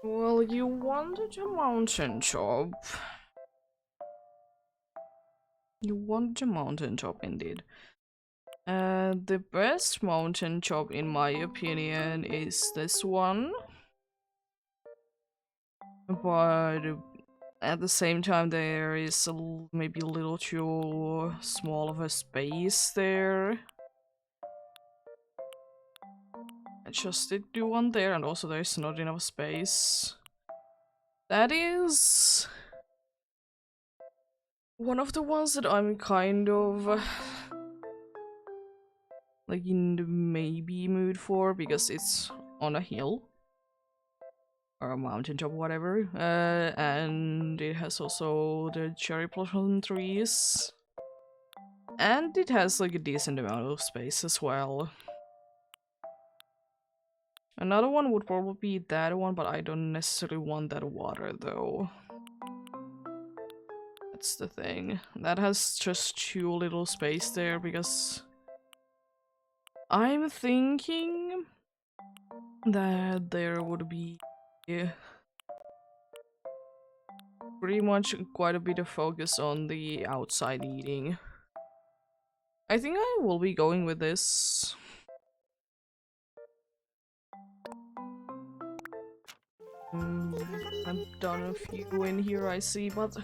Well, you wanted a mountain top. You wanted a mountain top indeed. The best mountain top, in my opinion, is this one. But at the same time, there is maybe a little too small of a space there. I just did do one there, and also there's not enough space. That is one of the ones that I'm kind of like in the maybe mood for, because it's on a hill or a mountain top, whatever, and it has also the cherry blossom trees, and it has like a decent amount of space as well. Another one would probably be that one, but I don't necessarily want that water though. That's the thing. That has just too little space there, because I'm thinking that there would be pretty much quite a bit of focus on the outside eating. I think I will be going with this. I've done a few in here, I see, but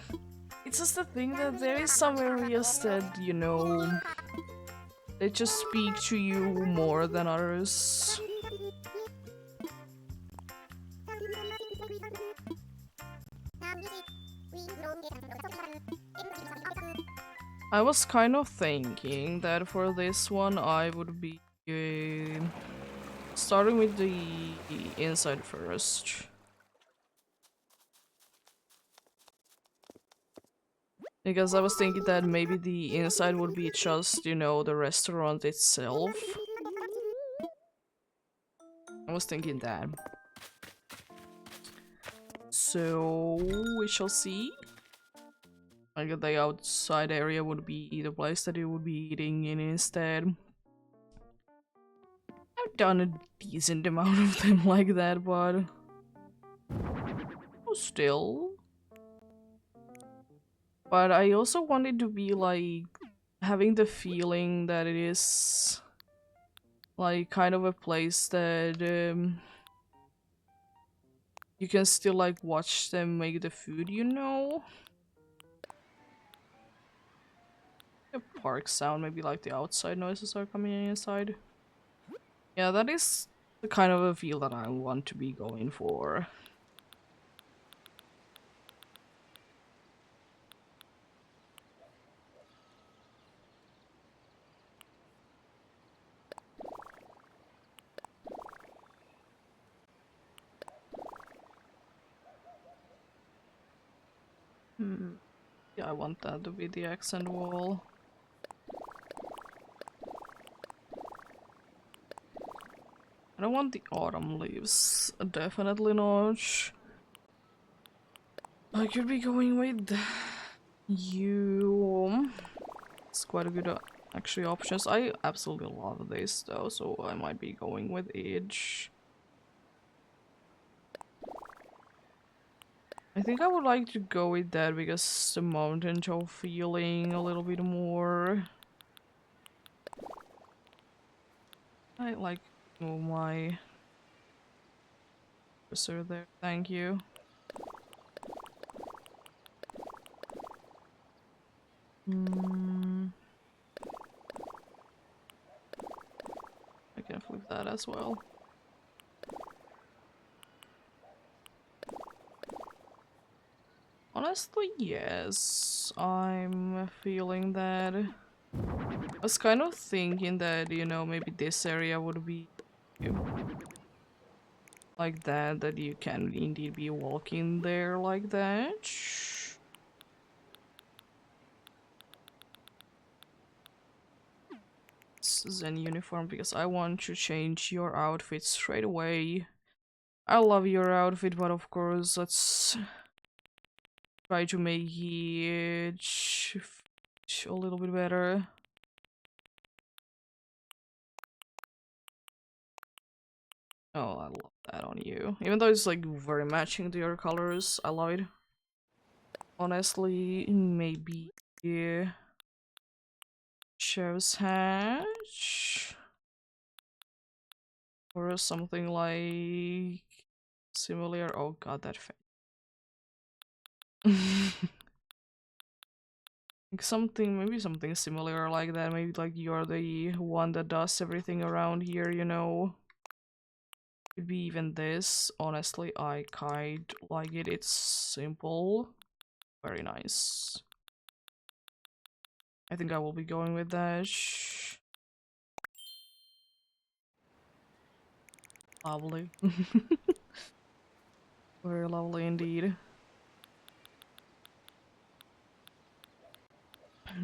it's just the thing that there is some areas that, you know, they just speak to you more than others. I was kind of thinking that for this one I would be starting with the inside first. Because I was thinking that maybe the inside would be just, you know, the restaurant itself. I was thinking that. So, we shall see. Like the outside area would be the place that you would be eating in instead. I've done a decent amount of them like that, but still. But I also wanted to be like having the feeling that it is like kind of a place that you can still like watch them make the food, you know? A park sound, maybe like the outside noises are coming in inside. Yeah, that is the kind of a feel that I want to be going for. Yeah, I want that to be the accent wall. I don't want the autumn leaves. Definitely not. I could be going with you. It's quite a good actually options. I absolutely love this though, so I might be going with Edge. I think I would like to go with that because the mountain top feeling a little bit more. I like my cursor there. Thank you. I can flip that as well. Honestly, yes. I'm feeling that. I was kind of thinking that, you know, maybe this area would be like that you can indeed be walking there like that. Zen uniform, because I want to change your outfit straight away. I love your outfit, but of course let's try to make it a little bit better. Oh, I love that on you. Even though it's like very matching to your colors, I love it. Honestly, maybe Chef's Hatch or something like similar. Oh god, that like something, maybe something similar like that. Maybe like you're the one that does everything around here, you know. Could be even this. Honestly, I kind like it. It's simple, very nice. I think I will be going with that. Lovely. Very lovely indeed. I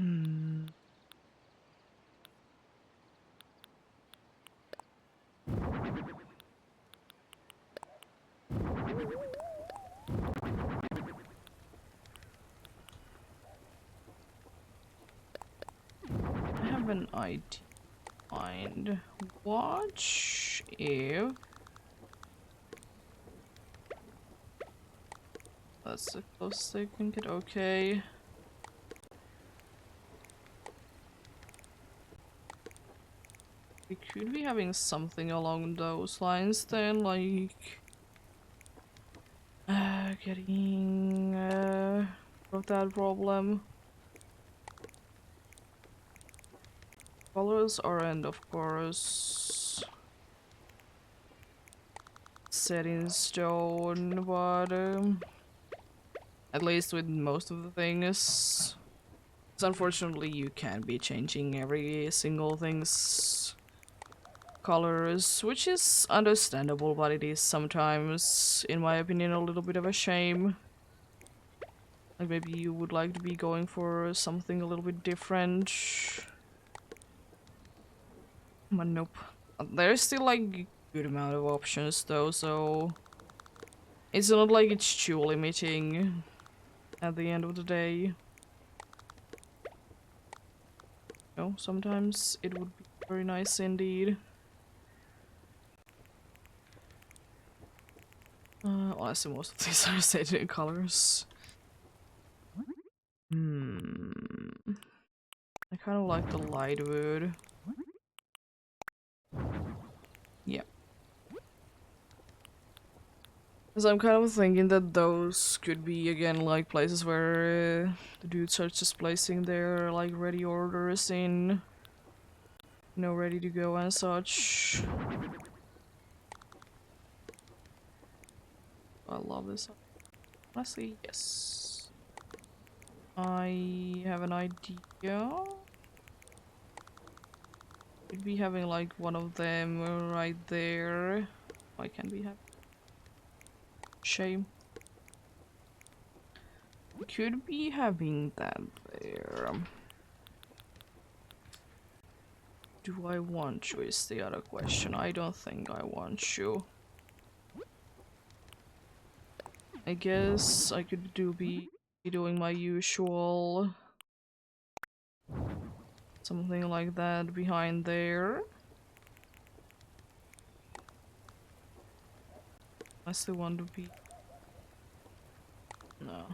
have an idea. Mind. Watch if that's the closest I can get. Okay. We could be having something along those lines then, like getting of that problem. Colors aren't, of course, set in stone, but at least with most of the things. Because unfortunately, you can't be changing every single thing's colors, which is understandable, but it is sometimes, in my opinion, a little bit of a shame. Like maybe you would like to be going for something a little bit different. But nope. There's still like a good amount of options though, so it's not like it's too limiting at the end of the day. No, sometimes it would be very nice indeed. Honestly, most of these are set in colors. I kind of like the light wood. Yeah. Because I'm kind of thinking that those could be, again, like places where the dudes are just placing their, like, ready orders in. You know, ready to go and such. I love this. Honestly, yes. I have an idea. Could be having, like, one of them right there. Why can't we have? Shame. Could be having that there. Do I want you is the other question. I don't think I want you. I guess I could be doing my usual something like that behind there. I still want to be no.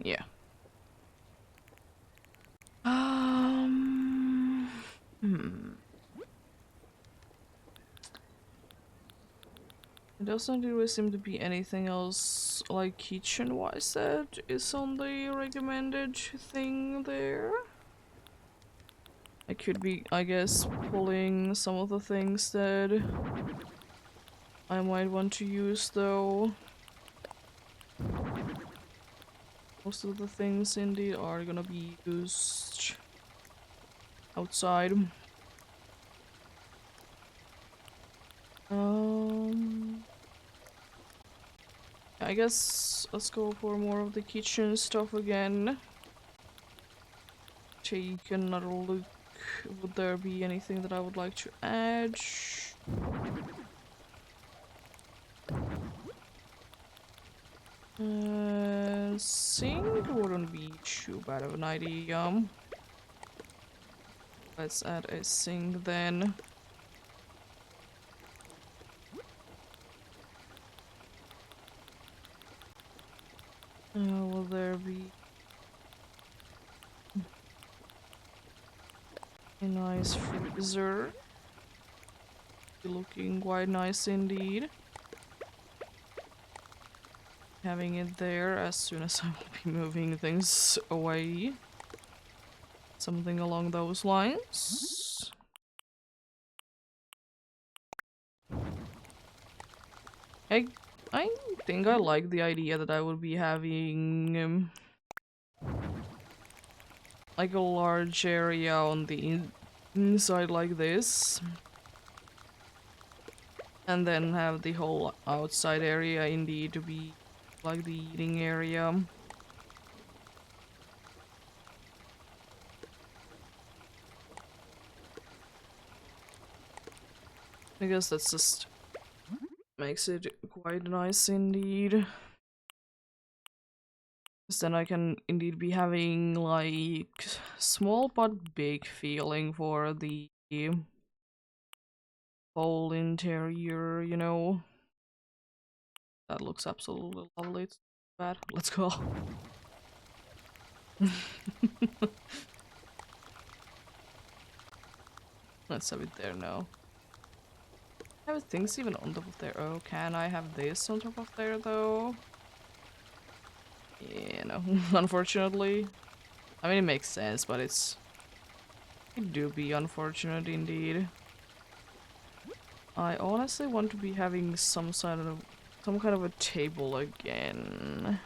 Yeah. Hmm. It doesn't really seem to be anything else like kitchen-wise that is on the recommended thing there. I could be, I guess, pulling some of the things that I might want to use though. Most of the things indeed are gonna be used outside. I guess let's go for more of the kitchen stuff again. Take another look. Would there be anything that I would like to add? sink wouldn't be too bad of an idea. Let's add a sink then. Will there be a nice freezer? Looking quite nice indeed. Having it there as soon as I will be moving things away. Something along those lines. I think I like the idea that I would be having like a large area on the inside like this. And then have the whole outside area indeed to be like the eating area. I guess that's just makes it quite nice indeed. Because then I can indeed be having like small but big feeling for the whole interior, you know. That looks absolutely lovely. It's bad. Let's go. Let's have it there now. Have things even on top of there? Oh, can I have this on top of there though? Yeah, no, unfortunately. I mean, it makes sense, but it do be unfortunate indeed. I honestly want to be having some kind of a table again.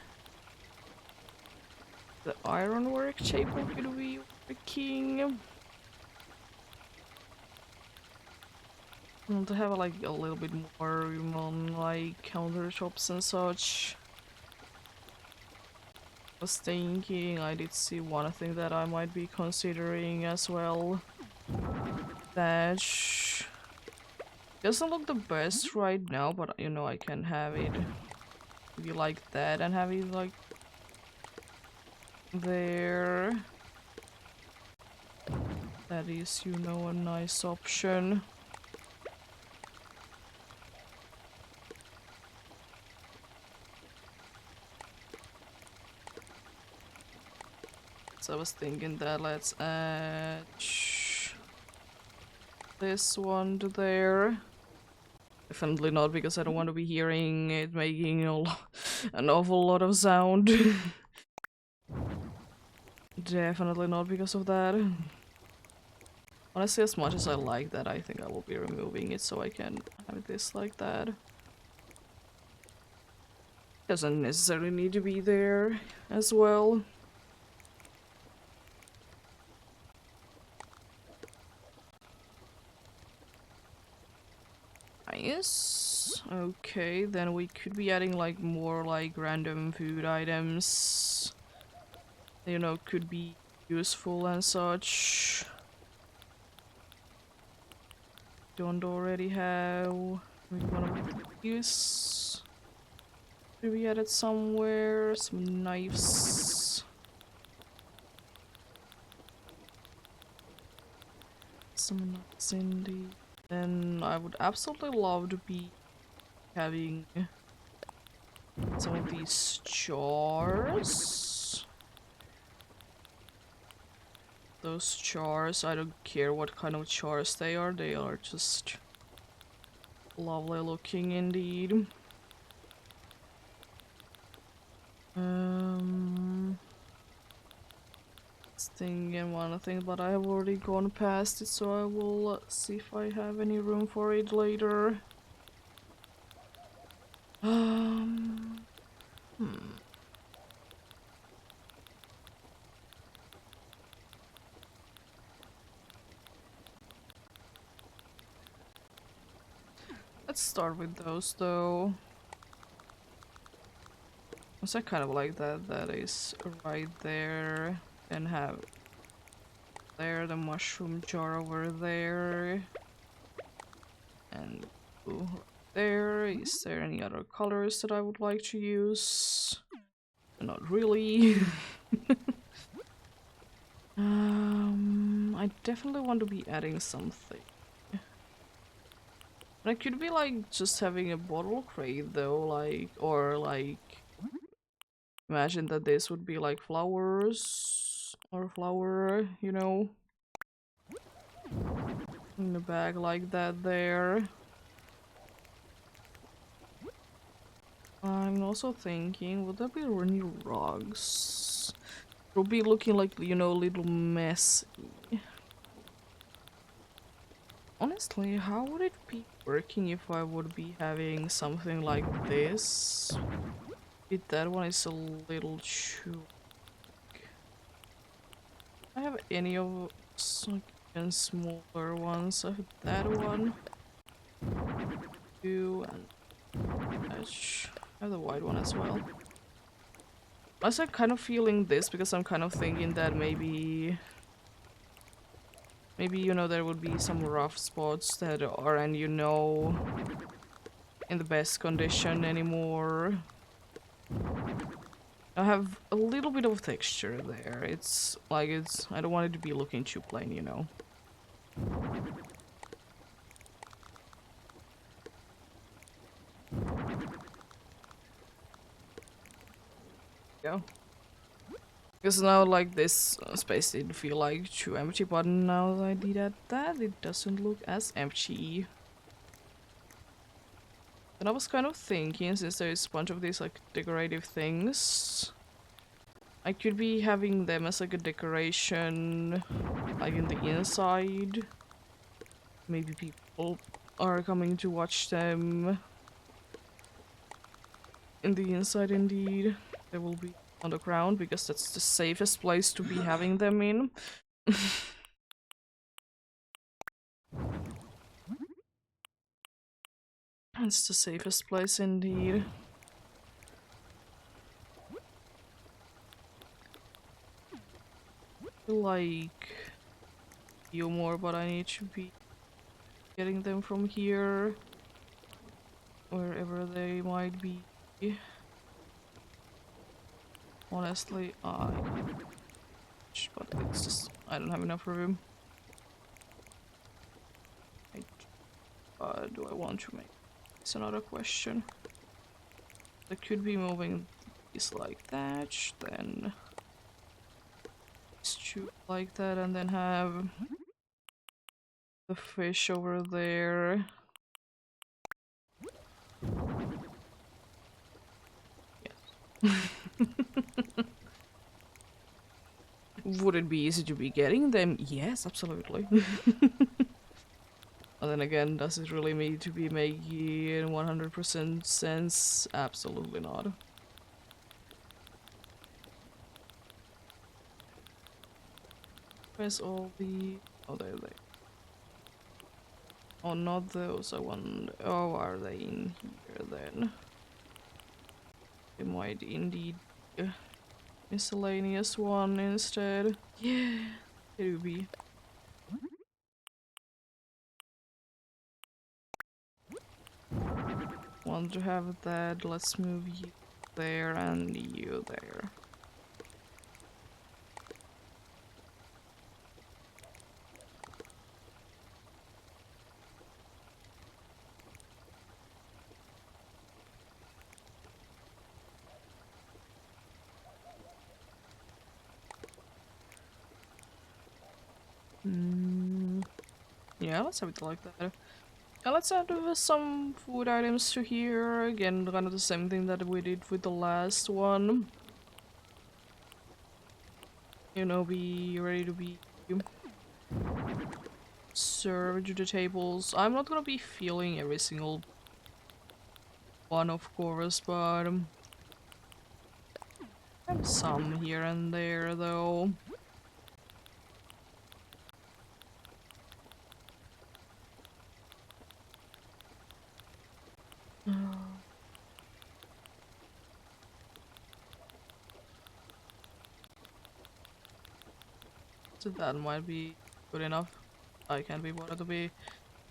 The ironwork table could be working. I want to have like a little bit more room on like countertops and such. I was thinking I did see one thing that I might be considering as well. That doesn't look the best right now, but you know I can have it maybe like that and have it like there. That is, you know, a nice option. So I was thinking that let's add this one to there. Definitely not, because I don't want to be hearing it making an awful lot of sound. Definitely not because of that. Honestly, as much as I like that, I think I will be removing it so I can have this like that. Doesn't necessarily need to be there as well. Nice. Okay, then we could be adding like more like random food items. You know, could be useful and such. Don't already have. We wanna use. Do we add it somewhere? Some knives. Some knives indeed. Then I would absolutely love to be having some of these jars. Those jars, I don't care what kind of jars they are just lovely looking indeed. Thinking one thing, but I have already gone past it, so I will see if I have any room for it later. Let's start with those though. So I kind of like that. That is right there, and have there the mushroom jar over there, and ooh, right there. Is there any other colors that I would like to use? Not really. I definitely want to be adding something. I could be like just having a bottle crate though, like, or like, imagine that this would be like flowers or flower, you know, in a bag like that there. I'm also thinking, would there be any rugs? It'll be looking like, you know, a little messy. Honestly, how would it be working if I would be having something like this? That one is a little too... I have any of some even smaller ones. I have that one, two, and I have the white one as well. Also, I'm kind of feeling this because I'm kind of thinking that maybe, you know, there would be some rough spots that aren't, you know, in the best condition anymore. I have a little bit of texture there. It's like I don't want it to be looking too plain, you know. Yeah. Because now, like, this space didn't feel like too empty, but now that I did that, it doesn't look as empty. And I was kind of thinking, since there's a bunch of these, like, decorative things, I could be having them as, like, a decoration, like, in the inside. Maybe people are coming to watch them. In the inside, indeed. They will be on the ground, because that's the safest place to be having them in. It's the safest place, indeed. Like you more, but I need to be getting them from here, wherever they might be. Honestly, but it's just I don't have enough room. Do I want to make? It's another question. I could be moving these like that, then two like that, and then have the fish over there. Yes. Would it be easy to be getting them? Yes, absolutely. And then again, does it really need to be making 100% sense? Absolutely not. Where's all the... Oh, there they... Oh, not those, I wonder... Oh, are they in here then? They might indeed... miscellaneous one instead. Yeah, it would be. Want to have that, let's move you there and you there. Yeah, let's have it like that. Let's add some food items to here. Again, kind of the same thing that we did with the last one. You know, be ready to be served to the tables. I'm not gonna be filling every single one, of course, but have some here and there, though. So that might be good enough. I can't be bothered to be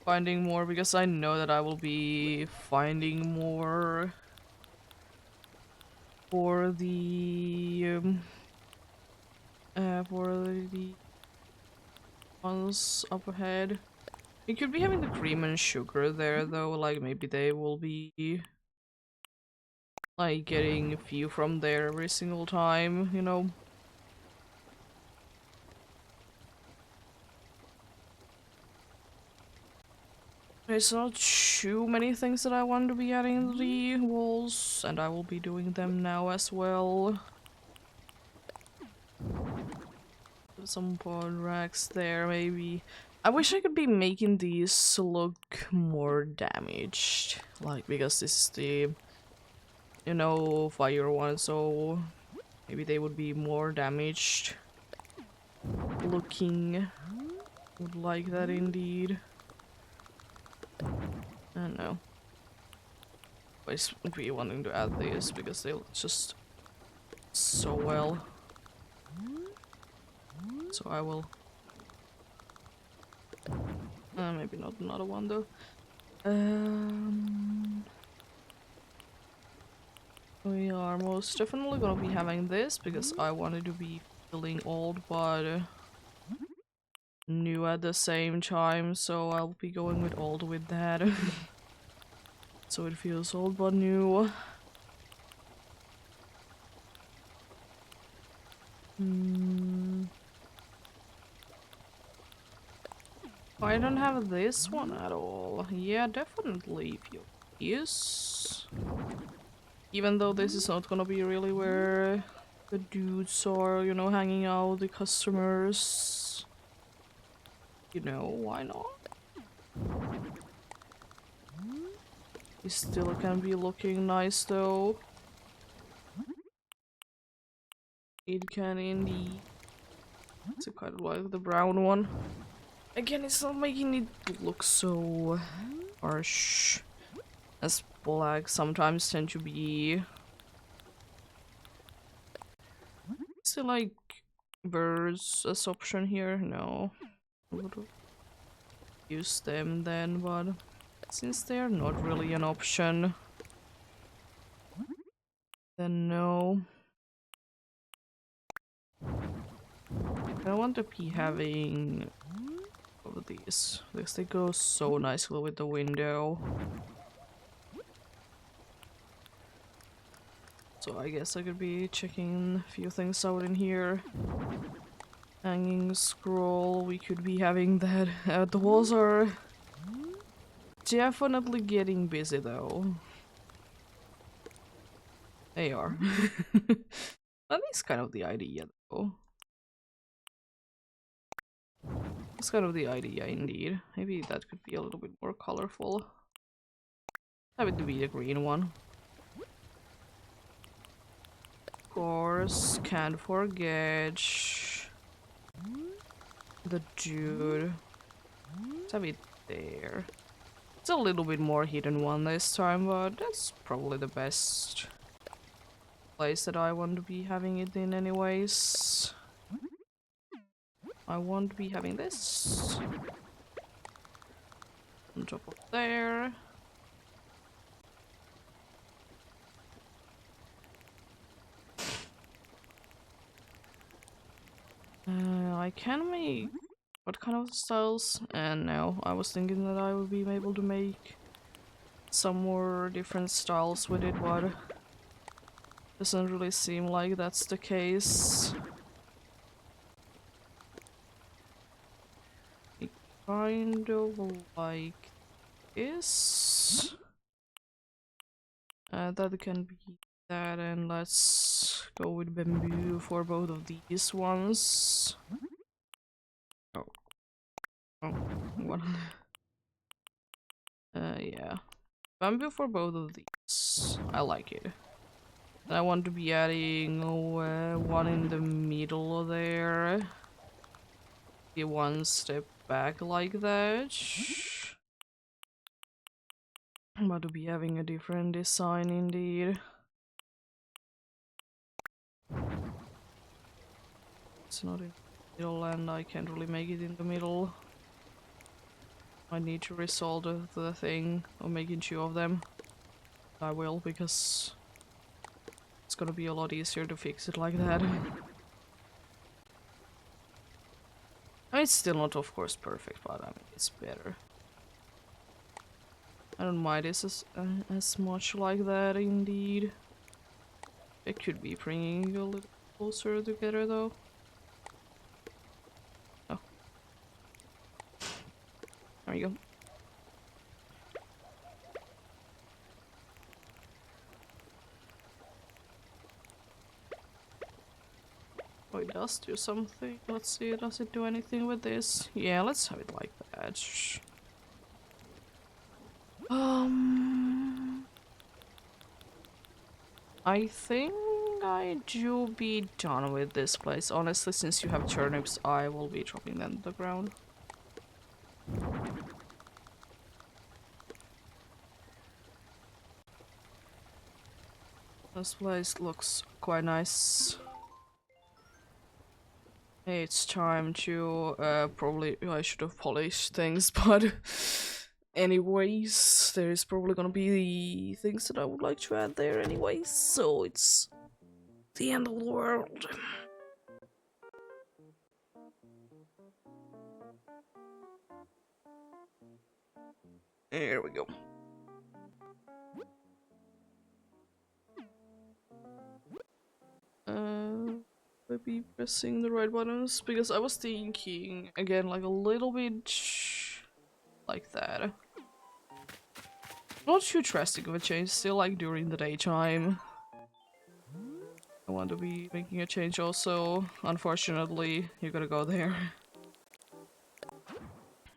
finding more because I know that I will be finding more for the ones up ahead. You could be having the cream and sugar there though, like maybe they will be like getting a few from there every single time, you know. There's not too many things that I want to be adding to the walls, and I will be doing them now as well. Some board racks there, maybe. I wish I could be making these look more damaged, like, because this is the, you know, fire one, so maybe they would be more damaged looking. Would like that indeed. I don't know. I just would be wanting to add these because they look just so well. So I will. Maybe not another one though. We are most definitely gonna be having this because I wanted to be feeling old but new at the same time, so I'll be going with old with that. So it feels old but new. I don't have this one at all. Yeah, definitely if you use. Even though this is not gonna be really where the dudes are, you know, hanging out, the customers. You know, why not? It still can be looking nice though. It can indeed. It's quite like the brown one. Again, it's not making it look so harsh as black sometimes tend to be. Is there like birds as option here? No. I would use them then, but since they're not really an option, then no. I don't want to be having all of these because they go so nicely with the window. So I guess I could be checking a few things out in here. Hanging scroll, we could be having that. The walls are definitely getting busy though. They are. That is kind of the idea though. That's kind of the idea indeed. Maybe that could be a little bit more colorful. Have it to be the green one. Of course, can't forget the dude. Let's have it there. It's a little bit more hidden one this time, but that's probably the best place that I want to be having it in anyways. I want to be having this on top of there. I can make what kind of styles? And now I was thinking that I would be able to make some more different styles with it, but doesn't really seem like that's the case. It kind of like this. That can be that, and let's go with bamboo for both of these ones. Oh, oh, what? Yeah, bamboo for both of these. I like it. And I want to be adding one in the middle there. Be one step back like that. I'm about to be having a different design indeed. It's not in the middle and I can't really make it in the middle. I need to resolve the thing of making two of them. I will, because it's gonna be a lot easier to fix it like that. I mean, it's still not, of course, perfect, but I mean, it's better. I don't mind this as much like that, indeed. It could be bringing a little closer together, though. Oh. There you go. Oh, it does do something. Let's see, does it do anything with this? Yeah, let's have it like that. I think I do be done with this place. Honestly, since you have turnips, I will be dropping them to the ground. This place looks quite nice. It's time to, probably, I should have polished things, but anyways, there's probably gonna be things that I would like to add there anyways, so it's the end of the world. There we go. Maybe pressing the right buttons, because I was thinking, again, like a little bit like that. Not too drastic of a change, still like during the daytime. I want to be making a change also. Unfortunately, you gotta go there.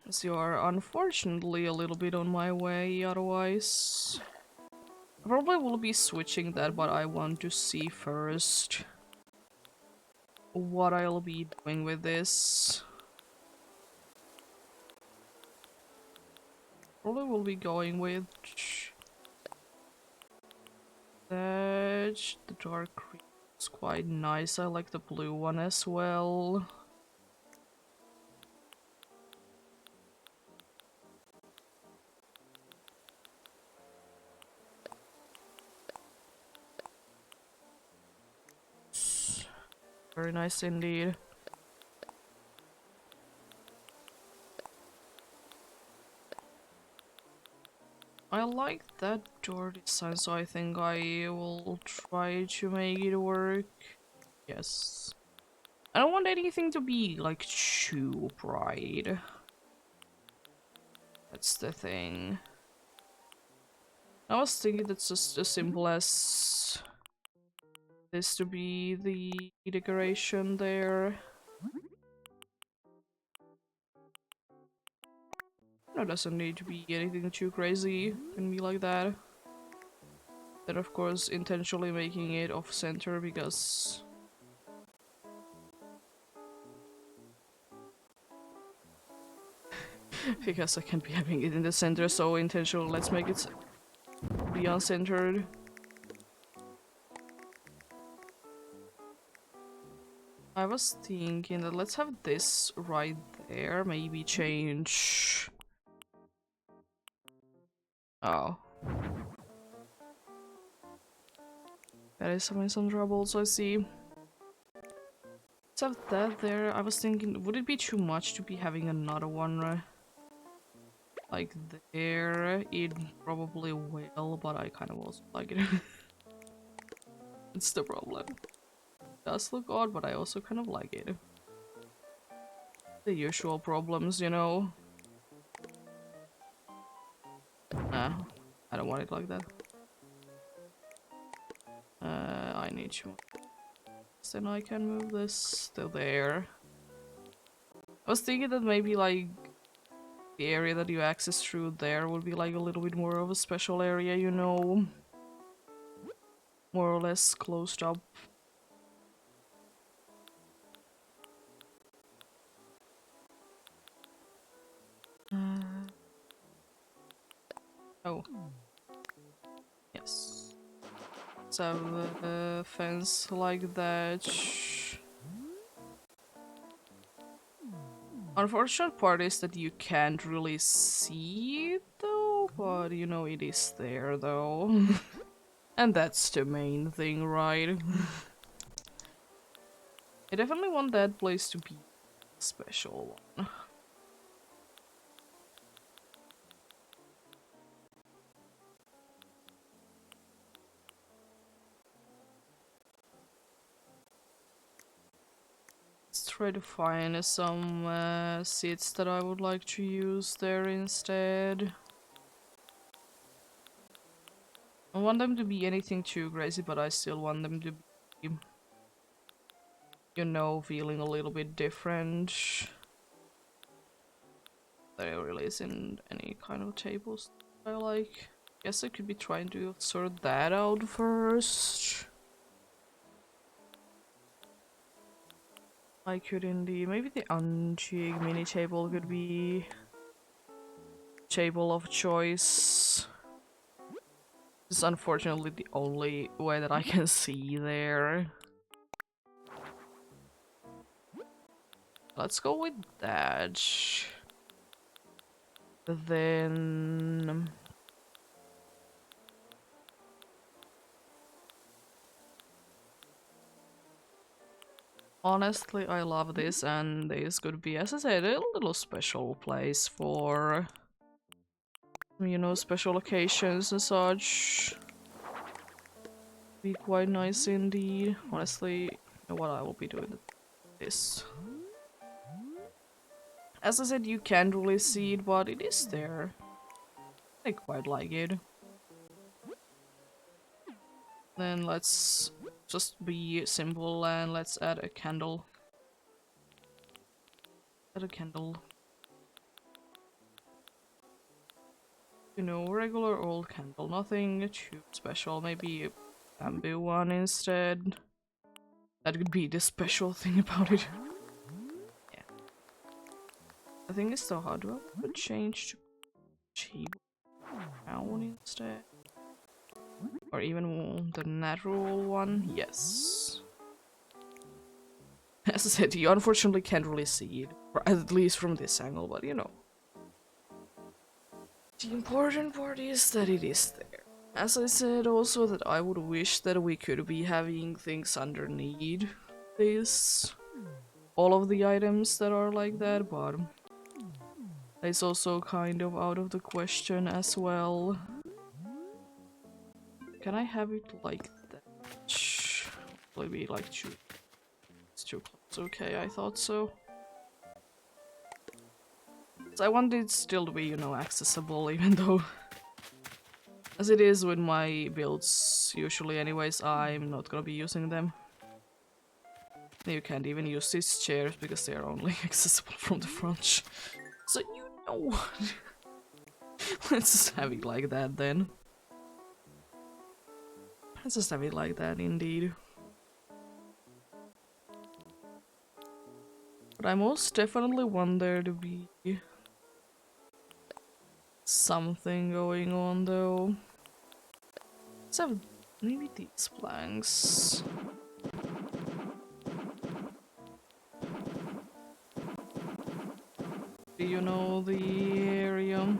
As you are unfortunately a little bit on my way otherwise. I probably will be switching that, but I want to see first what I'll be doing with this. Probably will be going with that. The dark green is quite nice. I like the blue one as well. Very nice indeed. I like that door design, so I think I will try to make it work. Yes. I don't want anything to be, like, too bright. That's the thing. I was thinking it's just as simple as this to be the decoration there. No, it doesn't need to be anything too crazy. It can be like that. Then of course intentionally making it off center because because I can't be having it in the center, so intentional, let's make it be uncentered. I was thinking that let's have this right there, maybe change. Oh. That is having some troubles, I see. Let's have that there. I was thinking, would it be too much to be having another one like there? It probably will, but I kind of also like it. It's the problem. It does look odd, but I also kind of like it. The usual problems, you know. Nah, I don't want it like that. I need to. Then I can move this to there. I was thinking that maybe like the area that you access through there would be like a little bit more of a special area, you know. More or less closed up. Oh. Yes. Let's have a fence like that. Unfortunate part is that you can't really see it though, but you know it is there though. And that's the main thing, right? I definitely want that place to be a special one. Let's try to find some seats that I would like to use there instead. I don't want them to be anything too crazy, but I still want them to be, you know, feeling a little bit different. There really isn't any kind of tables that I like. Guess I could be trying to sort that out first. I could indeed. Maybe the Unjig mini table could be table of choice. This is unfortunately the only way that I can see there. Let's go with that. Then honestly, I love this, and this could be, as I said, a little special place for, you know, special occasions and such. Be quite nice indeed. Honestly, you know what, I will be doing this. As I said, you can't really see it, but it is there. I quite like it. Then let's just be simple and let's add a candle. Add a candle. You know, regular old candle. Nothing too special. Maybe a bamboo one instead. That could be the special thing about it. Yeah. The thing is though, how do I change to table brown instead? Or even the natural one? Yes. As I said, you unfortunately can't really see it, or at least from this angle, but you know. The important part is that it is there. As I said also that I would wish that we could be having things underneath this. All of the items that are like that, but it's also kind of out of the question as well. Can I have it like that? Maybe like two. It's too close. Okay, I thought so. So I want it still to be, you know, accessible, even though, as it is with my builds, usually anyways, I'm not gonna be using them. You can't even use these chairs because they are only accessible from the front. So you know what? Let's just have it like that then. Let's just have it like that indeed. But I most definitely want there to be something going on though. Let's have maybe these planks. Do you know the area?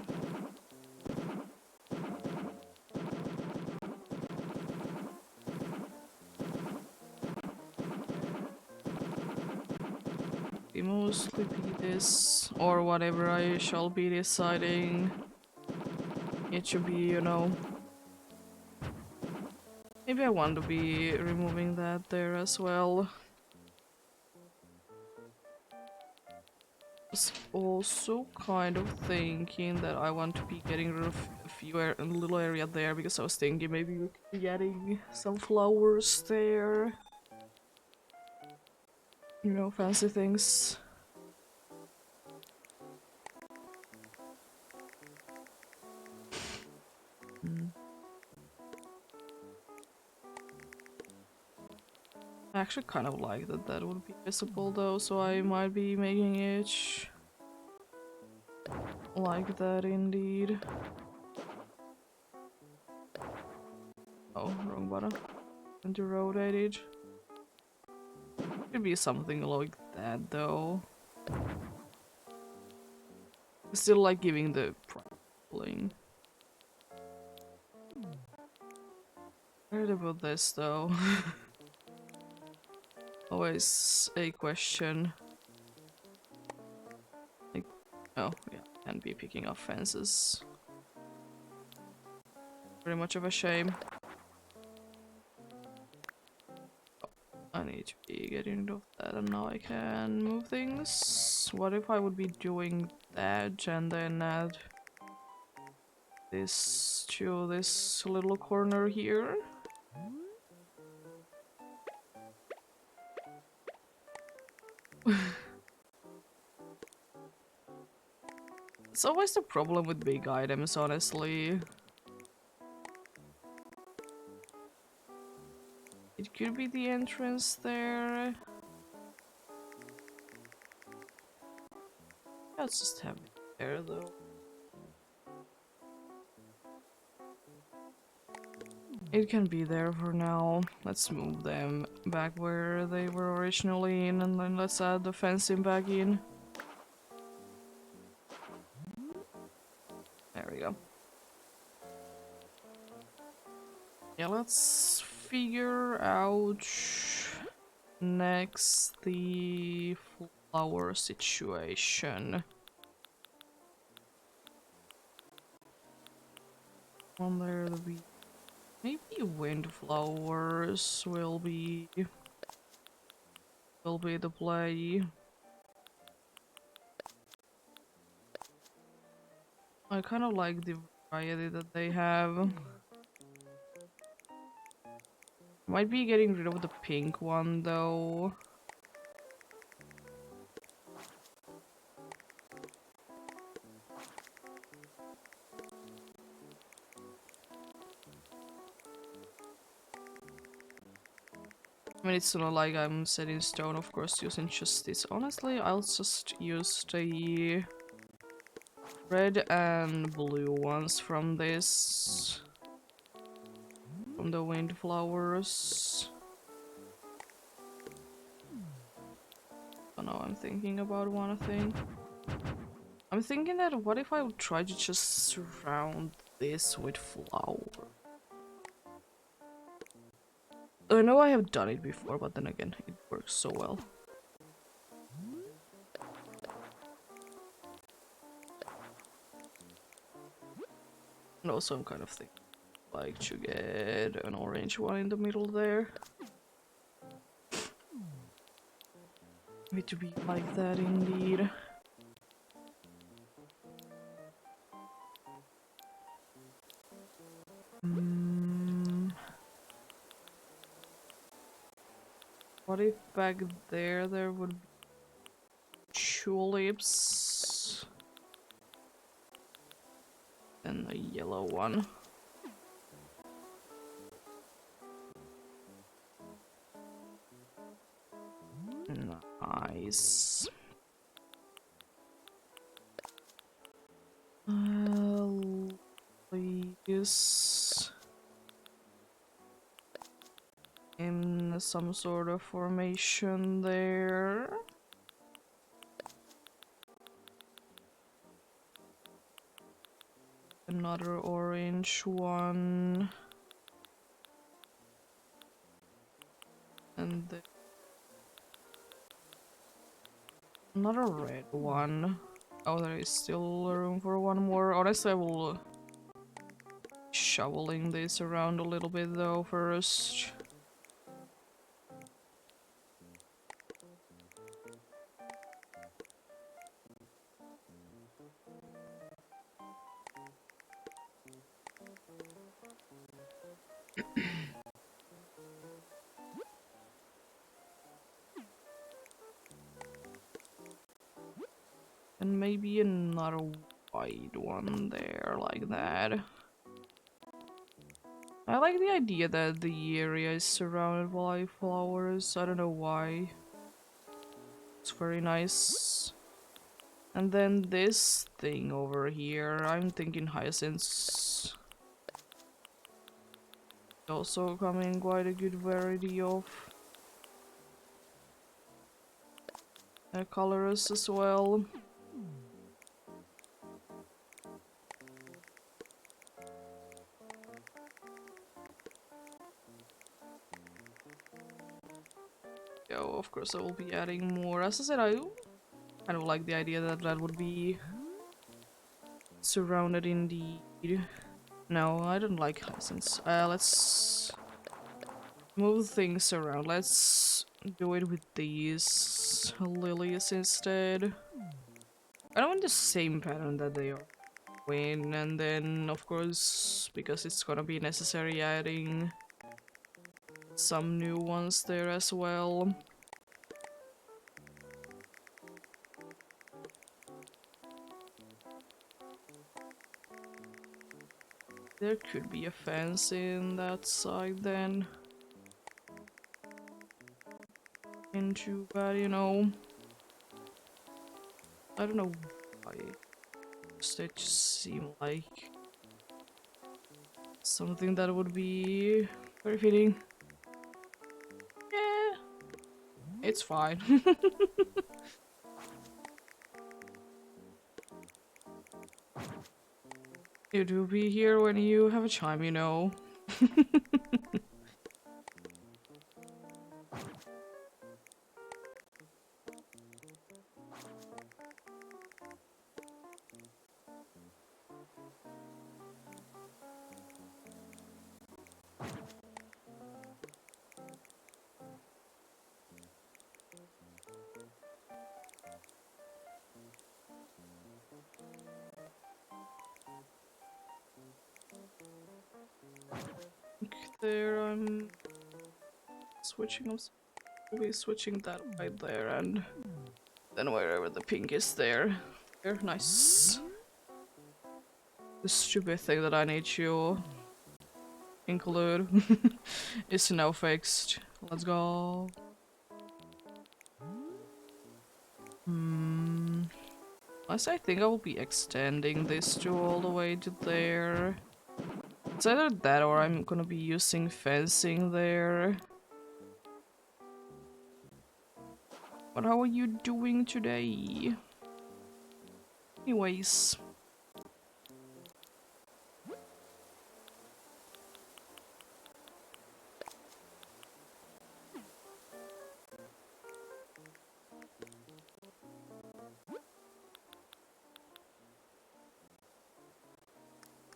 We mostly be this, or whatever I shall be deciding. It should be, you know. Maybe I want to be removing that there as well. I was also kind of thinking that I want to be getting rid of a few a little area there because I was thinking maybe we could be adding some flowers there. You know, fancy things. I actually kind of like that that would be visible though, so I might be making it like that indeed. Oh, wrong button. And to rotate it. Could be something like that though. Still like giving the bling. I heard about this though. Always a question. Like, oh yeah, can be picking up fences. Very much of a shame. Oh, I need to be getting rid of that, and now I can move things. What if I would be doing that and then add this to this little corner here? It's always the problem with big items, honestly. It could be the entrance there. Let's just have it there though. It can be there for now. Let's move them back where they were originally in, and then let's add the fencing back in. There we go. Yeah, let's figure out next the flower situation. On there, maybe windflowers will be the play. I kind of like the variety that they have. Might be getting rid of the pink one though. I mean, it's not like I'm set in stone, of course, using just this. Honestly, I'll just use the red and blue ones from this. From the windflowers. Oh no, I'm thinking about one thing. I'm thinking that what if I would try to just surround this with flower? I know I have done it before, but then again, it works so well. And also I'm kind of thinking like to get an orange one in the middle there. Need to be like that indeed. What if back there would be tulips and a yellow one? Nice. Please. In some sort of formation there. Another orange one. And another red one. Oh, there is still room for one more. Honestly, I will shoveling this around a little bit though first. And maybe another white one there, like that. I like the idea that the area is surrounded by flowers. I don't know why. It's very nice. And then this thing over here, I'm thinking hyacinths. Also come in quite a good variety of colors as well. Yeah, of course I will be adding more. As I said, I kind of like the idea that that would be surrounded indeed. No, I don't like hyacinths. Let's move things around. Let's do it with these lilies instead. I don't want the same pattern that they are in, and then of course, because it's gonna be necessary, adding some new ones there as well. There could be a fence in that side then. Ain't too bad, you know. I don't know why they just seem like something that would be very fitting. Yeah, it's fine. You do be here when you have a chime, you know. There, I'm switching up. We'll be switching that right there, and then wherever the pink is there. There, nice. The stupid thing that I need to include is now fixed. Let's go. Unless I think I will be extending this to all the way to there. It's either that or I'm gonna be using fencing there. But how are you doing today? Anyways.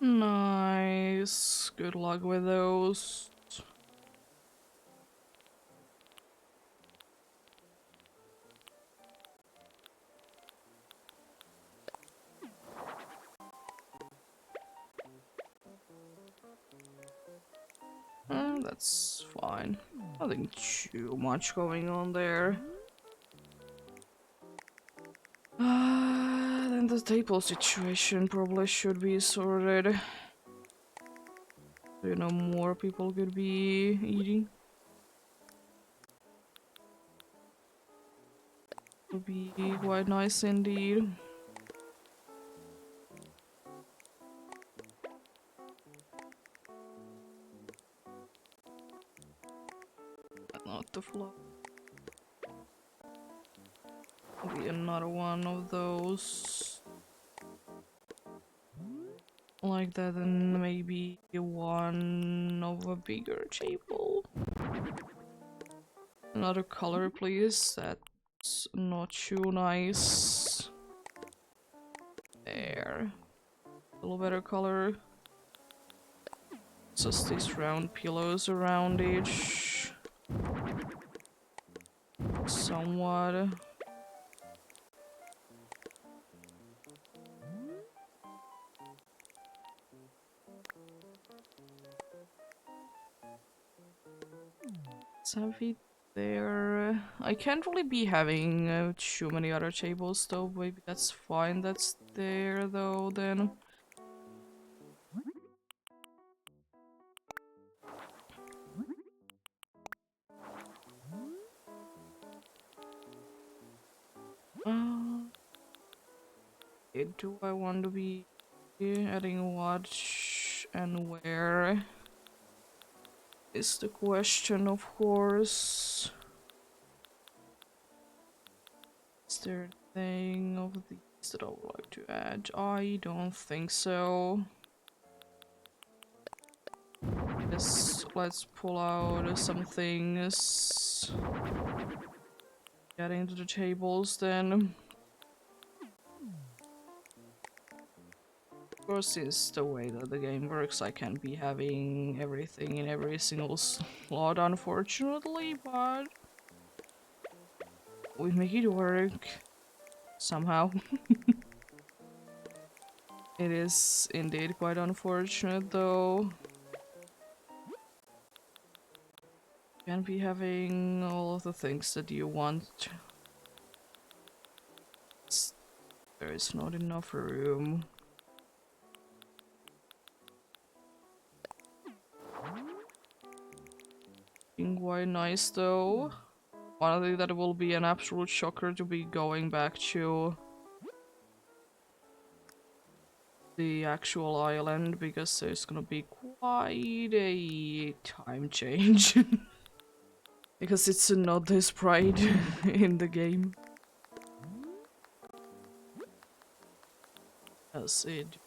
Nice. Good luck with those. That's fine. Nothing too much going on there. Then the table situation probably should be sorted. So, you know, more people could be eating. Would be quite nice indeed. But not the flow. Be another one of those. Like that, and maybe one of a bigger table. Another color, please. That's not too nice. There. A little better color. Just these round pillows around each. Somewhat. Let's have it there. I can't really be having too many other tables though. Maybe that's fine. That's there though then. Do I want to be adding what and where is the question, of course. Is there anything of these that I would like to add? I don't think so. Let's pull out some things. Getting to the tables then. Of course, since the way that the game works, I can't be having everything in every single slot, unfortunately, but we make it work somehow. It is indeed quite unfortunate, though. Can't be having all of the things that you want. There is not enough room. Being quite nice though. One thing that will be an absolute shocker to be going back to the actual island, because there's gonna be quite a time change. Because it's not this bright in the game. As it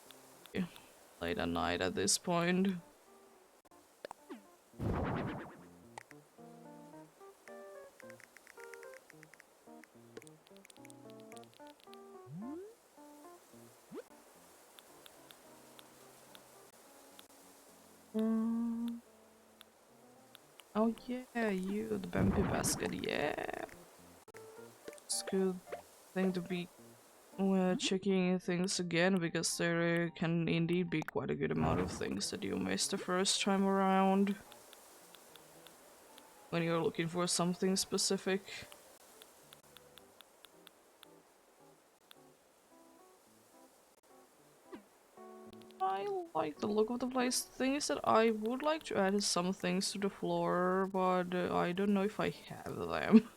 late at night at this point. Oh yeah, you, the Bambi basket, yeah. It's good thing to be checking things again, because there can indeed be quite a good amount of things that you missed the first time around when you're looking for something specific. I like the look of the place. The thing is that I would like to add some things to the floor, but I don't know if I have them.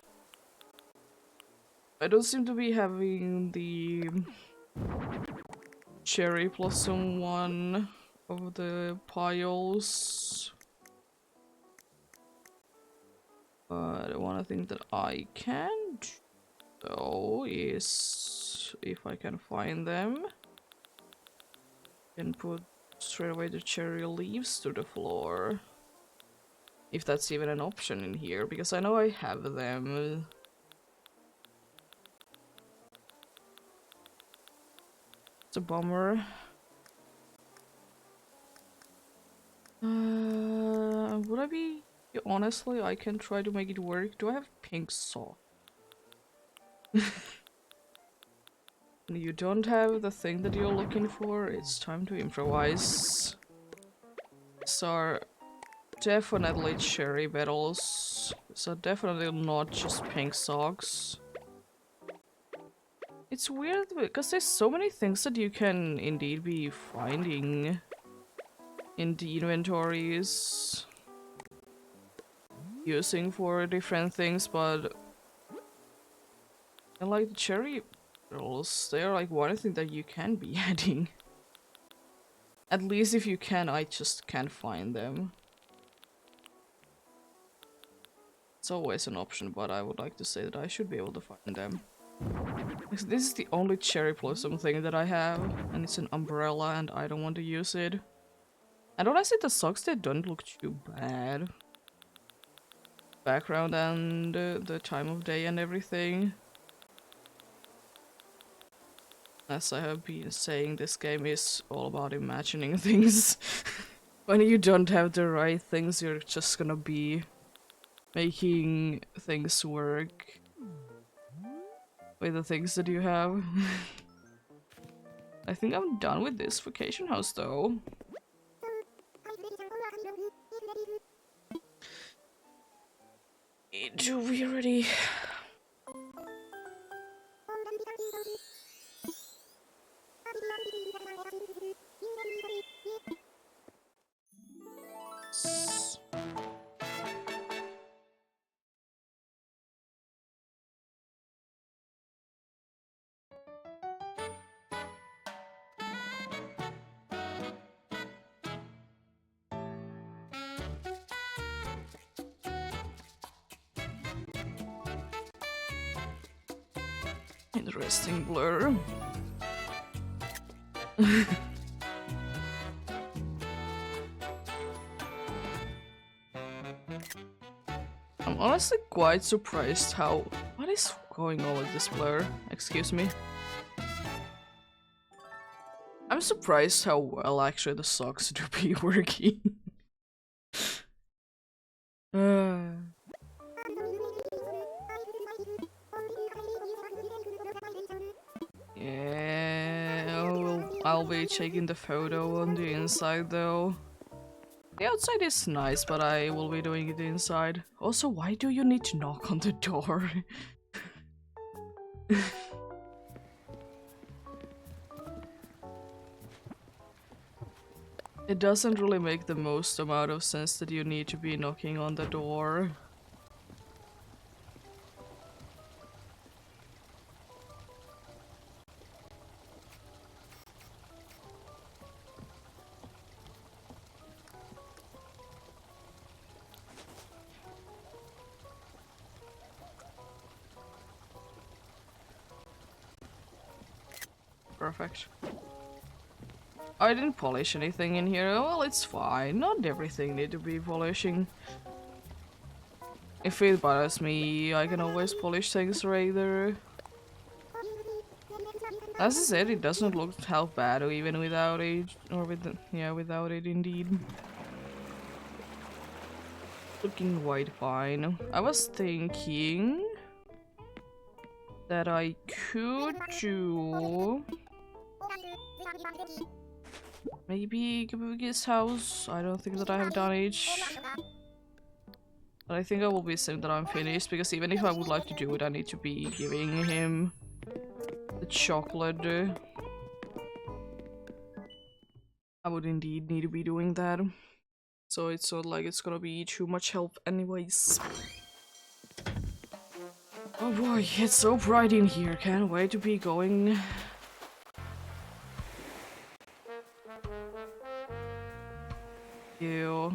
I don't seem to be having the cherry blossom one of the piles. But one thing that I can do though is, if I can find them, can put straight away the cherry leaves to the floor. If that's even an option in here, because I know I have them. It's a bummer. Would I be... Honestly, I can try to make it work. Do I have pink salt? You don't have the thing that you're looking for, it's time to improvise. These are definitely cherry petals. So definitely not just pink socks. It's weird because there's so many things that you can indeed be finding in the inventories, using for different things, but I like the cherry petals. They're like one thing that you can be adding. At least if you can, I just can't find them. It's always an option, but I would like to say that I should be able to find them. This is the only cherry blossom thing that I have, and it's an umbrella and I don't want to use it. And honestly, the socks, they don't look too bad. Background and the time of day and everything. As I have been saying, this game is all about imagining things. When you don't have the right things, you're just gonna be making things work with the things that you have. I think I'm done with this vacation house though. Do we already... Interesting blur. I'm honestly quite surprised how... What is going on with this blur? Excuse me. I'm surprised how well actually the socks do be working. Yeah, I'll be checking the photo on the inside though. The outside is nice, but I will be doing it inside. Also, why do you need to knock on the door? It doesn't really make the most amount of sense that you need to be knocking on the door. Perfect. I didn't polish anything in here. Well, it's fine. Not everything need to be polishing. If it bothers me, I can always polish things later. As I said, it doesn't look half bad even without it, or without it indeed. Looking quite fine. I was thinking that I could do maybe Kabuki's house. I don't think that I have done it. But I think I will be saying that I'm finished, because even if I would like to do it, I need to be giving him the chocolate. I would indeed need to be doing that. So it's not like it's gonna be too much help anyways. Oh boy, it's so bright in here. Can't wait to be going. Ew.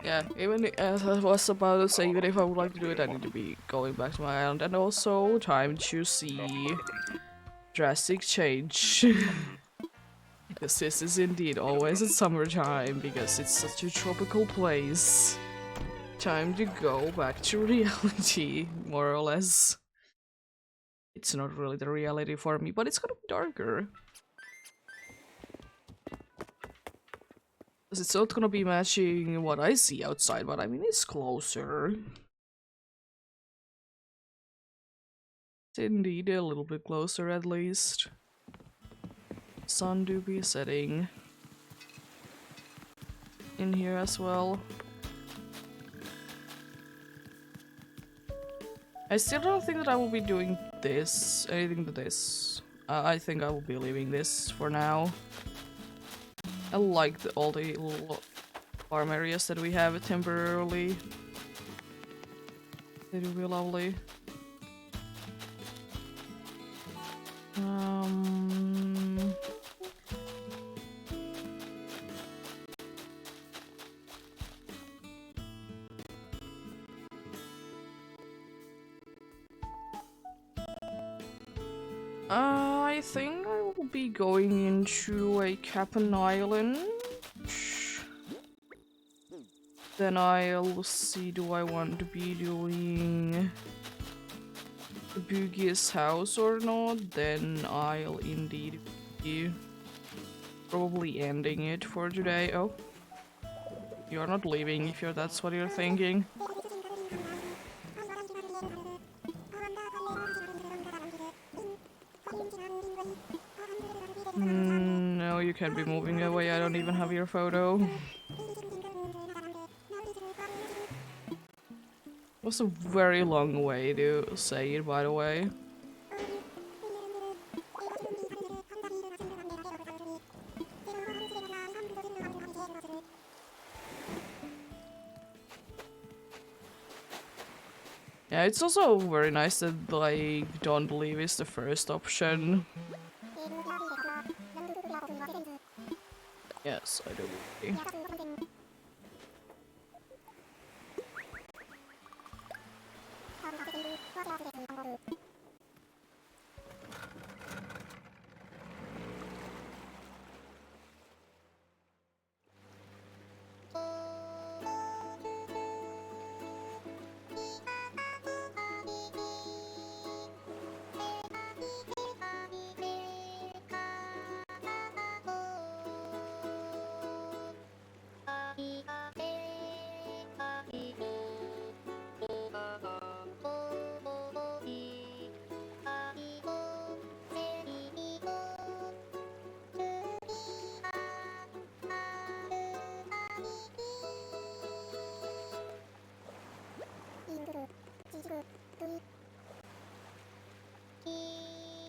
Yeah, even as I was about to say, even if I would like to do it, I need to be going back to my island. And also, time to see drastic change. Because this is indeed always at summertime, because it's such a tropical place. Time to go back to reality, more or less. It's not really the reality for me, but it's gonna be darker. Because it's not gonna be matching what I see outside, but I mean, it's closer. It's indeed a little bit closer at least. Sun do be setting in here as well. I still don't think that I will be doing anything to this. I think I will be leaving this for now. I like all the little farm areas that we have temporarily. They do be lovely. I think I will be going into a Cap'n Island. Then I'll see, do I want to be doing the Boogie's house or not? Then I'll indeed be probably ending it for today. Oh, you're not leaving if that's what you're thinking. No, you can't be moving away. I don't even have your photo. It was a very long way to say it, by the way. Yeah, it's also very nice that I don't leave is the first option. Yes, I do agree.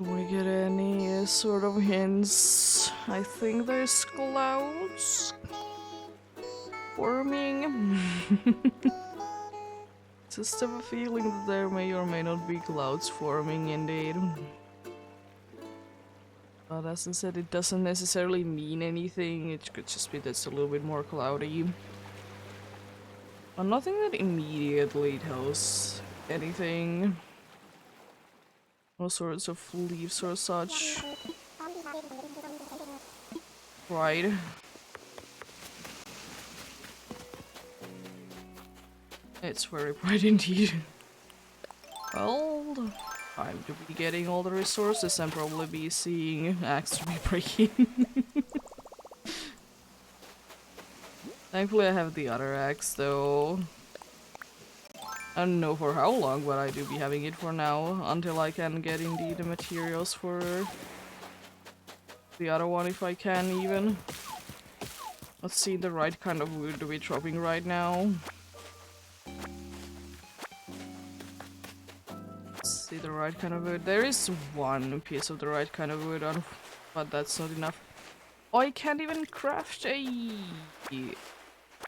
Do we get any sort of hints? I think there's clouds forming. Just have a feeling that there may or may not be clouds forming indeed. But as I said, it doesn't necessarily mean anything, it could just be that it's a little bit more cloudy. But nothing that immediately tells anything. No sorts of leaves or such. Right. It's very bright indeed. Well, time to be getting all the resources and probably be seeing axe to be breaking. Thankfully I have the other axe though. I don't know for how long, but I do be having it for now, until I can get indeed the materials for the other one if I can even. Let's see the right kind of wood we're dropping right now. Let's see the right kind of wood. There is one piece of the right kind of wood, but that's not enough. Oh, I can't even craft a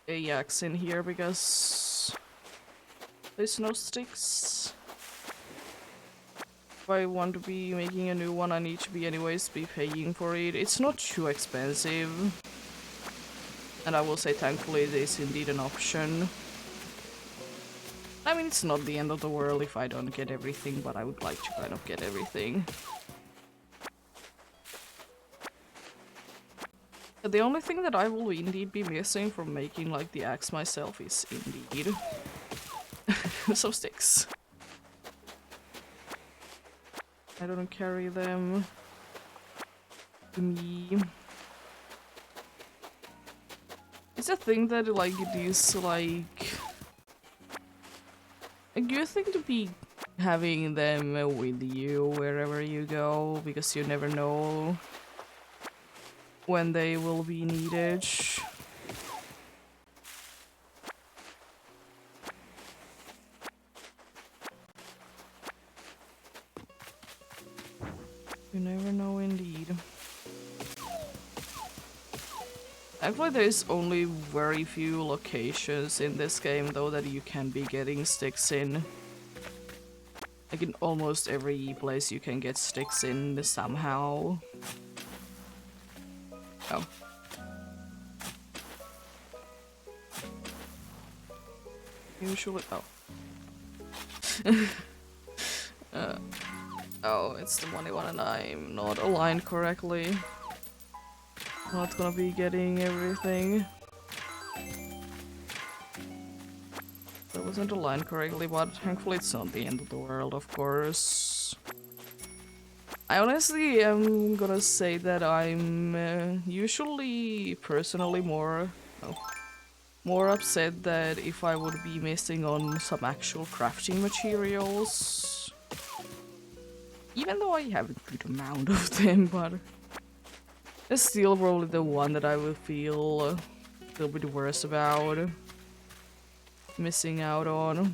axe in here because there's no sticks. If I want to be making a new one, I need to be anyways be paying for it. It's not too expensive. And I will say thankfully it is indeed an option. I mean, it's not the end of the world if I don't get everything, but I would like to kind of get everything. The only thing that I will indeed be missing from making like the axe myself is indeed some sticks. I don't carry them to me. It's a thing that like it is like a good thing to be having them with you wherever you go, because you never know when they will be needed. You never know indeed. Actually, there's only very few locations in this game though that you can be getting sticks in. Like in almost every place you can get sticks in somehow. Oh. Usually, oh. Oh, it's the money one and I'm not aligned correctly. Not gonna be getting everything. I wasn't aligned correctly, but thankfully it's not the end of the world, of course. I honestly am gonna say that I'm usually personally more upset that if I would be missing on some actual crafting materials. Even though I have a good amount of them, but it's still probably the one that I will feel a little bit worse about missing out on.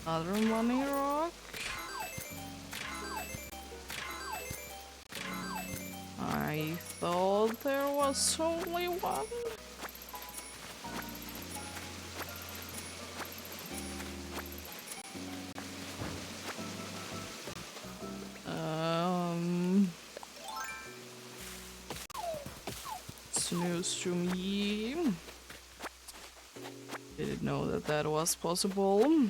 Another money rock. I thought there was only one. It's news to me. Didn't know that that was possible.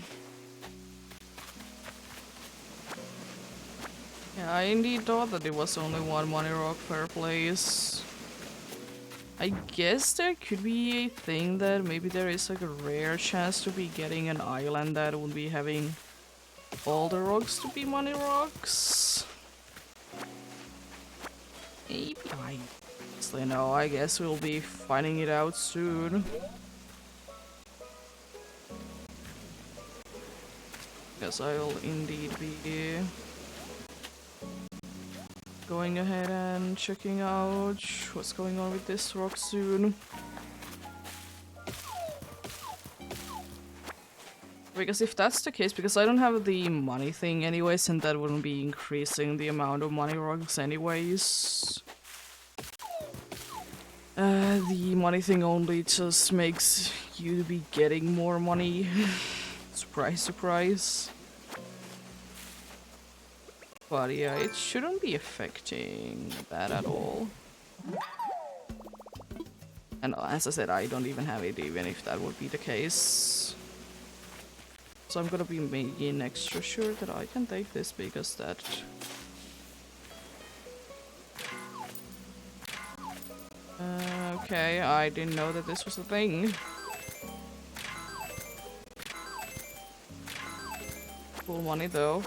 Yeah, I indeed thought that it was only one money rock per place. I guess there could be a thing that maybe there is like a rare chance to be getting an island that would be having all the rocks to be money rocks. Maybe I honestly know. I guess we'll be finding it out soon. Guess I'll indeed be going ahead and checking out what's going on with this rock soon. Because if that's the case, because I don't have the money thing anyways, and that wouldn't be increasing the amount of money rocks anyways. The money thing only just makes you be getting more money. Surprise, surprise. But yeah, it shouldn't be affecting that at all. And as I said, I don't even have it, even if that would be the case. So I'm gonna be making extra sure that I can take this because that... okay, I didn't know that this was a thing. Cool money though.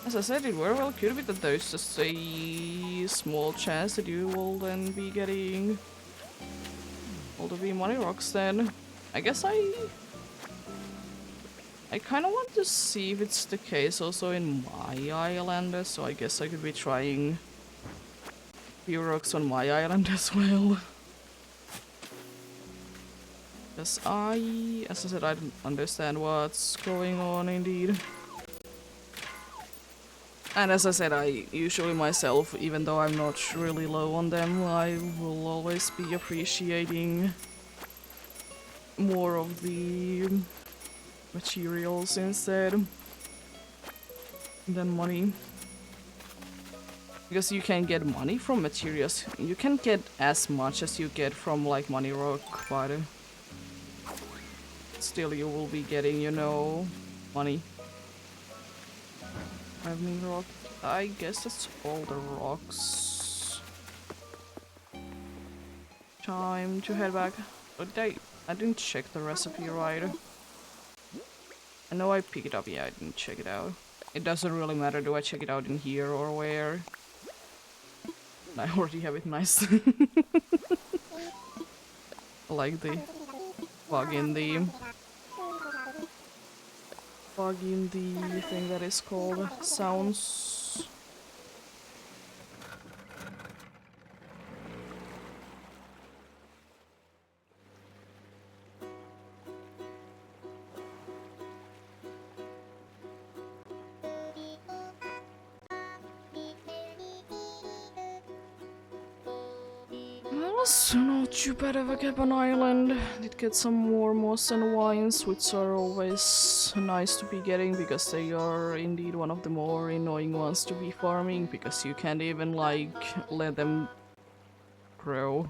As I said, it very well could be that there's just a small chance that you will then be getting all the V money rocks then. I guess I kind of want to see if it's the case also in my island, so I guess I could be trying V rocks on my island as well. Because as I said, I don't understand what's going on indeed. And as I said, I usually myself, even though I'm not really low on them, I will always be appreciating more of the materials instead than money. Because you can get money from materials. You can get as much as you get from like money rock, but still you will be getting, you know, money. Rock. I guess that's all the rocks. Time to head back. But I didn't check the recipe right. I know I picked it up, yeah, I didn't check it out. It doesn't really matter, do I check it out in here or where? I already have it nice. I like the plug in the thing that is called sounds. So not too bad of a Cabin Island. Did get some more moss and wines, which are always nice to be getting because they are indeed one of the more annoying ones to be farming because you can't even like let them grow.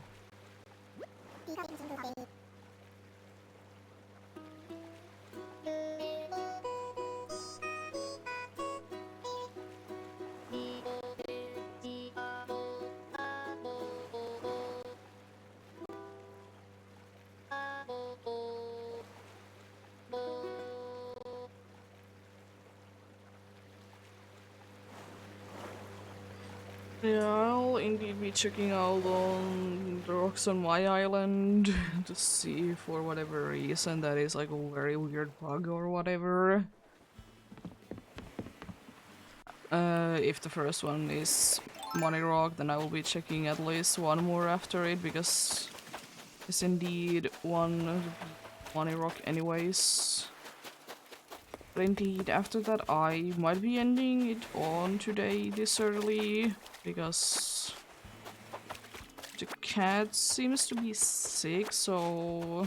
Yeah, I'll indeed be checking out on the rocks on my island to see for whatever reason that is like a very weird bug or whatever. If the first one is money rock, then I will be checking at least one more after it because it's indeed one money rock anyways. But indeed, after that I might be ending it on today this early because the cat seems to be sick, so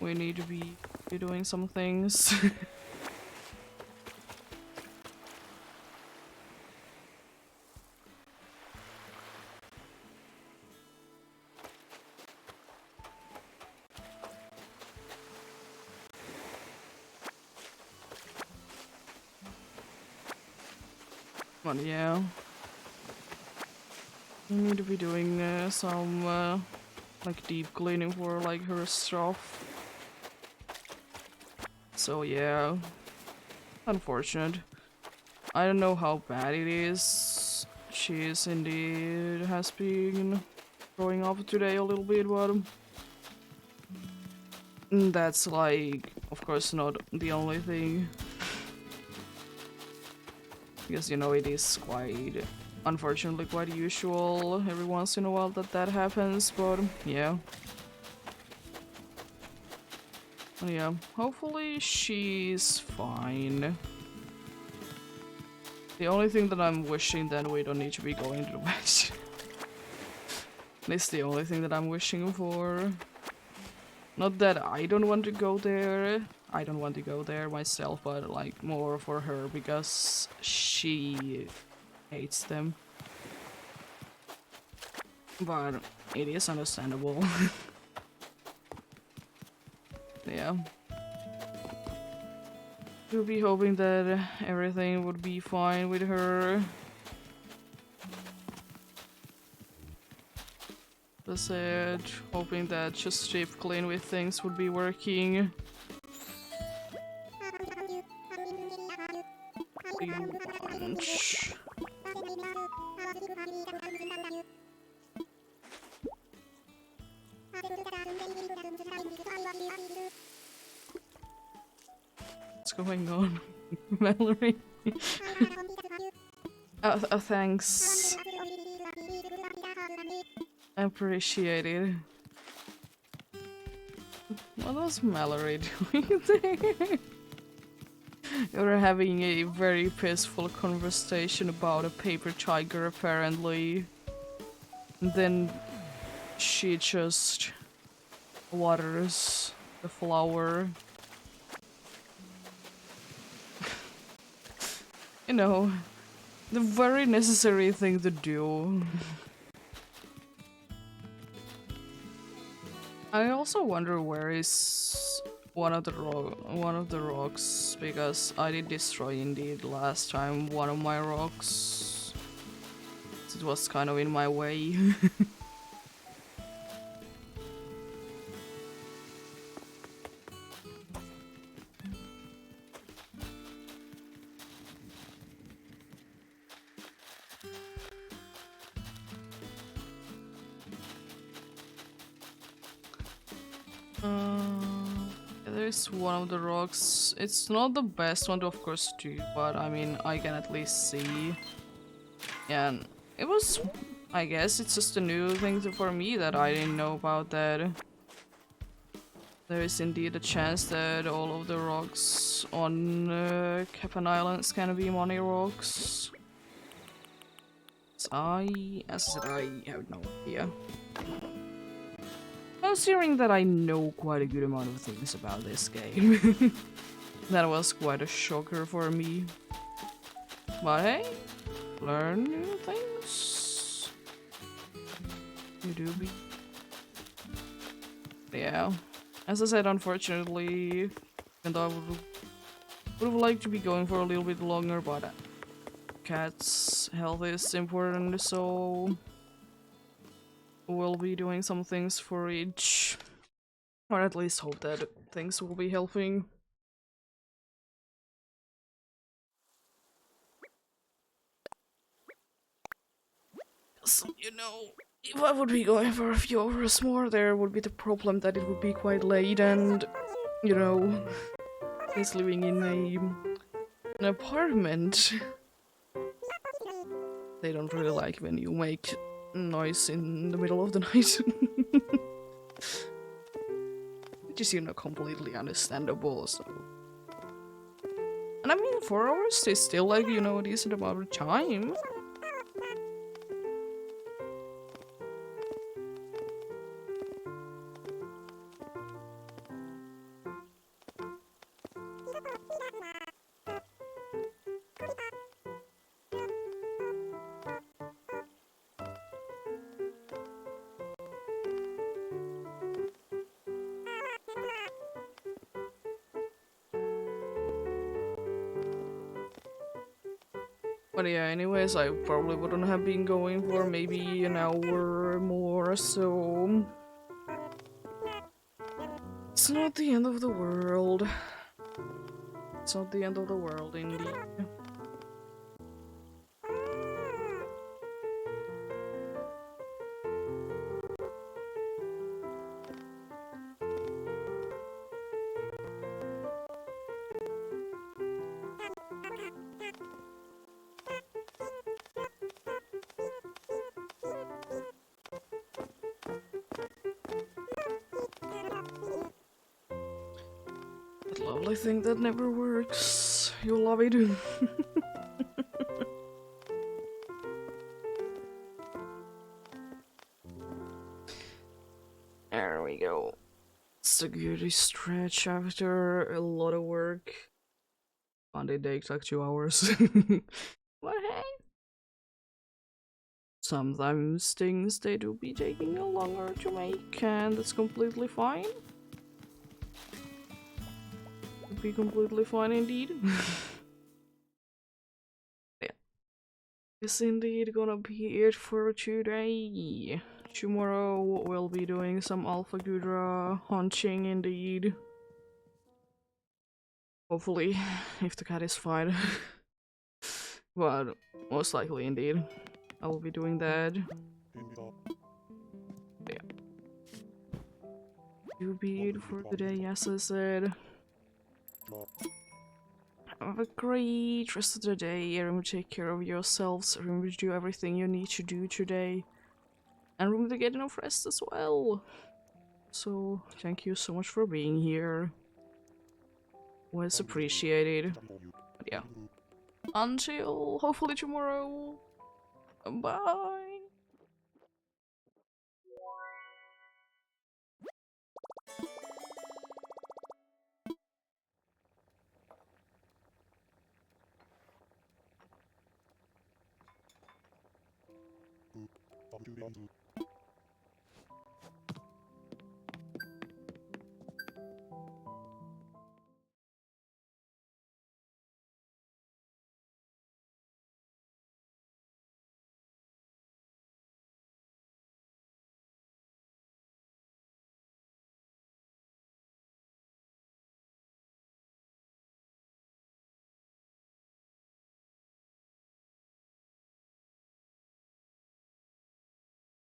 we need to be doing some things. But yeah, we need to be doing some like deep cleaning for like her stuff. So yeah, unfortunate. I don't know how bad it is. She is indeed has been growing up today a little bit, but that's like, of course, not the only thing. Because, you know, it is quite, unfortunately, quite usual every once in a while that that happens, but yeah. Yeah, hopefully she's fine. The only thing that I'm wishing that we don't need to be going to the west. That's the only thing that I'm wishing for. Not that I don't want to go there. I don't want to go there myself, but like more for her because she hates them. But it is understandable. Yeah. We'll be hoping that everything would be fine with her. That's it. Hoping that just Chip clean with things would be working. Lunch. What's going on, Mallory? Thanks. I appreciate it. What was Mallory doing there? You're having a very peaceful conversation about a paper tiger, apparently. And then she just waters the flower. You know, the very necessary thing to do. I also wonder where is one of the rocks, because I did destroy indeed last time one of my rocks. It was kind of in my way. There's one of the rocks. It's not the best one to, of course, do, but I mean, I can at least see. Yeah, and it was, I guess it's just a new thing for me that I didn't know about that. There is indeed a chance that all of the rocks on Capon Islands can be money rocks. As I said, I have no idea. Considering that I know quite a good amount of things about this game. That was quite a shocker for me. But hey, learn new things. You do be. Yeah. As I said, unfortunately, even though I would have liked to be going for a little bit longer, but cat's health is important, so we'll be doing some things for each. Or at least hope that things will be helping. So, you know, if I would be going for a few hours more, there would be the problem that it would be quite late and, you know, he's living in an apartment. They don't really like when you make noise in the middle of the night. Which is, you know, completely understandable, so. And I mean, 4 hours is still, like, you know, a decent amount of time. But yeah, anyways, I probably wouldn't have been going for maybe an hour more, so it's not the end of the world. It's not the end of the world, indeed. probably think that never works. You'll love it. There we go. It's a good stretch after a lot of work. Monday takes like 2 hours. But hey, sometimes things they do be taking a longer to make, and that's completely fine. Would be completely fine indeed. Yeah. It's indeed gonna be it for today. Tomorrow we'll be doing some Alpha Gudra hunting indeed. Hopefully, if the cat is fine. But most likely indeed. I will be doing that. Yeah. To be it for today, as I said. Have a great rest of the day. Remember to take care of yourselves. Remember to do everything you need to do today. And remember to get enough rest as well. So, thank you so much for being here. Was appreciated. But yeah. Until hopefully tomorrow. Bye. Up to the